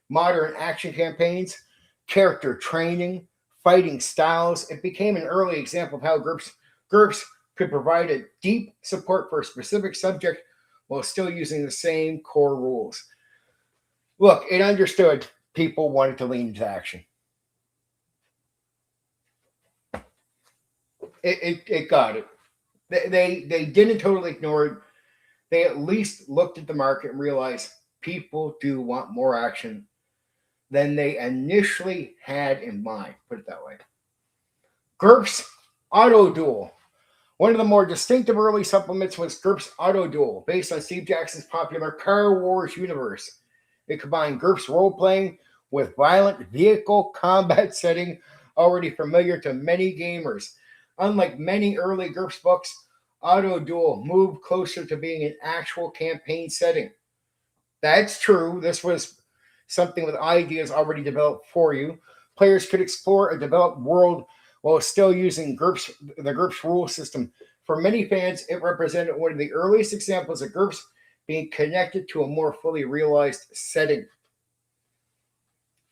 [SPEAKER 1] modern action campaigns, character training, fighting styles. It became an early example of how Gurps could provide a deep support for a specific subject while still using the same core rules. Look, it understood people wanted to lean into action. It got it. They didn't totally ignore it. They at least looked at the market and realized people do want more action than they initially had in mind. Put it that way. Gurps Auto Duel. One of the more distinctive early supplements was Gurps Auto Duel, based on Steve Jackson's popular Car Wars universe. It combined Gurps role-playing with violent vehicle combat setting already familiar to many gamers. Unlike many early Gurps books, Auto Duel moved closer to being an actual campaign setting. That's true. This was something with ideas already developed for you. Players could explore a developed world while still using the Gurps rule system. For many fans, it represented one of the earliest examples of Gurps being connected to a more fully realized setting.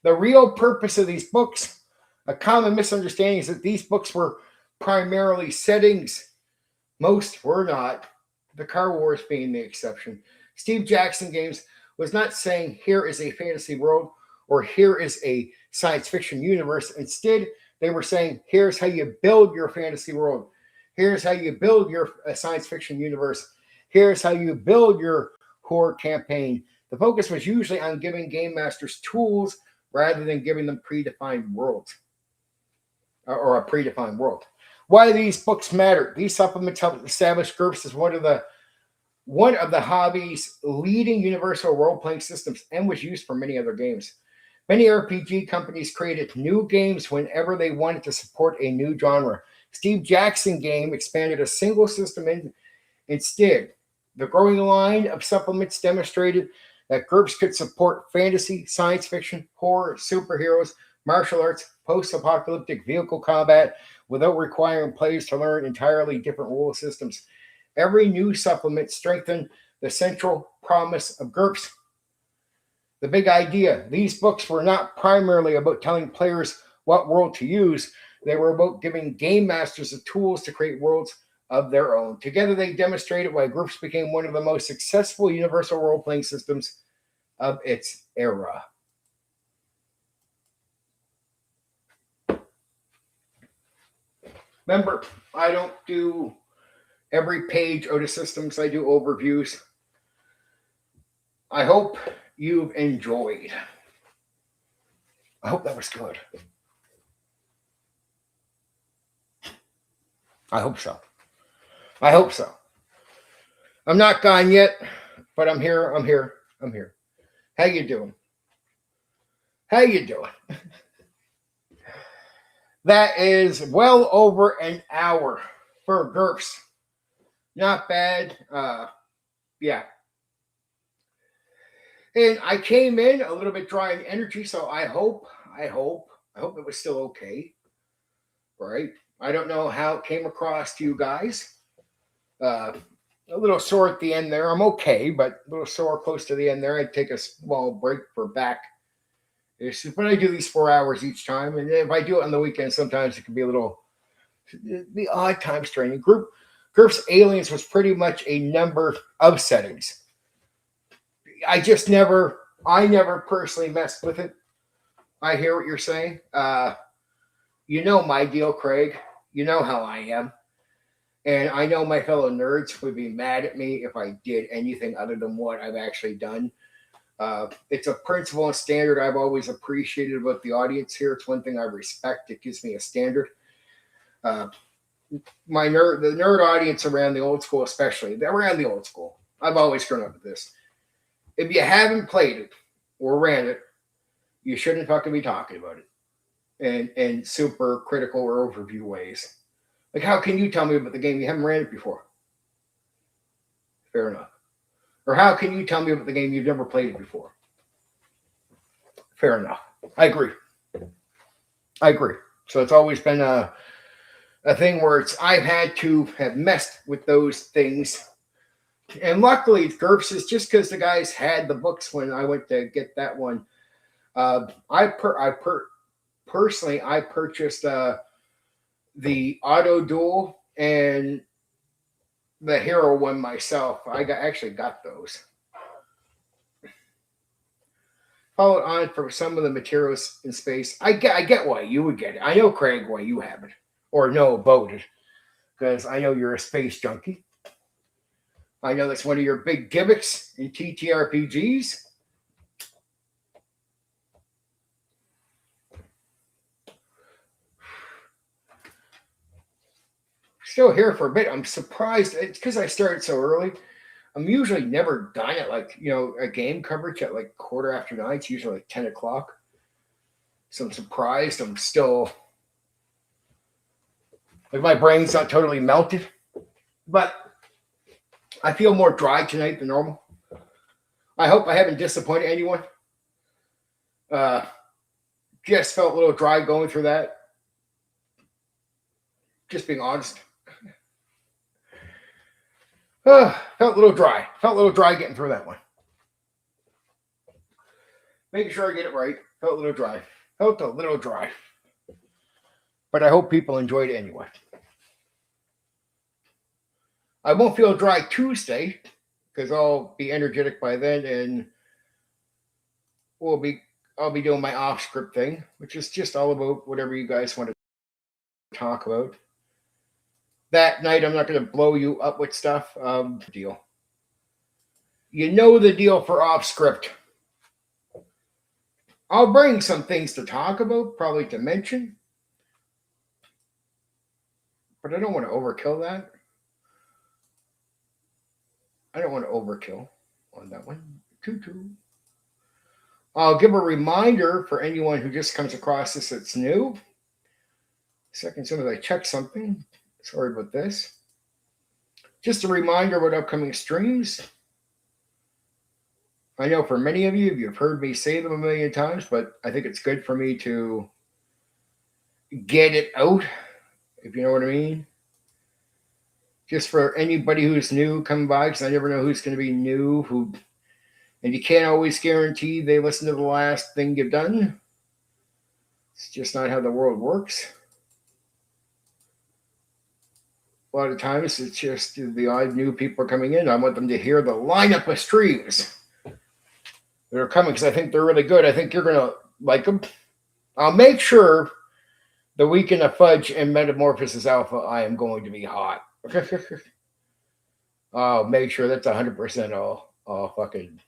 [SPEAKER 1] The real purpose of these books, a common misunderstanding is that these books were primarily settings. Most were not, the Car Wars being the exception. Steve Jackson Games was not saying here is a fantasy world or here is a science fiction universe. Instead, they were saying here's how you build your fantasy world. Here's how you build your science fiction universe. Here's how you build your horror campaign. The focus was usually on giving game masters tools rather than giving them predefined worlds or a predefined world. Why these books matter. These supplements help establish Gurps as one of the hobby's leading universal role-playing systems and was used for many other games. Many RPG companies created new games whenever they wanted to support a new genre. Steve Jackson Game expanded a single system instead. The growing line of supplements demonstrated that Gurps could support fantasy, science fiction, horror, superheroes, martial arts, post-apocalyptic vehicle combat without requiring players to learn entirely different rule systems. Every new supplement strengthened the central promise of Gurps. The big idea, these books were not primarily about telling players what world to use. They were about giving game masters the tools to create worlds of their own. Together, they demonstrated why Gurps became one of the most successful universal role-playing systems of its era. Remember, I don't do every page out of systems. I do overviews. I hope you've enjoyed. I hope that was good. I hope so. I hope so. I'm not gone yet, but I'm here. How you doing? How you doing? That is well over an hour for Gurps. Not bad. Yeah. And I came in a little bit dry in energy, so I hope it was still okay. Right? I don't know how it came across to you guys. Uh, a little sore at the end there. I'm okay, but a little sore close to the end there. I'd take a small break for back issues, but I do these 4 hours each time, and if I do it on the weekend, sometimes it can be a little the odd time training. Groups Aliens was pretty much a number of settings. I never personally messed with it. I hear what you're saying. You know my deal, Craig. You know how I am. And I know my fellow nerds would be mad at me if I did anything other than what I've actually done. It's a principle and standard I've always appreciated about the audience here. It's one thing I respect. It gives me a standard. Uh, the nerd audience around the old school, especially, they're around the old school. I've always grown up with this. If you haven't played it or ran it, you shouldn't fucking be talking about it in super critical or overview ways. Like, how can you tell me about the game you haven't ran it before? Fair enough. Or how can you tell me about the game you've never played it before? Fair enough. I agree. So it's always been a thing where I've had to have messed with those things. And luckily, Gurps is just because the guys had the books when I went to get that one. Personally, I purchased the Auto Duel and the Hero one myself. Actually got those. Followed on for some of the materials in space. I get why you would get it. I know, Craig, why you haven't or know about it, because I know you're a space junkie. I know that's one of your big gimmicks in TTRPGs. Still here for a bit. I'm surprised. It's because I started so early. I'm usually never done at a game coverage at like 9:15. It's usually like 10 o'clock. So I'm surprised I'm still like my brain's not totally melted. But I feel more dry tonight than normal. I hope I haven't disappointed anyone. Just felt a little dry going through that. Just being honest. Felt a little dry. Felt a little dry getting through that one. Making sure I get it right. Felt a little dry. But I hope people enjoyed it anyway. I won't feel dry Tuesday because I'll be energetic by then, and I'll be doing my off script thing, which is just all about whatever you guys want to talk about. That night, I'm not going to blow you up with stuff. Deal. You know the deal for off script. I'll bring some things to talk about, probably to mention, but I don't want to overkill that. I don't want to overkill on that one. I'll give a reminder for anyone who just comes across this that's new. Second, soon as I check something. Sorry about this. Just a reminder about upcoming streams. I know for many of you, you've heard me say them a million times, but I think it's good for me to get it out, if you know what I mean. Just for anybody who's new coming by, because I never know who's going to be new, and you can't always guarantee they listen to the last thing you've done. It's just not how the world works. A lot of times it's just the odd new people coming in. I want them to hear the lineup of streams that are coming because I think they're really good. I think you're going to like them. I'll make sure the weekend of Fudge and Metamorphosis Alpha, I am going to be hot. I'll make sure that's 100%. I'll fucking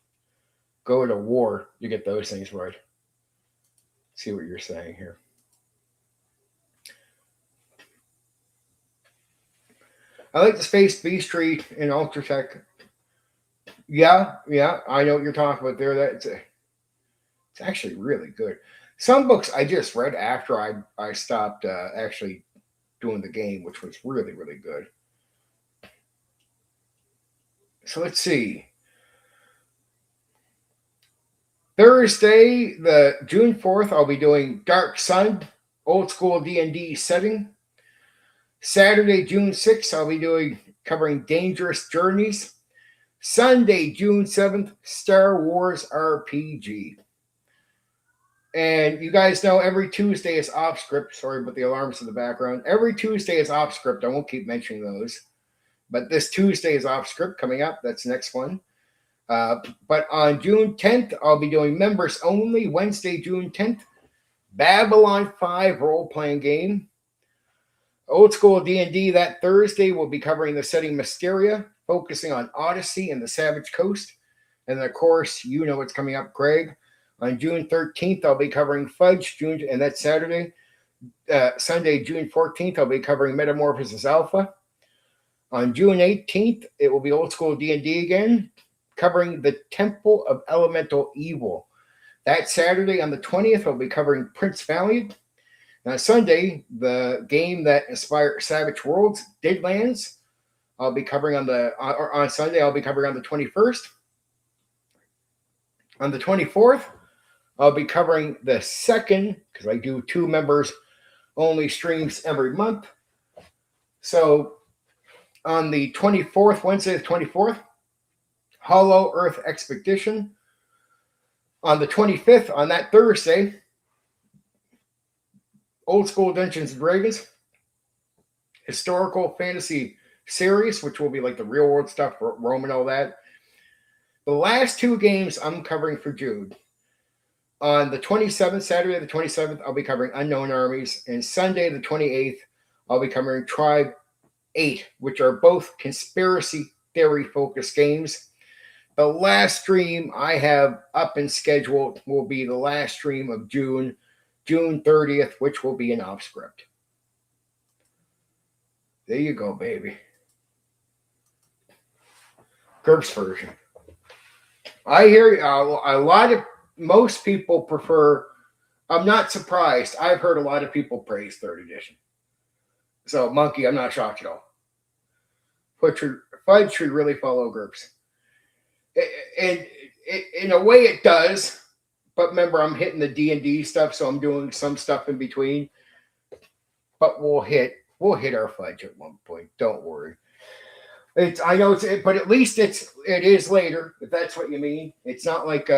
[SPEAKER 1] go to war to get those things right. See what you're saying here. I like the Space Beastry in Ultratech. Yeah, I know what you're talking about there. It's It's actually really good. Some books I just read after I stopped actually doing the game, which was really, really good. So let's see. Thursday, the June 4th, I'll be doing Dark Sun, old school D&D setting. Saturday, June 6th, I'll be covering Dangerous Journeys. Sunday, June 7th, Star Wars RPG. And you guys know every Tuesday is off script. Sorry about the alarms in the background. Every Tuesday is off script. I won't keep mentioning those. But this Tuesday is off script coming up. That's the next one. But on June 10th, I'll be doing members only. Wednesday, June 10th, Babylon 5 role-playing game. Old school D&D that Thursday will be covering the setting Mysteria, focusing on Odyssey and the Savage Coast. And of course, you know what's coming up, Craig. On June 13th, I'll be covering Fudge, and that's Saturday. Sunday, June 14th, I'll be covering Metamorphosis Alpha. On June 18th, it will be old school D&D again, covering the Temple of Elemental Evil. That Saturday, on the 20th, I'll be covering Prince Valiant. And on Sunday, the game that inspired Savage Worlds, Deadlands, I'll be covering on Sunday, I'll be covering on the 21st. On the 24th, I'll be covering the second, because I do 2 members only streams every month. So on the 24th, Wednesday the 24th, Hollow Earth Expedition. On the 25th, on that Thursday, Old School Dungeons and Dragons, historical fantasy series, which will be like the real world stuff, Rome and all that. The last 2 games I'm covering for June. On the 27th, Saturday the 27th, I'll be covering Unknown Armies. And Sunday the 28th, I'll be covering Tribe 8, which are both conspiracy theory-focused games. The last stream I have up and scheduled will be the last stream of June 30th, which will be an off script. There you go, baby. Gurps version. I hear most people prefer, I'm not surprised. I've heard a lot of people praise 3rd edition. So, Monkey, I'm not shocked at all. Fudge should really follow Gurps. And in a way it does, but remember, I'm hitting the D&D stuff, so I'm doing some stuff in between. But we'll hit our Fudge at one point. Don't worry. But at least it is later, if that's what you mean. It's not like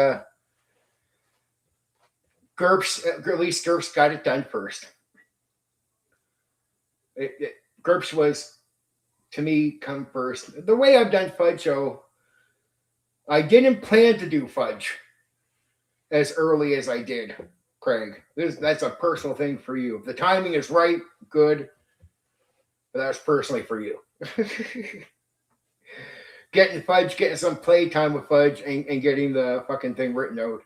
[SPEAKER 1] Gurps, at least Gurps got it done first. Gurps was, to me, come first. The way I've done Fudge, though, I didn't plan to do Fudge as early as I did, Craig. That's a personal thing for you. If the timing is right, good. But that's personally for you. Getting some playtime with Fudge and getting the fucking thing written out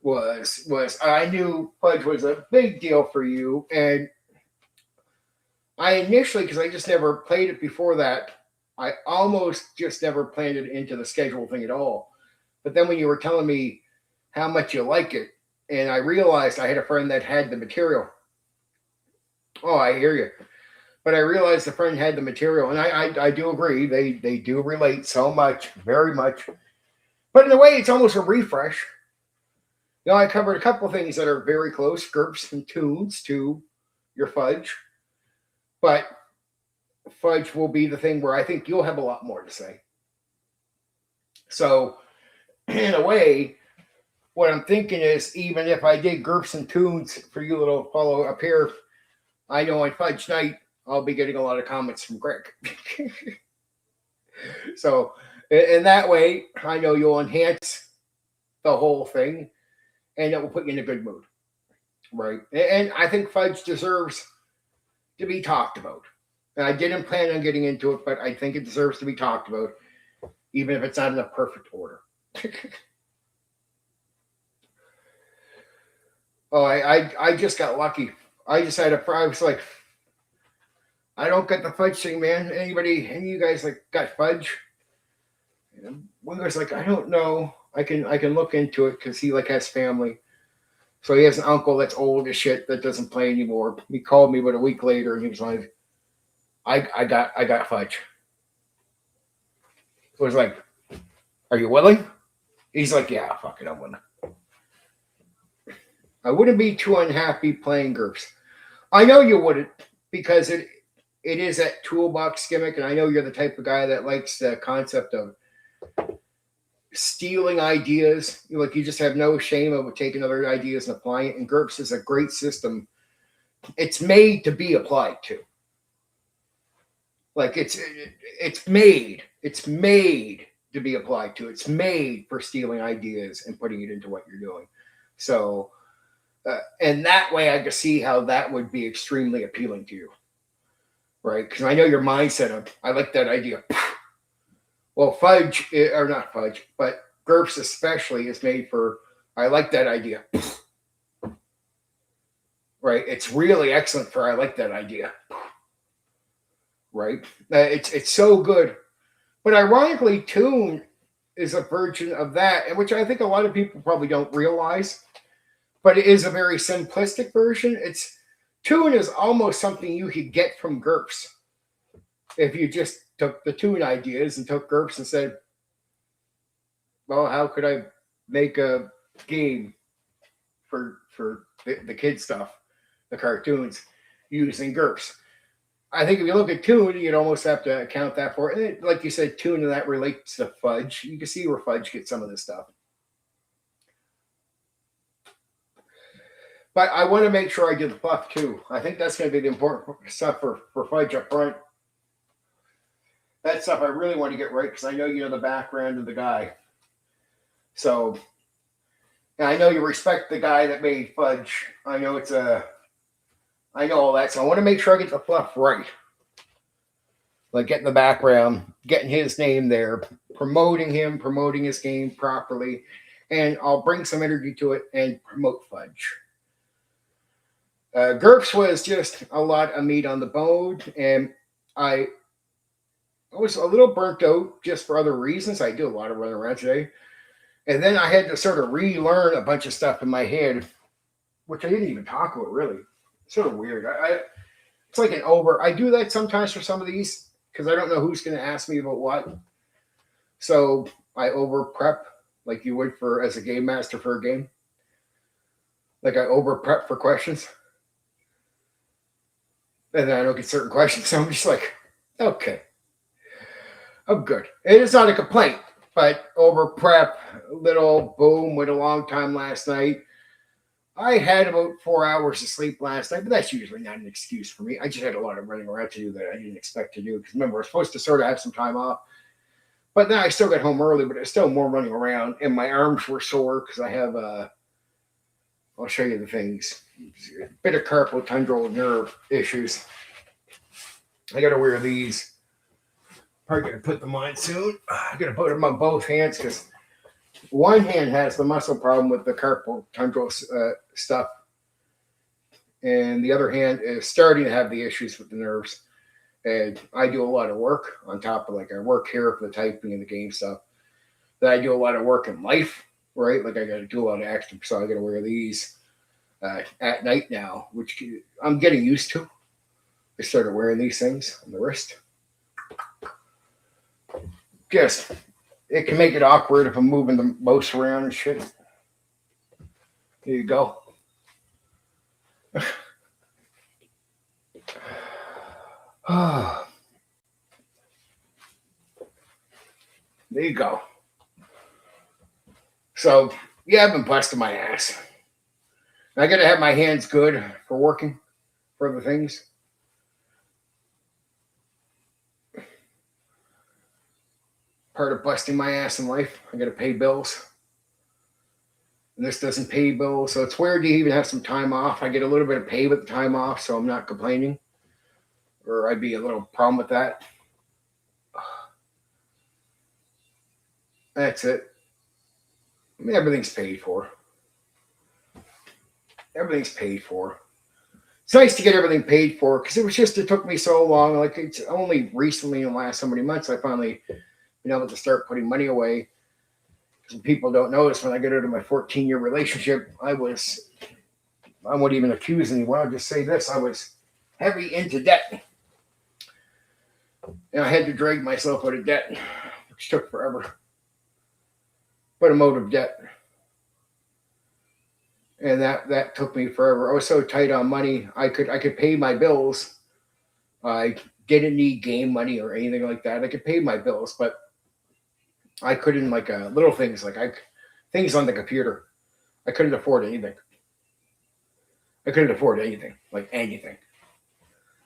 [SPEAKER 1] was I knew Fudge was a big deal for you, and I initially, because I just never played it before that, I almost just never planned it into the schedule thing at all. But then when you were telling me how much you like it, and I realized I had a friend that had the material. Oh, I hear you. But I realized the friend had the material, and I do agree. They do relate so much, very much. But in a way, it's almost a refresh. I covered a couple of things that are very close, Gurps and tunes to your Fudge. But Fudge will be the thing where I think you'll have a lot more to say. So, in a way, what I'm thinking is, even if I did Gurps and tunes for you little follow up here, I know on Fudge night, I'll be getting a lot of comments from Greg. So, in that way, I know you'll enhance the whole thing, and it will put you in a good mood. Right? And I think Fudge deserves to be talked about. And I didn't plan on getting into it, but I think it deserves to be talked about, even if it's not in a perfect order. Oh, I just got lucky. I was like, I don't get the Fudge thing, man. Any of you guys like got Fudge? And Winger's like, I don't know. I can look into it because he like has family. So he has an uncle that's old as shit that doesn't play anymore. He called me about a week later and he was like, I got fudge. I was like, are you willing? He's like, yeah, fuck it, I'm willing. I wouldn't be too unhappy playing Gurps. I know you wouldn't because it is that toolbox gimmick, and I know you're the type of guy that likes the concept of stealing ideas. Like you just have no shame of taking other ideas and applying it. And Gurps is a great system. It's made to be applied to. Like it's made to be applied to. It's made for stealing ideas and putting it into what you're doing. So, and that way, I can see how that would be extremely appealing to you, right? Because I know your mindset of I like that idea. Well, fudge or not fudge, but Gurps especially is made for I like that idea. Right? It's really excellent for I like that idea. Right? It's so good. But ironically, Tune is a version of that, which I think a lot of people probably don't realize. But it is a very simplistic version. Tune is almost something you could get from Gurps if you just took the Tune ideas and took Gurps and said, well, how could I make a game for the kid stuff, the cartoons, using Gurps? I think if you look at Tune, you'd almost have to account that for it. Like you said, Tune and that relates to Fudge. You can see where Fudge gets some of this stuff. But I want to make sure I do the fluff too. I think that's going to be the important stuff for Fudge up front. That stuff I really want to get right because I know you know the background of the guy. So, and I know you respect the guy that made Fudge. I know I know all that. So I want to make sure I get the fluff right. Like getting the background, getting his name there, promoting him, promoting his game properly. And I'll bring some energy to it and promote Fudge. Gurps was just a lot of meat on the bone, and I was a little burnt out just for other reasons. I do a lot of running around today. And then I had to sort of relearn a bunch of stuff in my head, which I didn't even talk about really. It's sort of weird. It's like I do that sometimes for some of these because I don't know who's going to ask me about what. So I over prep like you would as a game master for a game. Like I over prep for questions. And then I don't get certain questions. So I'm just like, okay, I'm good. It is not a complaint, but over prep, little boom, went a long time last night. I had about 4 hours of sleep last night, but that's usually not an excuse for me. I just had a lot of running around to do that I didn't expect to do. Because remember, I was supposed to sort of have some time off. But then I still got home early, but it's still more running around. And my arms were sore because I have I'll show you the things. A bit of carpal tunnel nerve issues. I got to wear these. Probably going to put them on soon. I'm going to put them on both hands because one hand has the muscle problem with the carpal tunnel stuff. And the other hand is starting to have the issues with the nerves. And I do a lot of work on top of I work here for the typing and the game stuff. Then I do a lot of work in life, right? Like I got to do a lot of extra. So I got to wear these at night now, which I'm getting used to. I started wearing these things on the wrist. Just, it can make it awkward if I'm moving the mouse around and shit. There you go. There you go. So, yeah, I've been busting my ass. I got to have my hands good for working for the things. Part of busting my ass in life, I got to pay bills. And this doesn't pay bills, so it's weird to even have some time off. I get a little bit of pay with the time off, so I'm not complaining. Or I'd be a little problem with that. That's it. I mean, everything's paid for. Everything's paid for. It's nice to get everything paid for because it took me so long. Like it's only recently in the last so many months I finally been able to start putting money away. Because people don't notice when I get out of my 14-year relationship, I won't even accuse anyone. I'll just say this: I was heavy into debt, and I had to drag myself out of debt, which took forever. But I'm out of debt. And that took me forever. I was so tight on money. I could pay my bills. I didn't need game money or anything like that. I could pay my bills, but I couldn't little things things on the computer. I couldn't afford anything. I couldn't afford anything, like anything.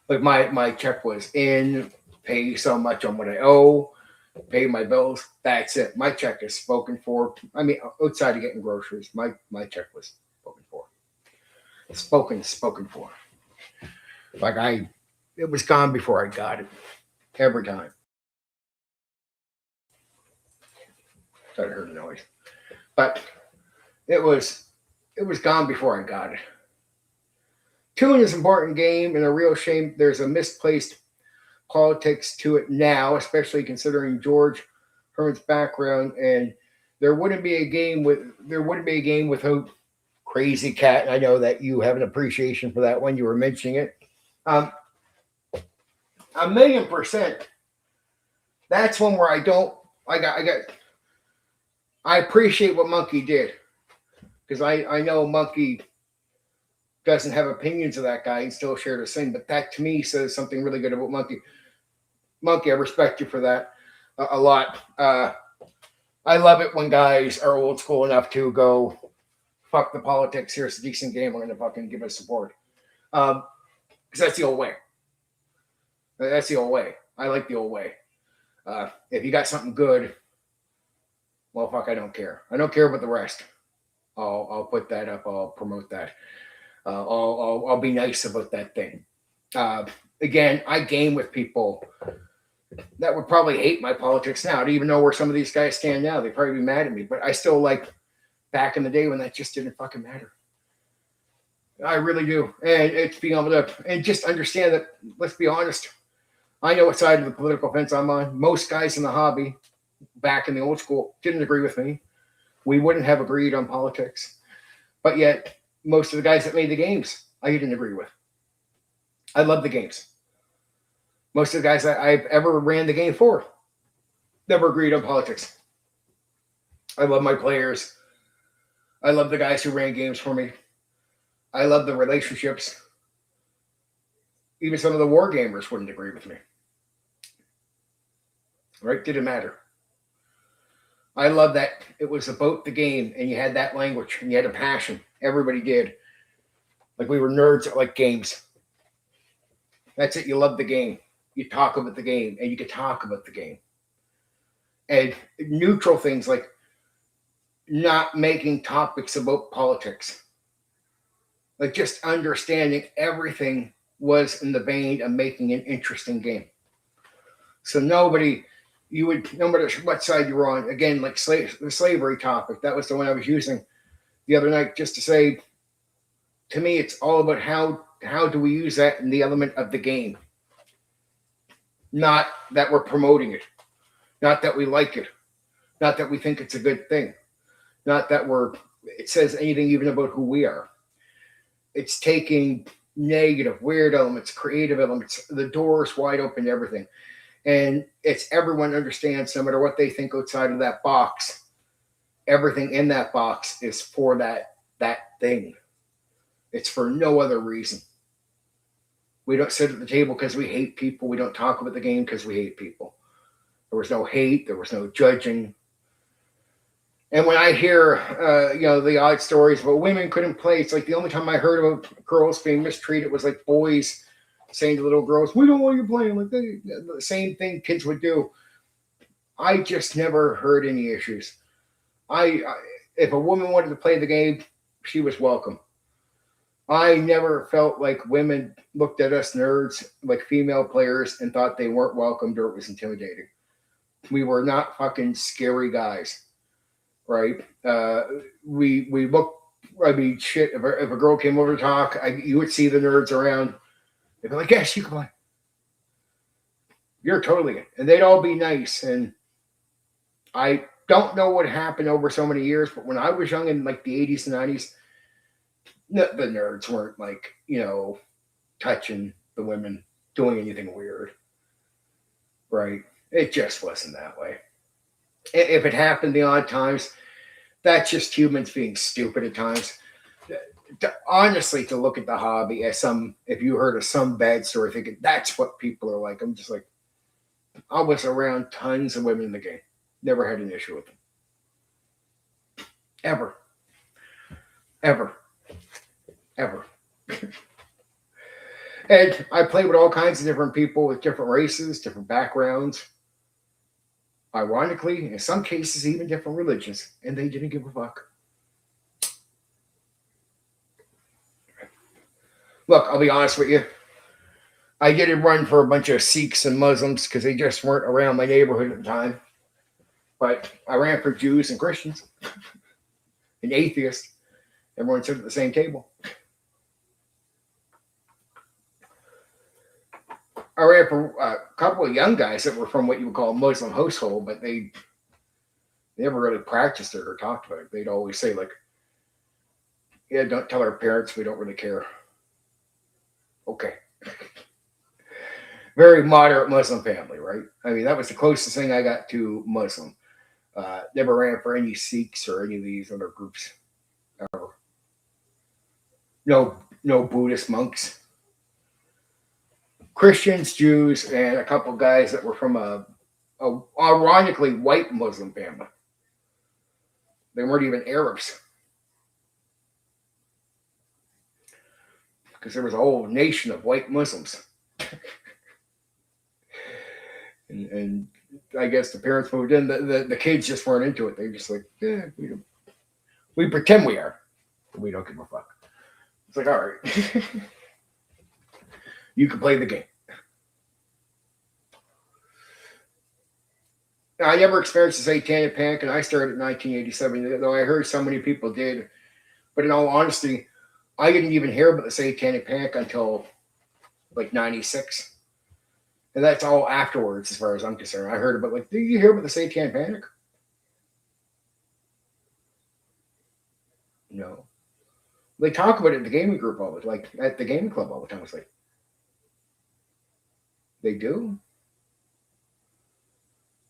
[SPEAKER 1] Like my check was in, pay so much on what I owe, pay my bills. That's it. My check is spoken for. I mean, outside of getting groceries, my check was spoken for. Spoken for. It was gone before I got it. Every time. I heard a noise. But it was gone before I got it. Tune is an important game, and a real shame there's a misplaced politics to it now, especially considering George Herman's background. And there wouldn't be a game without Crazy Cat. I know that you have an appreciation for that when you were mentioning it. 1,000,000%. That's one where I appreciate what Monkey did, because I know Monkey doesn't have opinions of that guy and still shared his thing, but that to me says something really good about Monkey. Monkey, I respect you for that a lot. I love it when guys are old school enough to go, fuck the politics, here's a decent game, we're going to fucking give it support. Because that's the old way. That's the old way. I like the old way. If you got something good, well, fuck, I don't care. I don't care about the rest. I'll put that up. I'll promote that. I'll be nice about that thing. Again, I game with people that would probably hate my politics now. I don't even know where some of these guys stand now. They'd probably be mad at me, but I still like back in the day when that just didn't fucking matter. I really do. And it's being able to, and just understand that, let's be honest, I know what side of the political fence I'm on. Most guys in the hobby back in the old school didn't agree with me. We wouldn't have agreed on politics. But yet, most of the guys that made the games, I didn't agree with. I love the games. Most of the guys that I've ever ran the game for never agreed on politics. I love my players. I love the guys who ran games for me. I love the relationships. Even some of the war gamers wouldn't agree with me. Right? Didn't matter. I love that it was about the game and you had that language and you had a passion. Everybody did. Like we were nerds that like games. That's it. You love the game. You talk about the game and you could talk about the game. And neutral things like not making topics about politics. Like just understanding everything was in the vein of making an interesting game. So no matter what side you were on, again, like the slavery topic, that was the one I was using the other night just to say, to me, it's all about how do we use that in the element of the game? Not that we're promoting it. Not that we like it. Not that we think it's a good thing. Not that it says anything even about who we are. It's taking negative, weird elements, creative elements, the doors wide open to everything. And it's everyone understands, no matter what they think outside of that box, everything in that box is for that thing. It's for no other reason. We don't sit at the table because we hate people. We don't talk about the game because we hate people. There was no hate. There was no judging. And when I hear, the odd stories about women couldn't play, it's like the only time I heard about girls being mistreated was like boys saying to little girls, "We don't want you playing." Like the same thing kids would do. I just never heard any issues. If a woman wanted to play the game, she was welcome. I never felt like women looked at us nerds like female players and thought they weren't welcomed or it was intimidating. We were not fucking scary guys, right? We looked. I mean, shit. If a girl came over to talk, you would see the nerds around. They'd be like, "Yes, you can play. You're totally good." And they'd all be nice. And I don't know what happened over so many years, but when I was young in like the 80s and 90s, the nerds weren't like, touching the women, doing anything weird, right? It just wasn't that way. If it happened the odd times, that's just humans being stupid at times. Honestly, to look at the hobby as if you heard of some bad story, thinking that's what people are like, I'm just like, I was around tons of women in the game. Never had an issue with them. Ever. Ever. Ever. And I played with all kinds of different people with different races, different backgrounds. Ironically, in some cases, even different religions. And they didn't give a fuck. Look, I'll be honest with you. I didn't run for a bunch of Sikhs and Muslims because they just weren't around my neighborhood at the time. But I ran for Jews and Christians and atheists. Everyone sat at the same table. I ran for a couple of young guys that were from what you would call a Muslim household, but they never really practiced it or talked about it. They'd always say, like, yeah, don't tell our parents, we don't really care. Okay. Very moderate Muslim family, right? I mean, that was the closest thing I got to Muslim. Never ran for any Sikhs or any of these other groups ever. No Buddhist monks. Christians, Jews, and a couple guys that were from a ironically white Muslim family. They weren't even Arabs. Because there was a whole nation of white Muslims. and I guess the parents moved in. The kids just weren't into it. They were just like, yeah, we pretend we are. But we don't give a fuck. It's like, all right. You can play the game. Now, I never experienced the satanic panic, and I started in 1987, though I heard so many people did. But in all honesty, I didn't even hear about the satanic panic until like 96. And that's all afterwards, as far as I'm concerned. I heard about, like, did you hear about the satanic panic? No. They talk about it in the gaming group all the time, like at the gaming club all the time. It's like, they do?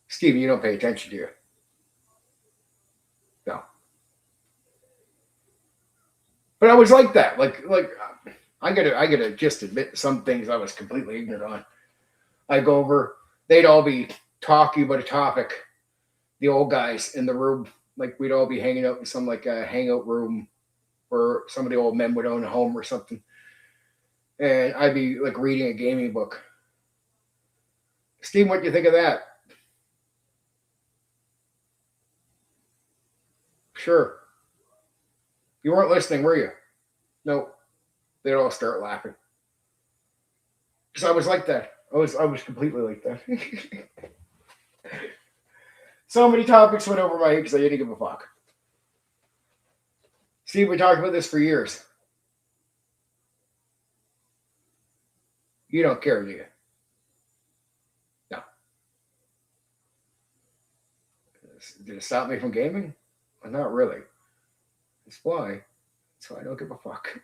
[SPEAKER 1] Steven, you don't pay attention, do you? No. But I was like that. Like I gotta just admit some things I was completely ignorant on. I go over, they'd all be talking about a topic. The old guys in the room, like we'd all be hanging out in some like a hangout room where some of the old men would own a home or something. And I'd be like reading a gaming book. Steve, what do you think of that? Sure. You weren't listening, were you? No. They'd all start laughing. Because I was like that. I was completely like that. So many topics went over my head because I didn't give a fuck. Steve, we talked about this for years. You don't care, do you? No. Did it stop me from gaming? Well, not really. That's why. So I don't give a fuck.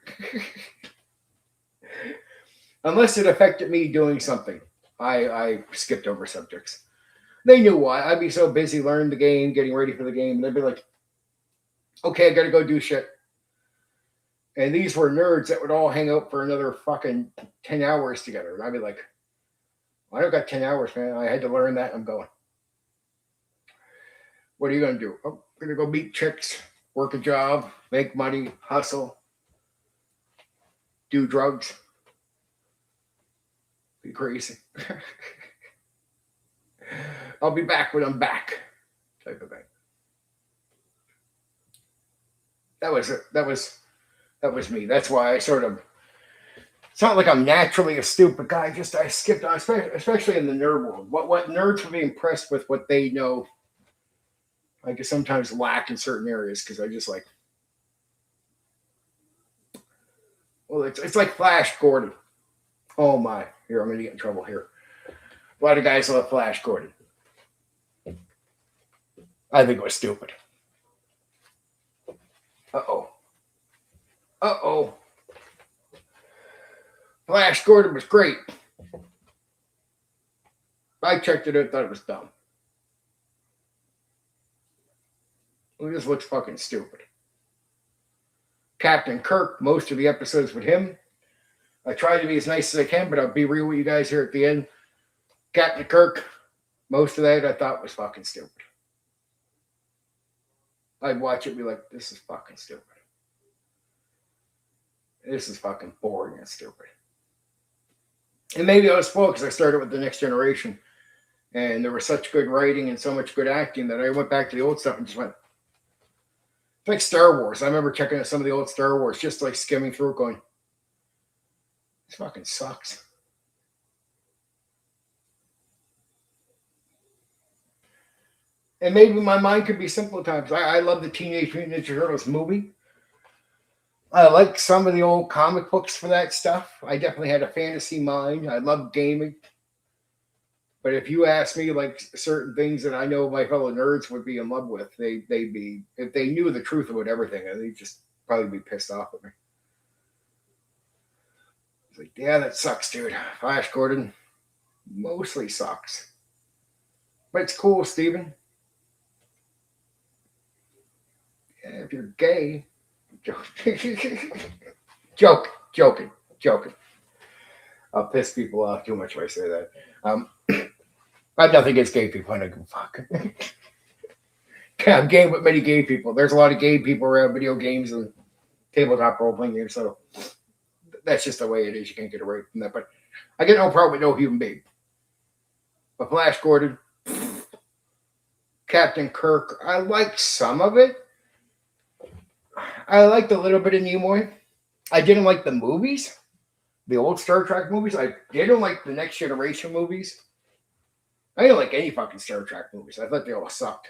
[SPEAKER 1] Unless it affected me doing something. I skipped over subjects. They knew why. I'd be so busy learning the game, getting ready for the game. They'd be like, okay, I gotta go do shit. And these were nerds that would all hang out for another fucking 10 hours together. And I'd be like, well, I don't got 10 hours, man. I had to learn that. I'm going. What are you going to do? Oh, I'm going to go meet chicks, work a job, make money, hustle, do drugs. Be crazy. I'll be back when I'm back. Type of thing. That was it. That was me. That's why I sort of. It's not like I'm naturally a stupid guy. Just I skipped on, especially in the nerd world. What nerds will be impressed with what they know. I can sometimes lack in certain areas because I just like. Well, it's like Flash Gordon. Oh my! Here, I'm gonna get in trouble here. A lot of guys love Flash Gordon. I think it was stupid. Uh-oh. Uh-oh. Flash Gordon was great. I checked it out, thought it was dumb. It just looks fucking stupid. Captain Kirk, most of the episodes with him. I try to be as nice as I can, but I'll be real with you guys here at the end. Captain Kirk, most of that I thought was fucking stupid. I'd watch it and be like, this is fucking stupid. This is fucking boring and stupid. And maybe I was spoiled because I started with The Next Generation. And there was such good writing and so much good acting that I went back to the old stuff and just went, it's like Star Wars. I remember checking out some of the old Star Wars, just like skimming through it going, this fucking sucks. And maybe my mind could be simple at times. I love the Teenage Mutant Ninja Turtles movie. I like some of the old comic books for that stuff. I definitely had a fantasy mind. I love gaming. But if you ask me, like certain things that I know my fellow nerds would be in love with, they'd be, if they knew the truth about everything, they'd just probably be pissed off at me. It's like, yeah, that sucks, dude. Flash Gordon mostly sucks. But it's cool, Steven. Yeah, if you're gay, joking. I'll piss people off too much if I say that. I have nothing against gay people. I don't give a fuck. I'm gay with many gay people. There's a lot of gay people around video games and tabletop role-playing games, so that's just the way it is. You can't get away from that. But I get no problem with no human being. But Flash Gordon, Captain Kirk, I like some of it. I liked a little bit of Nimoy. I didn't like the movies, the old Star Trek movies. I didn't like the Next Generation movies. I didn't like any fucking Star Trek movies. I thought they all sucked.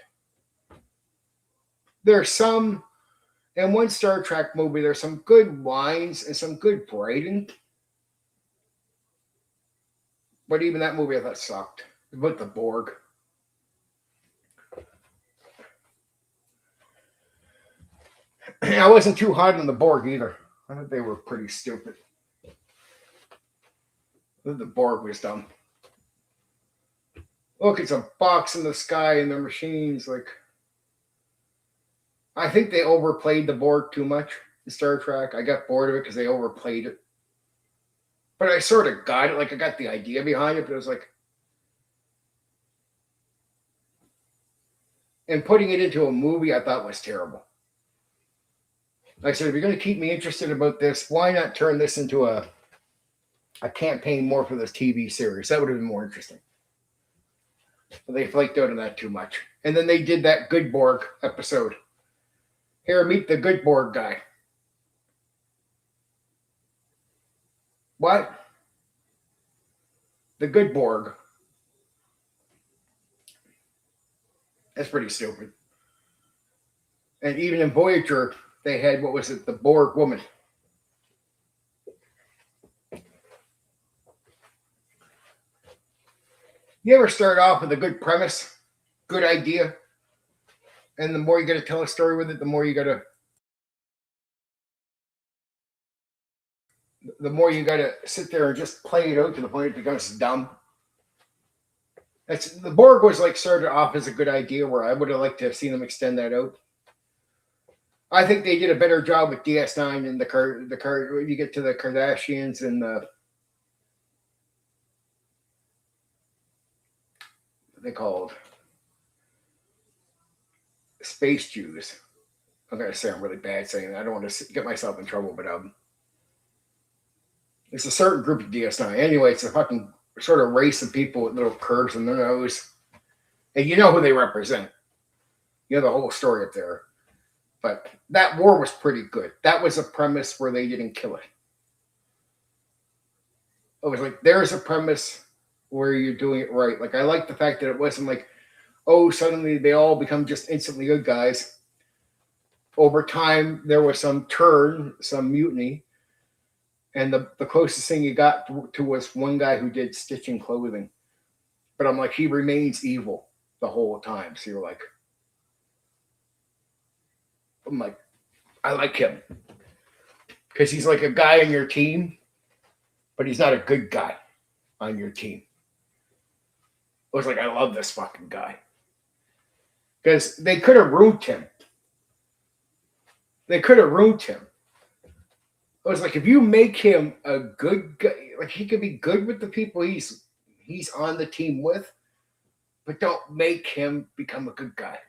[SPEAKER 1] There's some, in one Star Trek movie, there's some good lines and some good writing. But even that movie I thought sucked. About the Borg. I wasn't too hot on the Borg either. I thought they were pretty stupid. The Borg was dumb. Look, it's a box in the sky and the machines. Like, I think they overplayed the Borg too much in Star Trek. I got bored of it because they overplayed it. But I sort of got it. Like, I got the idea behind it, but it was like, and putting it into a movie, I thought was terrible. Like I said, if you're going to keep me interested about this, why not turn this into a campaign more for this TV series? That would have been more interesting. But they flaked out on that too much. And then they did that Good Borg episode. Here, meet the Good Borg guy. What? The Good Borg. That's pretty stupid. And even in Voyager, they had, what was it, the Borg woman. You ever start off with a good premise, good idea, and the more you got to tell a story with it, the more you got to sit there and just play it out to the point it becomes dumb. The Borg was like started off as a good idea where I would have liked to have seen them extend that out. I think they did a better job with DS9 and the you get to the Kardashians and the what they called space Jews. I'm gonna say I'm really bad saying that. I don't want to get myself in trouble, but it's a certain group of DS9. Anyway, it's a fucking sort of race of people with little curves in their nose, and you know who they represent. You know the whole story up there. But that war was pretty good. That was a premise where they didn't kill it. It was like, there's a premise where you're doing it right. Like, I like the fact that it wasn't like, oh, suddenly they all become just instantly good guys. Over time, there was some turn, some mutiny. And the closest thing you got to was one guy who did stitching clothing. But I'm like, he remains evil the whole time. So you're like, I'm like, I like him. Because he's like a guy on your team, but he's not a good guy on your team. I was like, I love this fucking guy. Because they could have ruined him. They could have ruined him. I was like, if you make him a good guy, like he could be good with the people he's on the team with, but don't make him become a good guy.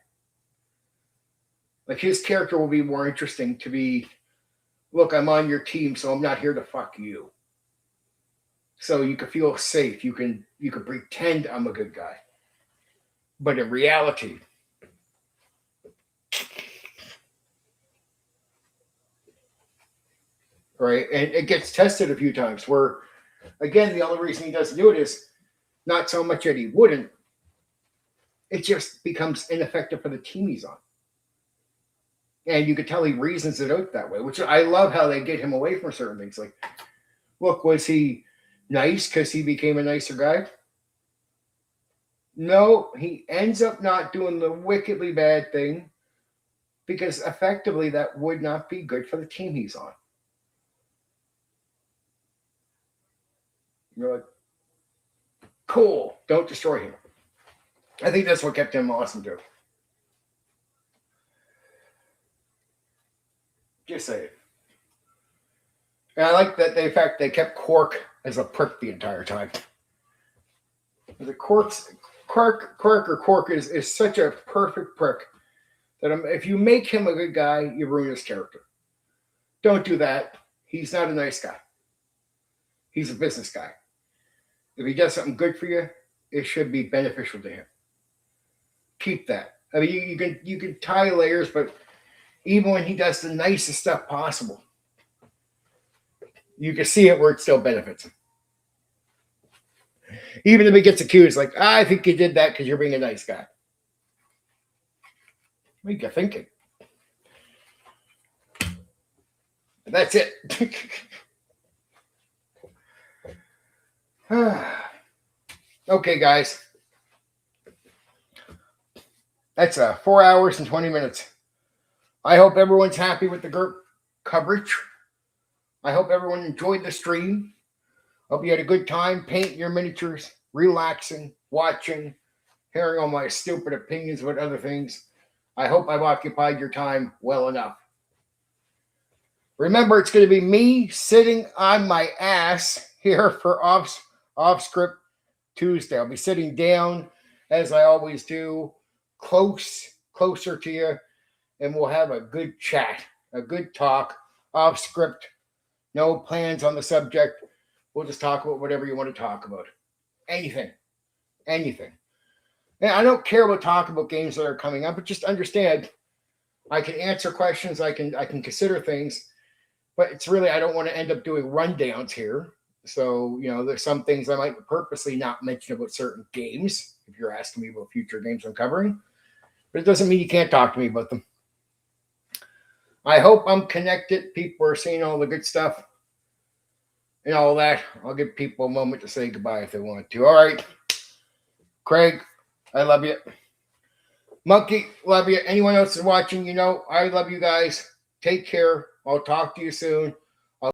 [SPEAKER 1] Like his character will be more interesting to be, look, I'm on your team, so I'm not here to fuck you. So you can feel safe. You can pretend I'm a good guy. But in reality, right? And it gets tested a few times where, again, the only reason he doesn't do it is not so much that he wouldn't. It just becomes ineffective for the team he's on. And you could tell he reasons it out that way, which I love how they get him away from certain things. Like, look, was he nice because he became a nicer guy? No, he ends up not doing the wickedly bad thing because effectively that would not be good for the team he's on. You're like, cool, don't destroy him. I think that's what kept him awesome too. Just say it. And I like that they kept Quark as a prick the entire time. The Quark is such a perfect prick that if you make him a good guy, you ruin his character. Don't do that. He's not a nice guy. He's a business guy. If he does something good for you, it should be beneficial to him. Keep that. I mean, you can tie layers, but even when he does the nicest stuff possible, you can see it where it still benefits him. Even if he gets accused, like, I think you did that because you're being a nice guy. What are you thinking? That's it. Okay, guys. That's 4 hours and 20 minutes. I hope everyone's happy with the Gurp coverage. I hope everyone enjoyed the stream. Hope you had a good time painting your miniatures, relaxing, watching, hearing all my stupid opinions about other things. I hope I've occupied your time well enough. Remember, it's going to be me sitting on my ass here for off script Tuesday. I'll be sitting down as I always do, closer to you, and we'll have a good chat, a good talk, off script. No plans on the subject. We'll just talk about whatever you want to talk about. Anything. And I don't care about talking about games that are coming up, but just understand I can answer questions, I can consider things, but it's really, I don't want to end up doing rundowns here. So, there's some things I might purposely not mention about certain games if you're asking me about future games I'm covering, but it doesn't mean you can't talk to me about them. I hope I'm connected. People are seeing all the good stuff and all that. I'll give people a moment to say goodbye if they want to. All right. Craig, I love you. Monkey, love you. Anyone else is watching, I love you guys. Take care. I'll talk to you soon.